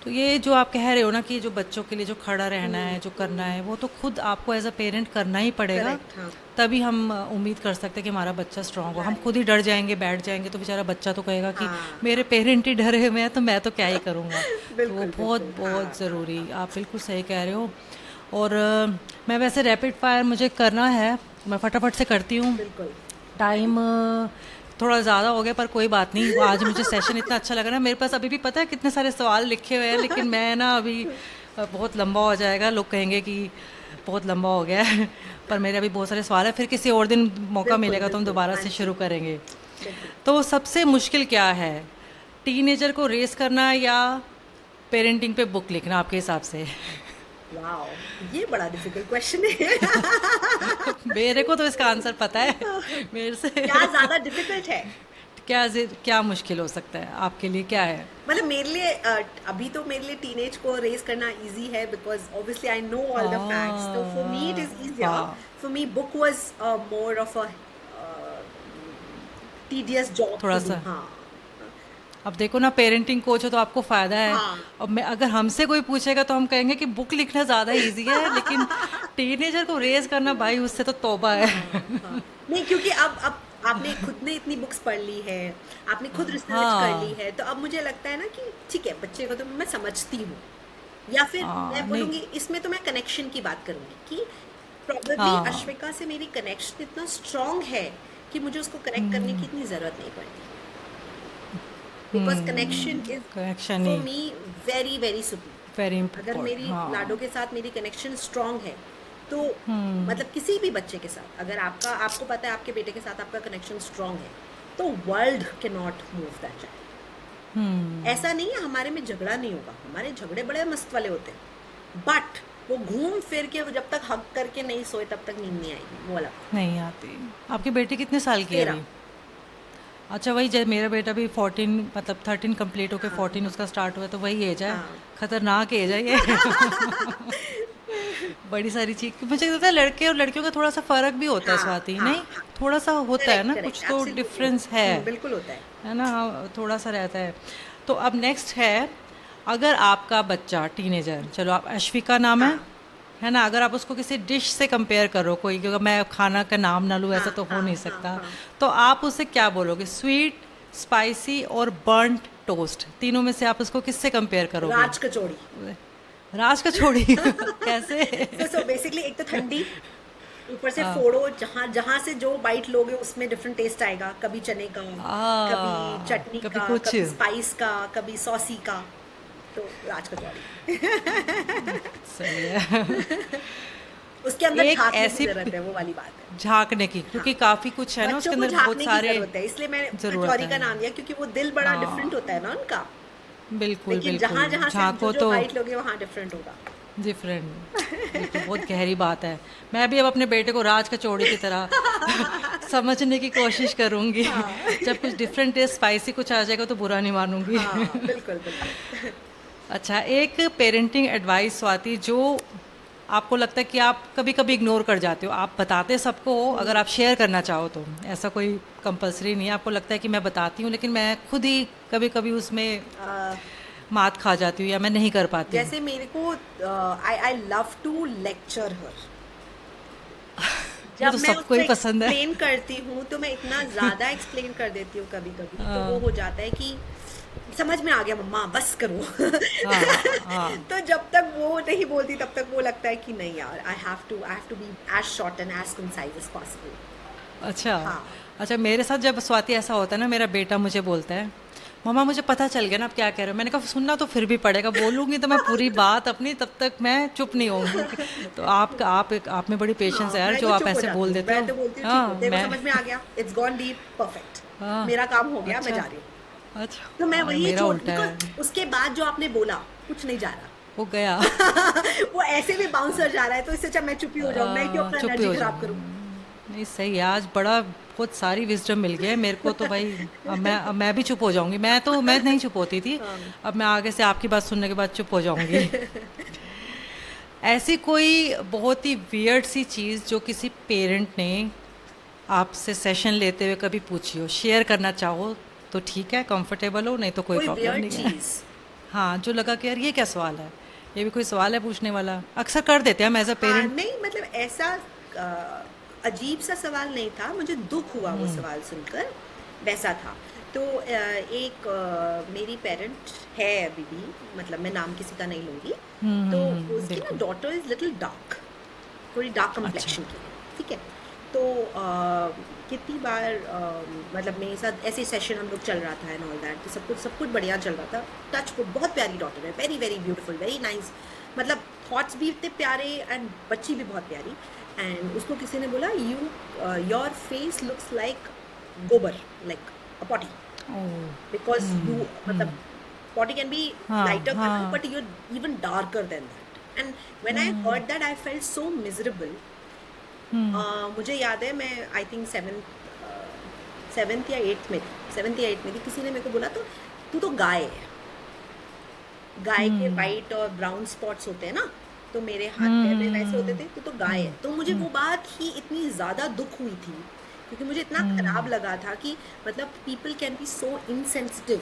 [SPEAKER 1] तो ये जो आप कह रहे हो ना कि जो बच्चों के लिए जो खड़ा रहना है, जो करना है, वो तो खुद आपको एज अ पेरेंट करना ही पड़ेगा।
[SPEAKER 2] Correct, हाँ।
[SPEAKER 1] तभी हम उम्मीद कर सकते हैं कि हमारा बच्चा स्ट्रांग हो। हम खुद ही डर जाएंगे, बैठ जाएंगे, तो बेचारा बच्चा तो कहेगा कि मेरे पेरेंट ही डरे हुए हैं तो मैं तो क्या ही करूँगा। तो वो बहुत बहुत ज़रूरी, आप बिल्कुल सही कह रहे हो। और मैं वैसे रैपिड फायर मुझे करना है, मैं फटाफट से करती हूँ।
[SPEAKER 2] बिल्कुल।
[SPEAKER 1] टाइम थोड़ा ज़्यादा हो गया पर कोई बात नहीं। आज मुझे सेशन इतना अच्छा लग रहा है। मेरे पास अभी भी पता है कितने सारे सवाल लिखे हुए हैं, लेकिन मैं ना अभी बहुत लंबा हो जाएगा, लोग कहेंगे कि बहुत लंबा हो गया है, पर मेरे अभी बहुत सारे सवाल है। फिर किसी और दिन मौका मिलेगा तो हम दोबारा से शुरू करेंगे। तो सबसे मुश्किल क्या है, टीनेजर को रेस करना या पेरेंटिंग पे बुक लिखना आपके हिसाब से?
[SPEAKER 2] वाओ, ये बड़ा डिफिकल्ट क्वेश्चन है।
[SPEAKER 1] मेरे को तो इसका आंसर पता है, मेरे से
[SPEAKER 2] क्या ज्यादा डिफिकल्ट है?
[SPEAKER 1] क्या मुश्किल हो सकता है आपके लिए, क्या है?
[SPEAKER 2] मतलब मेरे लिए अभी तो मेरे लिए टीनेज को रेस करना इजी है, because obviously I know all the facts. तो for me it is easier. For me book was more of a tedious job
[SPEAKER 1] थोड़ा सा।
[SPEAKER 2] हाँ।
[SPEAKER 1] अब देखो ना, पेरेंटिंग कोच हो तो आपको फायदा है।
[SPEAKER 2] हाँ।
[SPEAKER 1] अब मैं अगर हमसे कोई पूछेगा तो हम कहेंगे कि बुक लिखना ज़्यादा इजी है, लेकिन टीनेजर को रेस करना भाई उससे तो तौबा है।
[SPEAKER 2] हाँ। नहीं, क्योंकि अब आपने खुद ने इतनी बुक्स पढ़ ली है, आपने खुद रिसर्च कर ली
[SPEAKER 1] हाँ
[SPEAKER 2] है, तो अब मुझे लगता है ना कि ठीक है, बच्चे को तो मैं समझती हूँ, या फिर मैं
[SPEAKER 1] नहीं।
[SPEAKER 2] बोलूँगी इसमें तो मैं कनेक्शन की बात करूँगी कि प्रॉबेबली
[SPEAKER 1] हाँ।
[SPEAKER 2] अश्विका से मेरी कनेक्शन इतना स्ट्रांग है कि मुझे उसको कनेक्ट करने की इतनी ज़रूरत नहीं पड़ती, because connection is
[SPEAKER 1] connection
[SPEAKER 2] for
[SPEAKER 1] he
[SPEAKER 2] me very very superior.
[SPEAKER 1] Very
[SPEAKER 2] अगर
[SPEAKER 1] इम्पोर्टेंट।
[SPEAKER 2] मेरी
[SPEAKER 1] हाँ।
[SPEAKER 2] लाडो के साथ मेरी कनेक्शन स्ट्रांग है, तो मतलब किसी भी बच्चे के साथ अगर आपको पता है आपके बेटे के साथ आपका कनेक्शन स्ट्रांग है, तो वर्ल्ड के नॉट मूव दैट चाइल्ड। ऐसा नहीं है हमारे में झगड़ा नहीं होगा, हमारे झगड़े बड़े मस्त वाले होते हैं, बट वो घूम फिर के वो जब तक हक करके नहीं सोए तब तक नींद नहीं आएगी, वो वाला।
[SPEAKER 1] नहीं आती। आपकी बेटी कितने साल की है
[SPEAKER 2] 13।
[SPEAKER 1] अभी? अच्छा, वही जब मेरा बेटा भी 14 मतलब 13 कंप्लीट होके
[SPEAKER 2] हाँ
[SPEAKER 1] 14 उसका स्टार्ट हुआ, तो वही एज है।
[SPEAKER 2] हाँ।
[SPEAKER 1] खतरनाक एज है ये। बड़ी सारी चीज मुझे लगता है लड़के और लड़कियों का थोड़ा सा फर्क भी होता है
[SPEAKER 2] हाँ
[SPEAKER 1] स्वाति,
[SPEAKER 2] हाँ
[SPEAKER 1] नहीं?
[SPEAKER 2] हाँ।
[SPEAKER 1] थोड़ा सा होता है
[SPEAKER 2] करेक्ट
[SPEAKER 1] ना,
[SPEAKER 2] करेक्ट,
[SPEAKER 1] कुछ तो
[SPEAKER 2] एब्सोल्युटली
[SPEAKER 1] डिफरेंस
[SPEAKER 2] होता है,
[SPEAKER 1] है
[SPEAKER 2] बिल्कुल होता है।
[SPEAKER 1] है ना? हाँ, थोड़ा सा रहता है। तो अब नेक्स्ट है, अगर आपका बच्चा टीनेजर, चलो आप अश्विका नाम
[SPEAKER 2] हाँ
[SPEAKER 1] है ना, अगर आप उसको किसी डिश से कंपेयर करो, कोई, क्योंकि मैं खाना का नाम ना लूँ ऐसा
[SPEAKER 2] हाँ
[SPEAKER 1] तो हो
[SPEAKER 2] हाँ
[SPEAKER 1] नहीं
[SPEAKER 2] हाँ
[SPEAKER 1] सकता,
[SPEAKER 2] हाँ।
[SPEAKER 1] तो आप उसे क्या बोलोगे? स्वीट, स्पाइसी और बर्न्ट टोस्ट, तीनों में से आप उसको किससे कंपेयर करोगे?
[SPEAKER 2] राज कचौड़ी।
[SPEAKER 1] राज का छोड़ी। कैसे?
[SPEAKER 2] सो बेसिकली एक तो ठंडी, ऊपर से
[SPEAKER 1] हाँ।
[SPEAKER 2] फोड़ो, जहाँ जहाँ से जो बाइट लोगे उसमें डिफरेंट टेस्ट आएगा, कभी चने का, कभी चटनी
[SPEAKER 1] कभी
[SPEAKER 2] का,
[SPEAKER 1] कुछ।
[SPEAKER 2] कभी स्पाइस का, कभी सॉसी का, तो राज कचौड़ी।
[SPEAKER 1] सही है।
[SPEAKER 2] उसके अंदर
[SPEAKER 1] एक
[SPEAKER 2] झांकने की
[SPEAKER 1] ऐसी
[SPEAKER 2] जरूरत है, वो वाली बात है।
[SPEAKER 1] झांकने की,
[SPEAKER 2] हाँ,
[SPEAKER 1] क्योंकि काफी कुछ है ना
[SPEAKER 2] बच्चों
[SPEAKER 1] उसके
[SPEAKER 2] को
[SPEAKER 1] अंदर, बहुत
[SPEAKER 2] झांकने की
[SPEAKER 1] सारे
[SPEAKER 2] जरूरत है, इसलिए मैंने
[SPEAKER 1] जरूरत
[SPEAKER 2] कचौरी
[SPEAKER 1] है।
[SPEAKER 2] का नाम दिया, क्योंकि वो दिल बड़ा डिफरेंट
[SPEAKER 1] हाँ,
[SPEAKER 2] होता है ना उनका।
[SPEAKER 1] बिल्कुल
[SPEAKER 2] लेकिन जहां
[SPEAKER 1] बिल्कुल,
[SPEAKER 2] जहां से जो
[SPEAKER 1] झांको
[SPEAKER 2] जो
[SPEAKER 1] तो
[SPEAKER 2] बाइट लोगे वहां डिफरेंट होगा।
[SPEAKER 1] डिफरेंट। ये तो बहुत गहरी बात है। मैं भी अब अपने बेटे को राज कचौड़ी की तरह समझने की कोशिश करूंगी।
[SPEAKER 2] हाँ।
[SPEAKER 1] जब कुछ डिफरेंट टेस्ट स्पाइसी कुछ आ जाएगा तो बुरा नहीं मानूंगी।
[SPEAKER 2] हाँ बिल्कुल बिल्कुल।
[SPEAKER 1] अच्छा, एक पेरेंटिंग एडवाइस स्वाति, जो आपको लगता है कि आप कभी कभी इग्नोर कर जाते हो, आप बताते सबको हो, अगर आप शेयर करना चाहो तो, ऐसा कोई कंपलसरी नहीं है, आपको लगता है कि मैं बताती हूँ लेकिन मैं खुद ही कभी कभी उसमें
[SPEAKER 2] अ,
[SPEAKER 1] मात खा जाती हूँ या मैं नहीं कर पाती हूँ?
[SPEAKER 2] जैसे मेरे को आई आई लव टू लेक्चर हर।
[SPEAKER 1] ये
[SPEAKER 2] जब
[SPEAKER 1] तो
[SPEAKER 2] मैं
[SPEAKER 1] सबको
[SPEAKER 2] उसको
[SPEAKER 1] ही पसंद है।
[SPEAKER 2] एक्सप्लेन करती हूँ तो मैं इतना ज़्यादा एक्सप्लेन कर देती हूँ कभी कभी, तो वो हो जाता है कि समझ में आ गया मम्मा, बस करो।
[SPEAKER 1] हाँ हाँ।
[SPEAKER 2] तो जब तक वो नहीं बोलती तब तक वो लगता है कि नहीं यार, I have to be as short and as concise as possible.
[SPEAKER 1] अच्छा।
[SPEAKER 2] हाँ
[SPEAKER 1] अच्छा, मेरे साथ जब स्वाति ऐसा होता है ना, मेरा बेटा मुझे बोलता है, मम्मा मुझे पता चल गया ना आप क्या कह रहे हो। मैंने कहा सुनना तो फिर भी पड़ेगा, बोलूंगी तो मैं पूरी बात अपनी, तब तक मैं चुप नहीं होंगी। तो आप में बड़ी पेशेंस
[SPEAKER 2] हाँ,
[SPEAKER 1] है यार,
[SPEAKER 2] मैं
[SPEAKER 1] जो
[SPEAKER 2] तो
[SPEAKER 1] आप
[SPEAKER 2] चुप हो
[SPEAKER 1] ऐसे
[SPEAKER 2] जाती
[SPEAKER 1] बोल
[SPEAKER 2] हूँ,
[SPEAKER 1] देते
[SPEAKER 2] मैं
[SPEAKER 1] हो।
[SPEAKER 2] तो बोलती हूँ ठीक है,
[SPEAKER 1] हाँ
[SPEAKER 2] तेरे को
[SPEAKER 1] मैं।
[SPEAKER 2] समझ में आ गया, इट्स गॉन डीप, परफेक्ट,
[SPEAKER 1] हाँ।
[SPEAKER 2] मेरा काम हो गया, मैं
[SPEAKER 1] अच्छा।
[SPEAKER 2] जा रही हूँ।
[SPEAKER 1] अच्छा।
[SPEAKER 2] तो मैं
[SPEAKER 1] और
[SPEAKER 2] वही
[SPEAKER 1] मेरा
[SPEAKER 2] छोड़,
[SPEAKER 1] उल्टा है।
[SPEAKER 2] बिकॉज उसके बाद जो आपने बोला कुछ नहीं जा
[SPEAKER 1] वो गया।
[SPEAKER 2] रहा। वो ऐसे भी बाउंसर जा रहा है, तो इससे अच्छा मैं चुप ही हो जाऊँ, मैं क्यों अपना
[SPEAKER 1] चुप ही
[SPEAKER 2] एनर्जी
[SPEAKER 1] हो
[SPEAKER 2] खराब
[SPEAKER 1] जाओ।
[SPEAKER 2] करूँ।
[SPEAKER 1] नहीं सही है, आज बड़ा बहुत सारी विजडम मिल गया है मेरे को तो भाई। अब मैं भी चुप हो जाऊंगी, मैं नहीं चुप होती थी।
[SPEAKER 2] हाँ।
[SPEAKER 1] अब मैं आगे से आपकी बात सुनने के बाद चुप हो जाऊंगी। ऐसी कोई बहुत ही वियर्ड सी चीज़ जो किसी पेरेंट ने आपसे सेशन लेते हुए कभी पूछी हो, शेयर करना चाहो तो ठीक है, कंफर्टेबल हो, नहीं तो कोई
[SPEAKER 2] कोई
[SPEAKER 1] प्रॉब्लम
[SPEAKER 2] वियर्ड
[SPEAKER 1] नहीं है।
[SPEAKER 2] चीज।
[SPEAKER 1] हाँ, जो लगा कि यार ये क्या सवाल है, ये भी कोई सवाल है पूछने वाला, अक्सर कर देते हैं हम एज अ
[SPEAKER 2] हाँ
[SPEAKER 1] पेरेंट।
[SPEAKER 2] नहीं, मतलब ऐसा अजीब सा सवाल नहीं था, मुझे दुख हुआ वो सवाल सुनकर, वैसा था। तो मेरी पेरेंट है अभी भी, मतलब मैं नाम किसी का नहीं लूँगी, तो उसकी ना
[SPEAKER 1] बिल्कुल।
[SPEAKER 2] डॉटर इज़ लिटिल डार्क, थोड़ी डार्क
[SPEAKER 1] अच्छा।
[SPEAKER 2] कम्प्लेक्शन की है, ठीक है। तो कितनी बार मतलब मेरे साथ ऐसे सेशन हम लोग चल रहा था एंड ऑल दैट, तो सब कुछ बढ़िया चल रहा था, टच वुड, बहुत प्यारी डॉटर है, very very beautiful, very nice, मतलब थॉट्स भी इतने प्यारे एंड बच्ची भी बहुत प्यारी। एंड उसको किसी ने बोला, योर फेस लुक्स लाइक गोबर, like a potty,
[SPEAKER 1] oh.
[SPEAKER 2] Because you, मतलब potty can be
[SPEAKER 1] हाँ
[SPEAKER 2] lighter color,
[SPEAKER 1] हाँ।
[SPEAKER 2] but you're even darker than that. And when I heard that, I felt so miserable. मुझे याद है, मैं आई थिंक सेवेंथ या eighth में थी, किसी ने मेरे को बोला, तो तू तो गाय है, गाय के वाइट और ब्राउन स्पॉट्स होते हैं ना, तो मेरे हाथ पैर में वैसे होते थे, तो गाय है। तो मुझे वो बात ही इतनी ज़्यादा दुख हुई थी, क्योंकि मुझे इतना खराब लगा था कि मतलब people can be so insensitive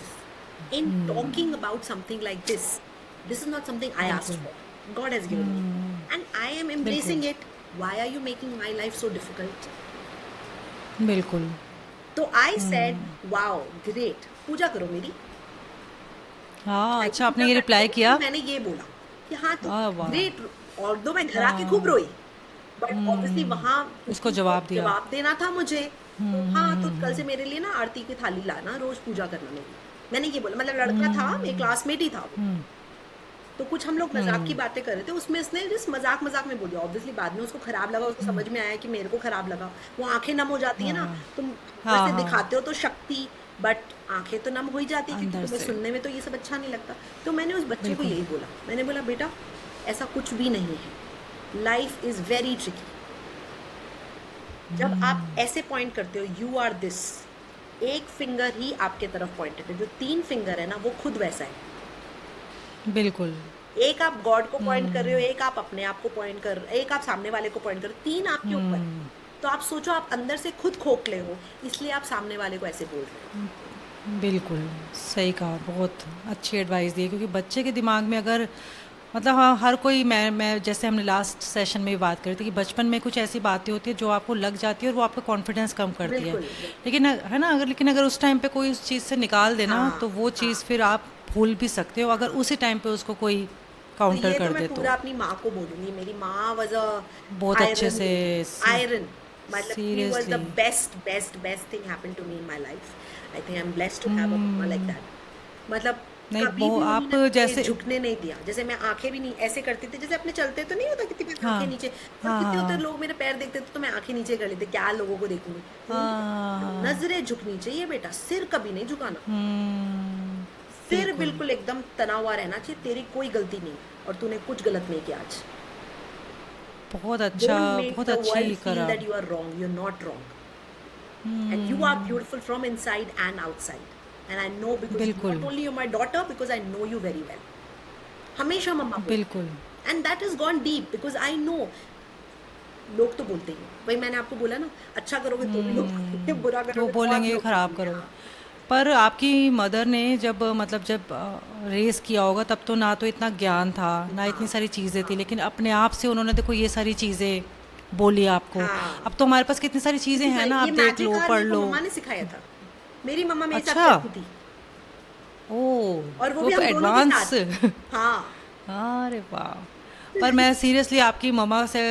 [SPEAKER 2] in talking about something like this. This is not something I asked for. God has given me. And I am embracing
[SPEAKER 1] बिल्कुल
[SPEAKER 2] it. Why are you making my life so difficult?
[SPEAKER 1] बिल्कुल।
[SPEAKER 2] तो I said wow great, पूजा करो मेरी।
[SPEAKER 1] हाँ,
[SPEAKER 2] भाई
[SPEAKER 1] अच्छा आपने
[SPEAKER 2] पूजा
[SPEAKER 1] ये
[SPEAKER 2] करते
[SPEAKER 1] रिप्लाई
[SPEAKER 2] हो, तो
[SPEAKER 1] किया?
[SPEAKER 2] मैंने ये बोला कि हाँ तो
[SPEAKER 1] वाह!
[SPEAKER 2] ग्रेट। और दो मैं घर आके खूब
[SPEAKER 1] हाँ,
[SPEAKER 2] रोई, बट ऑब्वियसली वहां
[SPEAKER 1] उसको
[SPEAKER 2] किसी को
[SPEAKER 1] जवाब दिया।
[SPEAKER 2] जवाब देना था मुझे। तो हाँ, तो कल से मेरे लिए ना आरती की थाली लाना, रोज पूजा करना मेरी। मैंने ये बोला, मतलब लड़का था, मेरे क्लासमेट ही था वो। तो कुछ हम लोग मजाक की बातें कर रहे थे, उसमें इसने जिस मजाक मजाक में बोली, ऑब्वियसली बाद में उसको खराब लगा, उसको समझ में आया कि मेरे को खराब लगा। वो आंखें नम हो जाती है ना,
[SPEAKER 1] हाँ,
[SPEAKER 2] तुम
[SPEAKER 1] हाँ,
[SPEAKER 2] वैसे
[SPEAKER 1] हाँ,
[SPEAKER 2] दिखाते हो तो शक्ति, बट आंखें तो नम हो ही जाती है, क्योंकि
[SPEAKER 1] अंदर
[SPEAKER 2] तुम्हें
[SPEAKER 1] से,
[SPEAKER 2] सुनने में तो ये सब अच्छा नहीं लगता। तो मैंने उस बच्चे को
[SPEAKER 1] बिल्कुल।
[SPEAKER 2] यही बोला, मैंने बोला बेटा ऐसा कुछ भी नहीं है, लाइफ इज वेरी ट्रिकी। जब आप ऐसे पॉइंट करते हो यू आर दिस, एक फिंगर ही आपके तरफ पॉइंटेड है, जो तीन फिंगर है ना वो खुद वैसा है।
[SPEAKER 1] बिल्कुल।
[SPEAKER 2] एक आप गॉड को पॉइंट कर रहे हो, एक आप अपने आप को पॉइंट कर, एक आप सामने वाले को पॉइंट कर रहे हो, तीन आपके ऊपर है। तो आप सोचो, आप अंदर से खुद खोखले हो, इसलिए आप सामने वाले को ऐसे बोल रहे हो।
[SPEAKER 1] बिल्कुल, सही कहा, बहुत अच्छी एडवाइस दी है, क्योंकि बच्चे के दिमाग में अगर मतलब हाँ, हर कोई मैं जैसे हमने लास्ट सेशन में भी बात करी थी कि बचपन में कुछ ऐसी बातें होती है जो आपको लग जाती है और वो आपका कॉन्फिडेंस कम करती है।
[SPEAKER 2] बिल्कुल बिल्कुल।
[SPEAKER 1] लेकिन है ना, अगर उस टाइम पे कोई उस चीज़ से निकाल देना
[SPEAKER 2] हाँ
[SPEAKER 1] तो वो
[SPEAKER 2] हाँ
[SPEAKER 1] चीज़ फिर आप भूल भी सकते हो अगर
[SPEAKER 2] हाँ।
[SPEAKER 1] उसी टाइम पे उसको कोई
[SPEAKER 2] तो
[SPEAKER 1] काउंटर
[SPEAKER 2] ये तो
[SPEAKER 1] कर
[SPEAKER 2] मैं
[SPEAKER 1] दे तो।
[SPEAKER 2] पूरा अपनी माँ को बोलूंगी, मेरी माँ वॉज अ
[SPEAKER 1] बहुत अच्छे
[SPEAKER 2] आयरन
[SPEAKER 1] से
[SPEAKER 2] लेडी, आयरन। मतलब she was the
[SPEAKER 1] seriously.
[SPEAKER 2] Best best best thing happen to me in my life. I think I am blessed to have a mumma like that. मतलब
[SPEAKER 1] नहीं,
[SPEAKER 2] कभी
[SPEAKER 1] बहुत
[SPEAKER 2] भी
[SPEAKER 1] आप
[SPEAKER 2] उन्होंने मुझे
[SPEAKER 1] जैसे,
[SPEAKER 2] झुकने नहीं दिया। जैसे मैं आंखें भी नहीं ऐसे करती थी, जैसे अपने चलते तो नहीं होता कितनी बार
[SPEAKER 1] हाँ,
[SPEAKER 2] आंखें नीचे, और
[SPEAKER 1] हाँ,
[SPEAKER 2] कितने होते
[SPEAKER 1] हाँ,
[SPEAKER 2] लोग मेरे पैर देखते थे तो मैं आंखें नीचे कर लेती, क्या लोगों को देखूंगी। उन्होंने
[SPEAKER 1] हाँ,
[SPEAKER 2] नजरें झुकनी चाहिए बेटा, सिर कभी नहीं झुकाना।
[SPEAKER 1] हम्म,
[SPEAKER 2] सिर
[SPEAKER 1] बिल्कुल।
[SPEAKER 2] बिल्कुल एकदम तना हुआ रहना चाहिए, तेरी कोई गलती नहीं और तूने कुछ गलत नहीं किया आज।
[SPEAKER 1] बहुत अच्छा,
[SPEAKER 2] Don't make
[SPEAKER 1] बहुत
[SPEAKER 2] the
[SPEAKER 1] अच्छी
[SPEAKER 2] world feel
[SPEAKER 1] करा।
[SPEAKER 2] that you are wrong. You're not wrong. And you are beautiful from inside and outside. And I know, because not
[SPEAKER 1] बिल्कुल,
[SPEAKER 2] only you're my daughter, because I know you very well. हमेशा मम्मा बोलती
[SPEAKER 1] बिल्कुल।
[SPEAKER 2] है। And that has gone deep because I know, लोग तो बोलते ही हैं। वही मैंने आपको बोला ना, अच्छा करोगे तो भी लोग बोलेंगे, बुरा
[SPEAKER 1] वो
[SPEAKER 2] करोगे तो और
[SPEAKER 1] बोलेंगे कि
[SPEAKER 2] लोग
[SPEAKER 1] खराब
[SPEAKER 2] बोलेंगे।
[SPEAKER 1] करो।
[SPEAKER 2] हाँ
[SPEAKER 1] पर आपकी मदर ने जब मतलब जब रेस किया होगा तब तो ना तो इतना ज्ञान था ना इतनी
[SPEAKER 2] हाँ
[SPEAKER 1] सारी चीज़ें थी,
[SPEAKER 2] हाँ
[SPEAKER 1] लेकिन अपने आप से उन्होंने देखो ये सारी चीज़ें बोली आपको।
[SPEAKER 2] हाँ।
[SPEAKER 1] अब तो हमारे पास कितनी सारी चीज़ें
[SPEAKER 2] कितनी
[SPEAKER 1] हैं
[SPEAKER 2] सारी,
[SPEAKER 1] ना, आप
[SPEAKER 2] ये
[SPEAKER 1] देख
[SPEAKER 2] मैजिक
[SPEAKER 1] लो,
[SPEAKER 2] हार
[SPEAKER 1] पढ़
[SPEAKER 2] मेरे को
[SPEAKER 1] लो।
[SPEAKER 2] मम्मा ने सिखाया था। मेरी मम्मा मेरे साथ
[SPEAKER 1] अच्छा।
[SPEAKER 2] करती थी, और वो
[SPEAKER 1] तो
[SPEAKER 2] भी हम दोनों के
[SPEAKER 1] एडवांस
[SPEAKER 2] साथ। हाँ
[SPEAKER 1] अरे वाह! पर मैं सीरियसली आपकी मम्मा से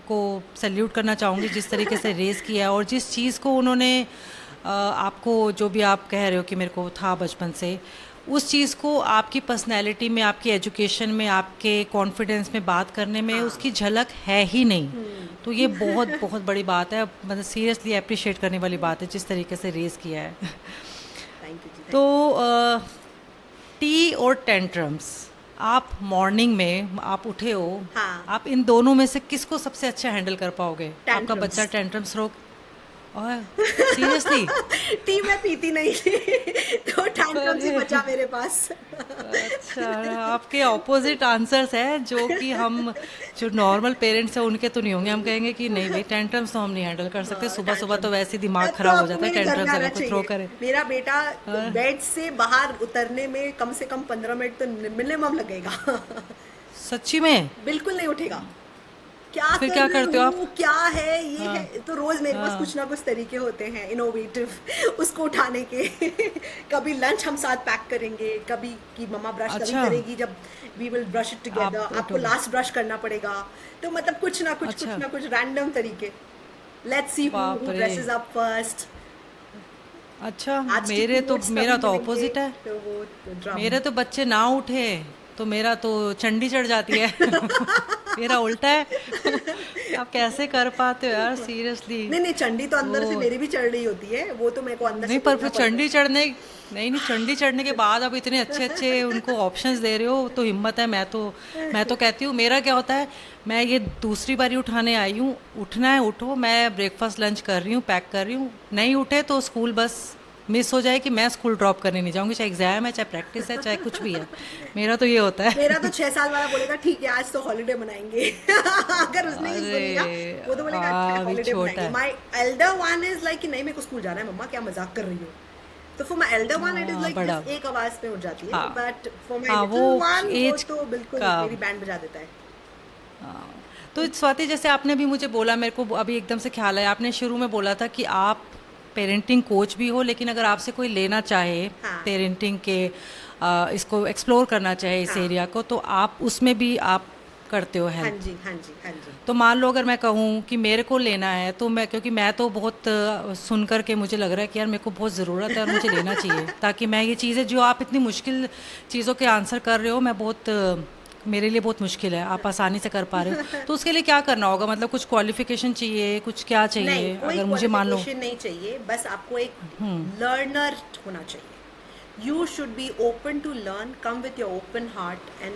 [SPEAKER 1] को सैल्यूट करना चाहूँगी जिस तरीके से रेस किया और जिस चीज़ को उन्होंने आपको, जो भी आप कह रहे हो कि मेरे को था बचपन से, उस चीज़ को आपकी पर्सनैलिटी में, आपकी एजुकेशन में, आपके कॉन्फिडेंस में, बात करने में उसकी
[SPEAKER 2] हाँ।
[SPEAKER 1] झलक है ही नहीं। तो ये
[SPEAKER 2] हम्म।
[SPEAKER 1] बहुत बहुत बड़ी बात है, मतलब सीरियसली अप्रिशिएट करने वाली बात है जिस तरीके से रेस किया है।
[SPEAKER 2] थैंक यू जी,
[SPEAKER 1] तो
[SPEAKER 2] थैंक
[SPEAKER 1] टी और टेंट्रम्स, आप मॉर्निंग में आप उठे हो,
[SPEAKER 2] हाँ।
[SPEAKER 1] आप इन दोनों में से किसको सबसे अच्छा हैंडल कर पाओगे? आपका बच्चा
[SPEAKER 2] टैंट्रम्स।
[SPEAKER 1] टेंट्रम्स रो, और सीरियसली?
[SPEAKER 2] टी मैं पीती नहीं थी, तो टैंट्रम्स ही
[SPEAKER 1] अरे
[SPEAKER 2] बचा मेरे पास।
[SPEAKER 1] अच्छा, आपके ऑपोजिट आंसर्स है जो कि हम जो नॉर्मल पेरेंट्स हैं उनके तो नहीं होंगे। हम कहेंगे कि नहीं भाई, टेंट्रम्स तो हम नहीं हैंडल कर सकते, सुबह सुबह तो
[SPEAKER 2] टैंट्रम्स,
[SPEAKER 1] वैसे ही दिमाग
[SPEAKER 2] तब तो
[SPEAKER 1] खराब हो
[SPEAKER 2] आपको
[SPEAKER 1] जाता है
[SPEAKER 2] मेरे घर में
[SPEAKER 1] टेंट्रम्स
[SPEAKER 2] आना
[SPEAKER 1] अगर कोई थ्रो
[SPEAKER 2] चाहिए।
[SPEAKER 1] करे।
[SPEAKER 2] मेरा बेटा
[SPEAKER 1] हाँ,
[SPEAKER 2] बेड से बाहर उतरने में कम से कम 15 मिनट तो मिनिमम लगेगा।
[SPEAKER 1] सच्ची में?
[SPEAKER 2] बिल्कुल नहीं उठेगा। क्या
[SPEAKER 1] फिर
[SPEAKER 2] कर
[SPEAKER 1] क्या
[SPEAKER 2] रहे
[SPEAKER 1] करते हो आप?
[SPEAKER 2] हो, क्या है ये
[SPEAKER 1] हाँ,
[SPEAKER 2] है, तो रोज मेरे पास कुछ
[SPEAKER 1] हाँ,
[SPEAKER 2] ना कुछ तरीके होते हैं इनोवेटिव उसको उठाने के। कभी लंच हम साथ पैक करेंगे, कभी कि मम्मा ब्रश तभी
[SPEAKER 1] अच्छा,
[SPEAKER 2] करेगी जब वी विल ब्रश इट
[SPEAKER 1] आप
[SPEAKER 2] टुगेदर, आपको
[SPEAKER 1] उठोगे,
[SPEAKER 2] लास्ट ब्रश करना पड़ेगा। तो मतलब कुछ
[SPEAKER 1] अच्छा,
[SPEAKER 2] ना कुछ रैंडम तरीके। लेट्स सी
[SPEAKER 1] बाप
[SPEAKER 2] हु
[SPEAKER 1] रे,
[SPEAKER 2] ड्रेसेस अप फर्स्ट।
[SPEAKER 1] अच्छा।
[SPEAKER 2] आज टिफिन नोट्स
[SPEAKER 1] मेरा
[SPEAKER 2] तभी
[SPEAKER 1] तो
[SPEAKER 2] मिलेंगे,
[SPEAKER 1] ऑपोजिट है।
[SPEAKER 2] तो वो तो ड्रम।
[SPEAKER 1] मेरे तो बच्चे ना उठे तो मेरा तो चंडी चढ़ जाती है। मेरा उल्टा है। आप कैसे कर पाते हो यार, सीरियसली?
[SPEAKER 2] नहीं नहीं, चंडी तो अंदर से
[SPEAKER 1] वो
[SPEAKER 2] मेरी भी चढ़ रही होती है, वो तो मेरे को अंदर
[SPEAKER 1] नहीं,
[SPEAKER 2] से
[SPEAKER 1] पर
[SPEAKER 2] बोलना
[SPEAKER 1] फिर
[SPEAKER 2] पड़ता
[SPEAKER 1] चंडी
[SPEAKER 2] है।
[SPEAKER 1] चढ़ने, नहीं नहीं, चंडी चढ़ने के बाद अब इतने अच्छे अच्छे उनको ऑप्शंस दे रहे हो तो हिम्मत है। मैं तो कहती हूँ, मेरा क्या होता है, मैं ये दूसरी बारी उठाने आई हूँ, उठना है उठो, मैं ब्रेकफास्ट लंच कर रही हूँ, पैक कर रही हूँ, नहीं उठे तो स्कूल बस मिस हो जाए कि मैं स्कूल ड्रॉप करने नहीं जाऊँगी, चाहे एग्जाम है, चाहे प्रैक्टिस है, चाहे कुछ भी है। मेरा तो ये होता
[SPEAKER 2] मेरा तो
[SPEAKER 1] है।
[SPEAKER 2] 6 साल वाला बोलेगा ठीक है आज तो हॉलीडे मनाएंगे। अगर उसने ये सुनेगा,
[SPEAKER 1] अरे
[SPEAKER 2] वो तो बोलेगा अच्छा
[SPEAKER 1] अभी
[SPEAKER 2] हॉलीडे
[SPEAKER 1] छोटा
[SPEAKER 2] मनाएंगे।
[SPEAKER 1] है।
[SPEAKER 2] My Elder one is like कि नहीं मेरे को स्कूल जाना है मम्मा, क्या मजाक कर रही हो। तो for my Elder one it is like
[SPEAKER 1] बड़ा,
[SPEAKER 2] दिस, एक आवाज पे उठ जाती है,
[SPEAKER 1] हाँ,
[SPEAKER 2] बट फॉर माय
[SPEAKER 1] हाँ, वो
[SPEAKER 2] लिटिल वन वो
[SPEAKER 1] एज
[SPEAKER 2] तो बिल्कुल
[SPEAKER 1] का,
[SPEAKER 2] मेरी बैंड बजा देता है।
[SPEAKER 1] हाँ। तो स्वाति, जैसे आपने भी मुझे बोला, मेरे को अभी एकदम से ख्याल आया, आपने शुरू में बोला था कि आप पेरेंटिंग कोच भी हो, लेकिन अगर आपसे कोई लेना चाहे
[SPEAKER 2] हाँ
[SPEAKER 1] पेरेंटिंग के इसको एक्सप्लोर करना चाहे इस
[SPEAKER 2] हाँ
[SPEAKER 1] एरिया को, तो आप उसमें भी आप करते हो
[SPEAKER 2] हाँ
[SPEAKER 1] हेल्प।
[SPEAKER 2] जी हाँ जी हाँ जी।
[SPEAKER 1] तो मान लो अगर मैं कहूँ कि मेरे को लेना है, तो मैं, क्योंकि मैं तो बहुत सुन कर के मुझे लग रहा है कि यार मेरे को बहुत ज़रूरत है और मुझे लेना चाहिए, ताकि मैं ये चीज़ें जो आप इतनी मुश्किल चीज़ों के आंसर कर रहे हो, मैं बहुत मेरे लिए बहुत मुश्किल है, आप आसानी से कर पा रहे हो, तो उसके लिए क्या करना होगा? मतलब कुछ क्वालिफिकेशन चाहिए, कुछ क्या
[SPEAKER 2] नहीं,
[SPEAKER 1] चाहिए
[SPEAKER 2] कोई
[SPEAKER 1] अगर मुझे मान लो?
[SPEAKER 2] क्वालिफिकेशन नहीं चाहिए, बस आपको एक लर्नर होना चाहिए। You should be open to learn, come with your open heart and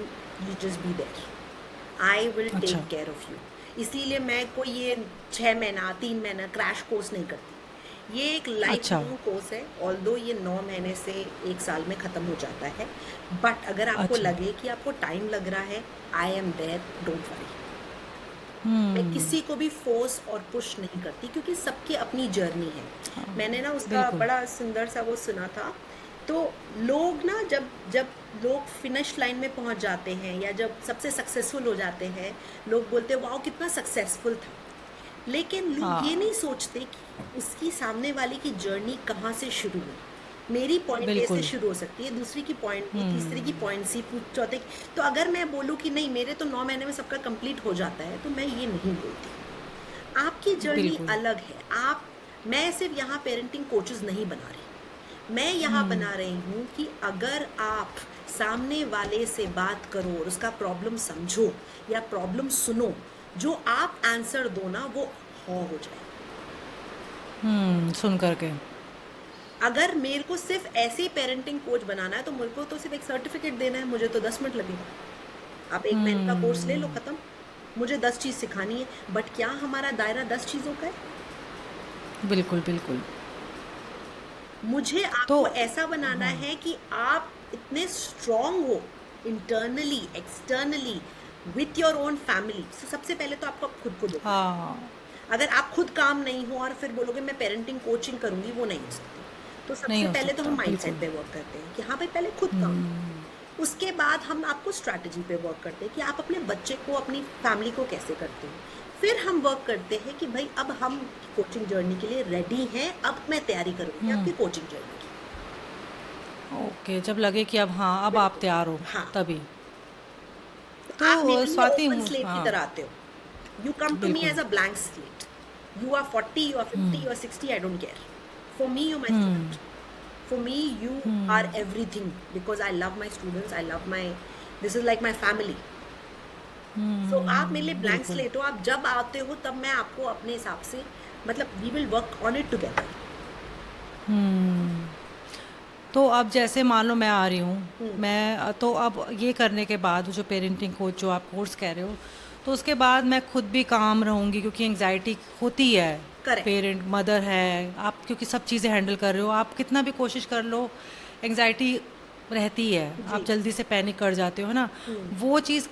[SPEAKER 2] you just be there. I will
[SPEAKER 1] अच्छा।
[SPEAKER 2] Take care of you. इसीलिए मैं कोई ये 6 महीना 3 महीना क्रैश कोर्स नहीं करती। ये एक लाइफ
[SPEAKER 1] अच्छा।
[SPEAKER 2] लॉन्ग कोर्स है, ऑल्दो ये 9 महीने से 1 साल में ख़त्म हो जाता है। बट अगर आपको
[SPEAKER 1] अच्छा।
[SPEAKER 2] लगे कि आपको टाइम लग रहा है, I am there, don't worry. मैं
[SPEAKER 1] हम्म।
[SPEAKER 2] किसी को भी फोर्स और पुश नहीं करती, क्योंकि सबकी अपनी जर्नी है। मैंने ना उसका
[SPEAKER 1] बिल्कुल।
[SPEAKER 2] बड़ा सुंदर सा वो सुना था। तो लोग ना, जब जब लोग फिनिश लाइन में पहुंच जाते हैं या जब सबसे सक्सेसफुल हो जाते हैं, लोग बोलते हैं वाह कितना सक्सेसफुल था। लेकिन लोग ये
[SPEAKER 1] हाँ।
[SPEAKER 2] नहीं सोचते कि उसकी सामने वाले की जर्नी कहाँ से शुरू हुई। मेरी पॉइंट ए से
[SPEAKER 1] बिल्कुल।
[SPEAKER 2] शुरू हो सकती है, दूसरी की पॉइंट बी, तीसरी की पॉइंट सी, चौथे की। तो अगर मैं बोलूँ कि नहीं मेरे तो 9 महीने में सबका कंप्लीट हो जाता है, तो मैं ये नहीं बोलती। आपकी जर्नी
[SPEAKER 1] बिल्कुल।
[SPEAKER 2] अलग है। आप मैं सिर्फ यहाँ पेरेंटिंग कोचेस नहीं बना रही। मैं यहाँ बना रही हूँ कि अगर आप सामने वाले से बात करो और उसका प्रॉब्लम समझो या प्रॉब्लम सुनो, जो आप आंसर दो ना वो हो जाए।
[SPEAKER 1] सुन करके।
[SPEAKER 2] अगर मेरे को सिर्फ ऐसे ही पेरेंटिंग कोच बनाना है, तो मेरे को तो सिर्फ एक सर्टिफिकेट देना है, मुझे तो 10 मिनट लगेगा। आप 1 महीने का कोर्स ले लो, खत्म। मुझे 10 चीज़ सिखानी है, बट क्या हमारा दायरा 10 चीज़ों का है?
[SPEAKER 1] बिल्कुल बिल्कुल।
[SPEAKER 2] मुझे
[SPEAKER 1] तो
[SPEAKER 2] आपको ऐसा बनाना है कि आप इतने स्ट्रांग हो, internally externally, with your own family. सबसे पहले तो आपको खुद को देखना है।
[SPEAKER 1] हाँ।
[SPEAKER 2] अगर आप खुद काम नहीं हो और फिर बोलोगे मैं पेरेंटिंग कोचिंग करूंगी, वो नहीं हो सकती। तो
[SPEAKER 1] नहीं
[SPEAKER 2] सबसे
[SPEAKER 1] हो
[SPEAKER 2] पहले तो
[SPEAKER 1] सकता,
[SPEAKER 2] हम माइंडसेट
[SPEAKER 1] बिल्कुल।
[SPEAKER 2] पे वर्क करते हैं कि हाँ भाई पहले खुद काम। उसके बाद हम आपको स्ट्रैटेजी पे वर्क करते हैं कि आप अपने बच्चे को, अपनी फैमिली को कैसे करते हो। फिर हम वर्क करते हैं कि भाई अब हम कोचिंग जर्नी के लिए रेडी हैं, अब मैं तैयारी करूंगी आपकी कोचिंग जर्नी की।
[SPEAKER 1] ओके, जब लगे कि अब हाँ, अब आप
[SPEAKER 2] बिल्कुल।
[SPEAKER 1] तैयार हो,
[SPEAKER 2] हाँ,
[SPEAKER 1] तभी।
[SPEAKER 2] तो आप
[SPEAKER 1] तो
[SPEAKER 2] मेरे लिए
[SPEAKER 1] स्वाति
[SPEAKER 2] ओपन स्लेट की
[SPEAKER 1] हाँ।
[SPEAKER 2] तरह आते हो। यू कम टू मी
[SPEAKER 1] बिल्कुल।
[SPEAKER 2] As a blank slate. You are 40, you are 50, you are 60, I don't care. For me you my student. For me, you are everything, because I love my students. I love my. This is like my family. So आप मेरे लिए blank
[SPEAKER 1] बिल्कुल।
[SPEAKER 2] Slate हो। आप जब आते हो तब मैं आपको अपने हिसाब से, मतलब we will work on it together.
[SPEAKER 1] तो अब जैसे मान लो मैं आ रही हूँ,
[SPEAKER 2] हम्म।
[SPEAKER 1] मैं तो अब ये करने के बाद जो पेरेंटिंग कोच जो आप कोर्स कह रहे हो, तो उसके बाद मैं खुद भी काम रहूँगी, क्योंकि एंग्जाइटी होती है।
[SPEAKER 2] करेक्ट।
[SPEAKER 1] पेरेंट मदर है आप, क्योंकि सब चीज़ें हैंडल कर रहे हो, आप कितना भी कोशिश कर लो, एंग्जाइटी रहती है,
[SPEAKER 2] जी।
[SPEAKER 1] आप जल्दी से पैनिक कर जाते हो, है ना?
[SPEAKER 2] हम्म।
[SPEAKER 1] वो चीज़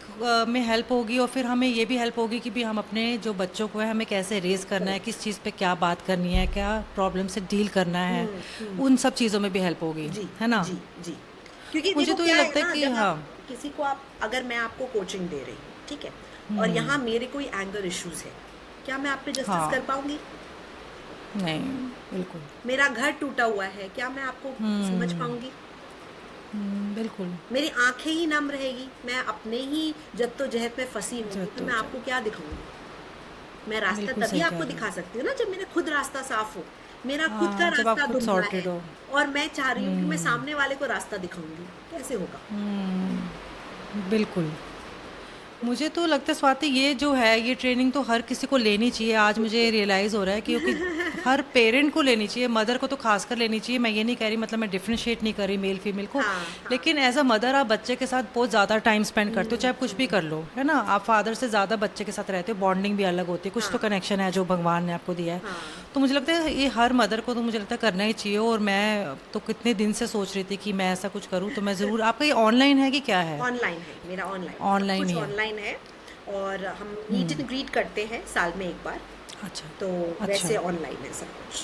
[SPEAKER 1] में हेल्प होगी, और फिर हमें ये भी हेल्प होगी कि भी हम अपने जो बच्चों को है हमें कैसे रेज़ करना है,
[SPEAKER 2] करेक्ट।
[SPEAKER 1] किस चीज़ पे क्या बात करनी है, क्या प्रॉब्लम से डील करना है,
[SPEAKER 2] हम्म।
[SPEAKER 1] उन सब चीज़ों में भी हेल्प होगी,
[SPEAKER 2] जी
[SPEAKER 1] है ना?
[SPEAKER 2] जी जी। क्योंकि
[SPEAKER 1] मुझे
[SPEAKER 2] देखो
[SPEAKER 1] तो ये
[SPEAKER 2] क्या है
[SPEAKER 1] लगता है
[SPEAKER 2] ना,
[SPEAKER 1] कि
[SPEAKER 2] जब आप
[SPEAKER 1] हाँ।
[SPEAKER 2] किसी को, आप अगर मैं आपको कोचिंग दे रही हूँ, ठीक है, और यहाँ मेरे कोई एंगर इश्यूज है, क्या मैं आप पे जस्टिस कर
[SPEAKER 1] हाँ।
[SPEAKER 2] पाऊंगी?
[SPEAKER 1] नहीं। बिल्कुल।
[SPEAKER 2] मेरा घर टूटा हुआ है, क्या मैं आपको समझ पाऊंगी?
[SPEAKER 1] बिल्कुल।
[SPEAKER 2] मेरी आंखें ही नम रहेगी, मैं अपने ही जद्दोजहद में फंसी होंगी, तो मैं आपको
[SPEAKER 1] जद्दोजहद।
[SPEAKER 2] क्या दिखाऊंगी? मैं रास्ता
[SPEAKER 1] बिल्कुल
[SPEAKER 2] तभी
[SPEAKER 1] सही कह
[SPEAKER 2] आपको
[SPEAKER 1] रहे हो।
[SPEAKER 2] दिखा सकती हूँ ना, जब मेरा खुद रास्ता साफ हो। मेरा खुद का
[SPEAKER 1] हाँ, जब आप
[SPEAKER 2] रास्ता
[SPEAKER 1] खुद
[SPEAKER 2] धुंधला है
[SPEAKER 1] सॉर्टेड हो।
[SPEAKER 2] और मैं चाह रही हूँ कि मैं सामने वाले को रास्ता दिखाऊंगी, कैसे होगा?
[SPEAKER 1] बिल्कुल। मुझे तो लगता है स्वाति, ये जो है ये ट्रेनिंग तो हर किसी को लेनी चाहिए। आज मुझे
[SPEAKER 2] बिल्कुल।
[SPEAKER 1] रियलाइज़ हो रहा है कि क्योंकि हर पेरेंट को लेनी चाहिए, मदर को तो खासकर लेनी चाहिए। मैं ये नहीं कह रही, मतलब मैं डिफरेंशिएट नहीं कर रही मेल फीमेल को,
[SPEAKER 2] हाँ हाँ।
[SPEAKER 1] लेकिन एज अ मदर आप बच्चे के साथ बहुत ज़्यादा टाइम स्पेंड करते हो, चाहे आप कुछ भी कर लो, है ना? आप फादर से ज़्यादा बच्चे के साथ रहते हो, बॉन्डिंग भी अलग होती है, कुछ तो
[SPEAKER 2] हाँ
[SPEAKER 1] कनेक्शन है जो भगवान ने आपको दिया है।
[SPEAKER 2] हाँ।
[SPEAKER 1] तो मुझे लगता है ये हर मदर को तो मुझे लगता है करना ही चाहिए, और मैं तो कितने दिन से सोच रही थी कि मैं ऐसा कुछ करूँ, तो मैं ज़रूर। आपका ये ऑनलाइन है कि क्या है?
[SPEAKER 2] ऑनलाइन है मेरा, ऑनलाइन सब
[SPEAKER 1] ऑनलाइन
[SPEAKER 2] कुछ
[SPEAKER 1] ही है।
[SPEAKER 2] ऑनलाइन है। और हम मीट एंड ग्रीट करते हैं साल में एक बार,
[SPEAKER 1] अच्छा।
[SPEAKER 2] तो
[SPEAKER 1] अच्छा।
[SPEAKER 2] वैसे ऑनलाइन है सब कुछ।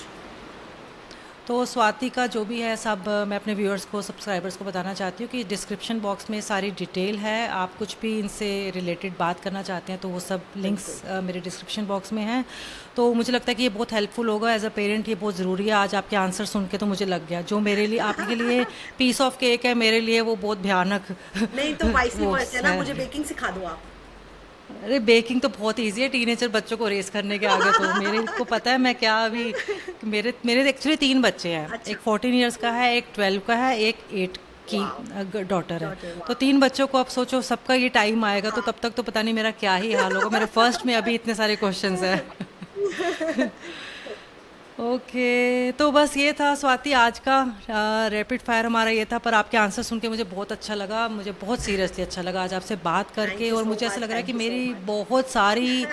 [SPEAKER 1] तो स्वाति का जो भी है सब मैं अपने व्यूअर्स को, सब्सक्राइबर्स को बताना चाहती हूँ कि डिस्क्रिप्शन बॉक्स में सारी डिटेल है। आप कुछ भी इनसे रिलेटेड बात करना चाहते हैं तो वो सब लिंक्स
[SPEAKER 2] बिल्कुल।
[SPEAKER 1] मेरे डिस्क्रिप्शन बॉक्स में हैं। तो मुझे लगता है कि ये बहुत हेल्पफुल होगा एज अ पेरेंट, ये बहुत ज़रूरी है। आज आपके आंसर सुन के तो मुझे लग गया, जो मेरे लिए आपके लिए पीस ऑफ केक है, मेरे लिए वो बहुत भयानक
[SPEAKER 2] नहीं तो वाइस
[SPEAKER 1] वो
[SPEAKER 2] वर्सा ना,
[SPEAKER 1] है।
[SPEAKER 2] मुझे बेकिंग सिखा दो आप।
[SPEAKER 1] अरे बेकिंग तो बहुत इजी है टीनेजर बच्चों को रेस करने के आगे। तो मेरे को पता है मैं क्या अभी, मेरे मेरे एक्चुअली 3 बच्चे हैं।
[SPEAKER 2] अच्छा।
[SPEAKER 1] एक 14 ईयर्स का है, एक 12 का है, एक 8 की
[SPEAKER 2] वाओ।
[SPEAKER 1] डॉटर है।
[SPEAKER 2] डॉटर,
[SPEAKER 1] तो
[SPEAKER 2] वाओ।
[SPEAKER 1] 3 बच्चों को आप सोचो, सबका ये टाइम आएगा तो
[SPEAKER 2] हाँ।
[SPEAKER 1] तब तक तो पता नहीं मेरा क्या ही हाल होगा। मेरे फर्स्ट में अभी इतने सारे क्वेश्चंस हैं। ओके, तो बस ये था स्वाति आज का रैपिड फायर हमारा ये था। पर आपके आंसर सुन के मुझे बहुत अच्छा लगा, मुझे बहुत सीरियसली अच्छा लगा आज आपसे बात
[SPEAKER 2] थैंक
[SPEAKER 1] करके।
[SPEAKER 2] यू
[SPEAKER 1] और
[SPEAKER 2] सो
[SPEAKER 1] मुझे ऐसा
[SPEAKER 2] मच,
[SPEAKER 1] लग रहा है कि
[SPEAKER 2] थैंक यू सो
[SPEAKER 1] मेरी
[SPEAKER 2] मच।
[SPEAKER 1] बहुत सारी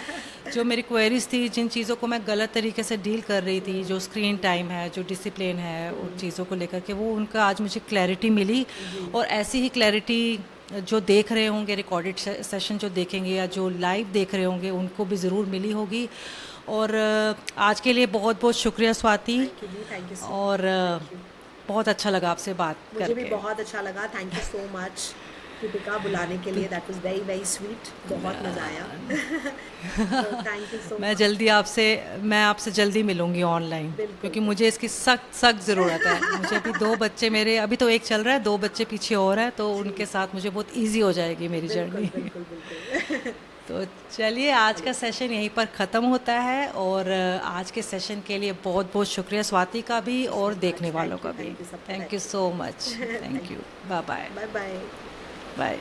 [SPEAKER 1] जो मेरी क्वेरीज थी, जिन चीज़ों को मैं गलत तरीके से डील कर रही थी, जो स्क्रीन टाइम है, जो डिसिप्लिन है, उन चीज़ों को लेकर के वो उनका आज मुझे क्लैरिटी मिली।
[SPEAKER 2] जी।
[SPEAKER 1] और ऐसी ही क्लैरिटी जो देख रहे होंगे, रिकॉर्डेड सेशन जो देखेंगे या जो लाइव देख रहे होंगे, उनको भी ज़रूर मिली होगी। और आज के लिए बहुत बहुत शुक्रिया Swati.
[SPEAKER 2] Thank you ji, thank you so
[SPEAKER 1] और
[SPEAKER 2] मच, थैंक यू।
[SPEAKER 1] बहुत अच्छा लगा आपसे बात
[SPEAKER 2] मुझे भी
[SPEAKER 1] करके।
[SPEAKER 2] बहुत अच्छा लगा, thank you so much Deepika बुलाने के लिए, that was very very sweet, बहुत मज़ा आया। तो थैंक यू सो
[SPEAKER 1] मैं
[SPEAKER 2] मच।
[SPEAKER 1] जल्दी आपसे मैं आपसे जल्दी मिलूंगी ऑनलाइन,
[SPEAKER 2] बिल्कुल
[SPEAKER 1] क्योंकि मुझे
[SPEAKER 2] बिल्कुल।
[SPEAKER 1] इसकी सख्त सख्त ज़रूरत है। मुझे अभी 2 बच्चे मेरे, अभी तो एक चल रहा है, 2 बच्चे पीछे और हैं, तो
[SPEAKER 2] जी।
[SPEAKER 1] उनके साथ मुझे बहुत इजी हो जाएगी मेरी
[SPEAKER 2] बिल्कुल
[SPEAKER 1] जर्नी।
[SPEAKER 2] बिल्कुल बिल्कुल।
[SPEAKER 1] तो चलिए, आज का सेशन यहीं पर ख़त्म होता है। और आज के सेशन के लिए बहुत बहुत शुक्रिया स्वाति का भी
[SPEAKER 2] थैंक यू
[SPEAKER 1] और
[SPEAKER 2] सो
[SPEAKER 1] देखने
[SPEAKER 2] मच,
[SPEAKER 1] वालों का भी।
[SPEAKER 2] थैंक यू सबको,
[SPEAKER 1] thank you
[SPEAKER 2] thank
[SPEAKER 1] so much,
[SPEAKER 2] you.
[SPEAKER 1] Thank
[SPEAKER 2] thank
[SPEAKER 1] you,
[SPEAKER 2] you.
[SPEAKER 1] Bye bye.
[SPEAKER 2] Bye bye.
[SPEAKER 1] Bye.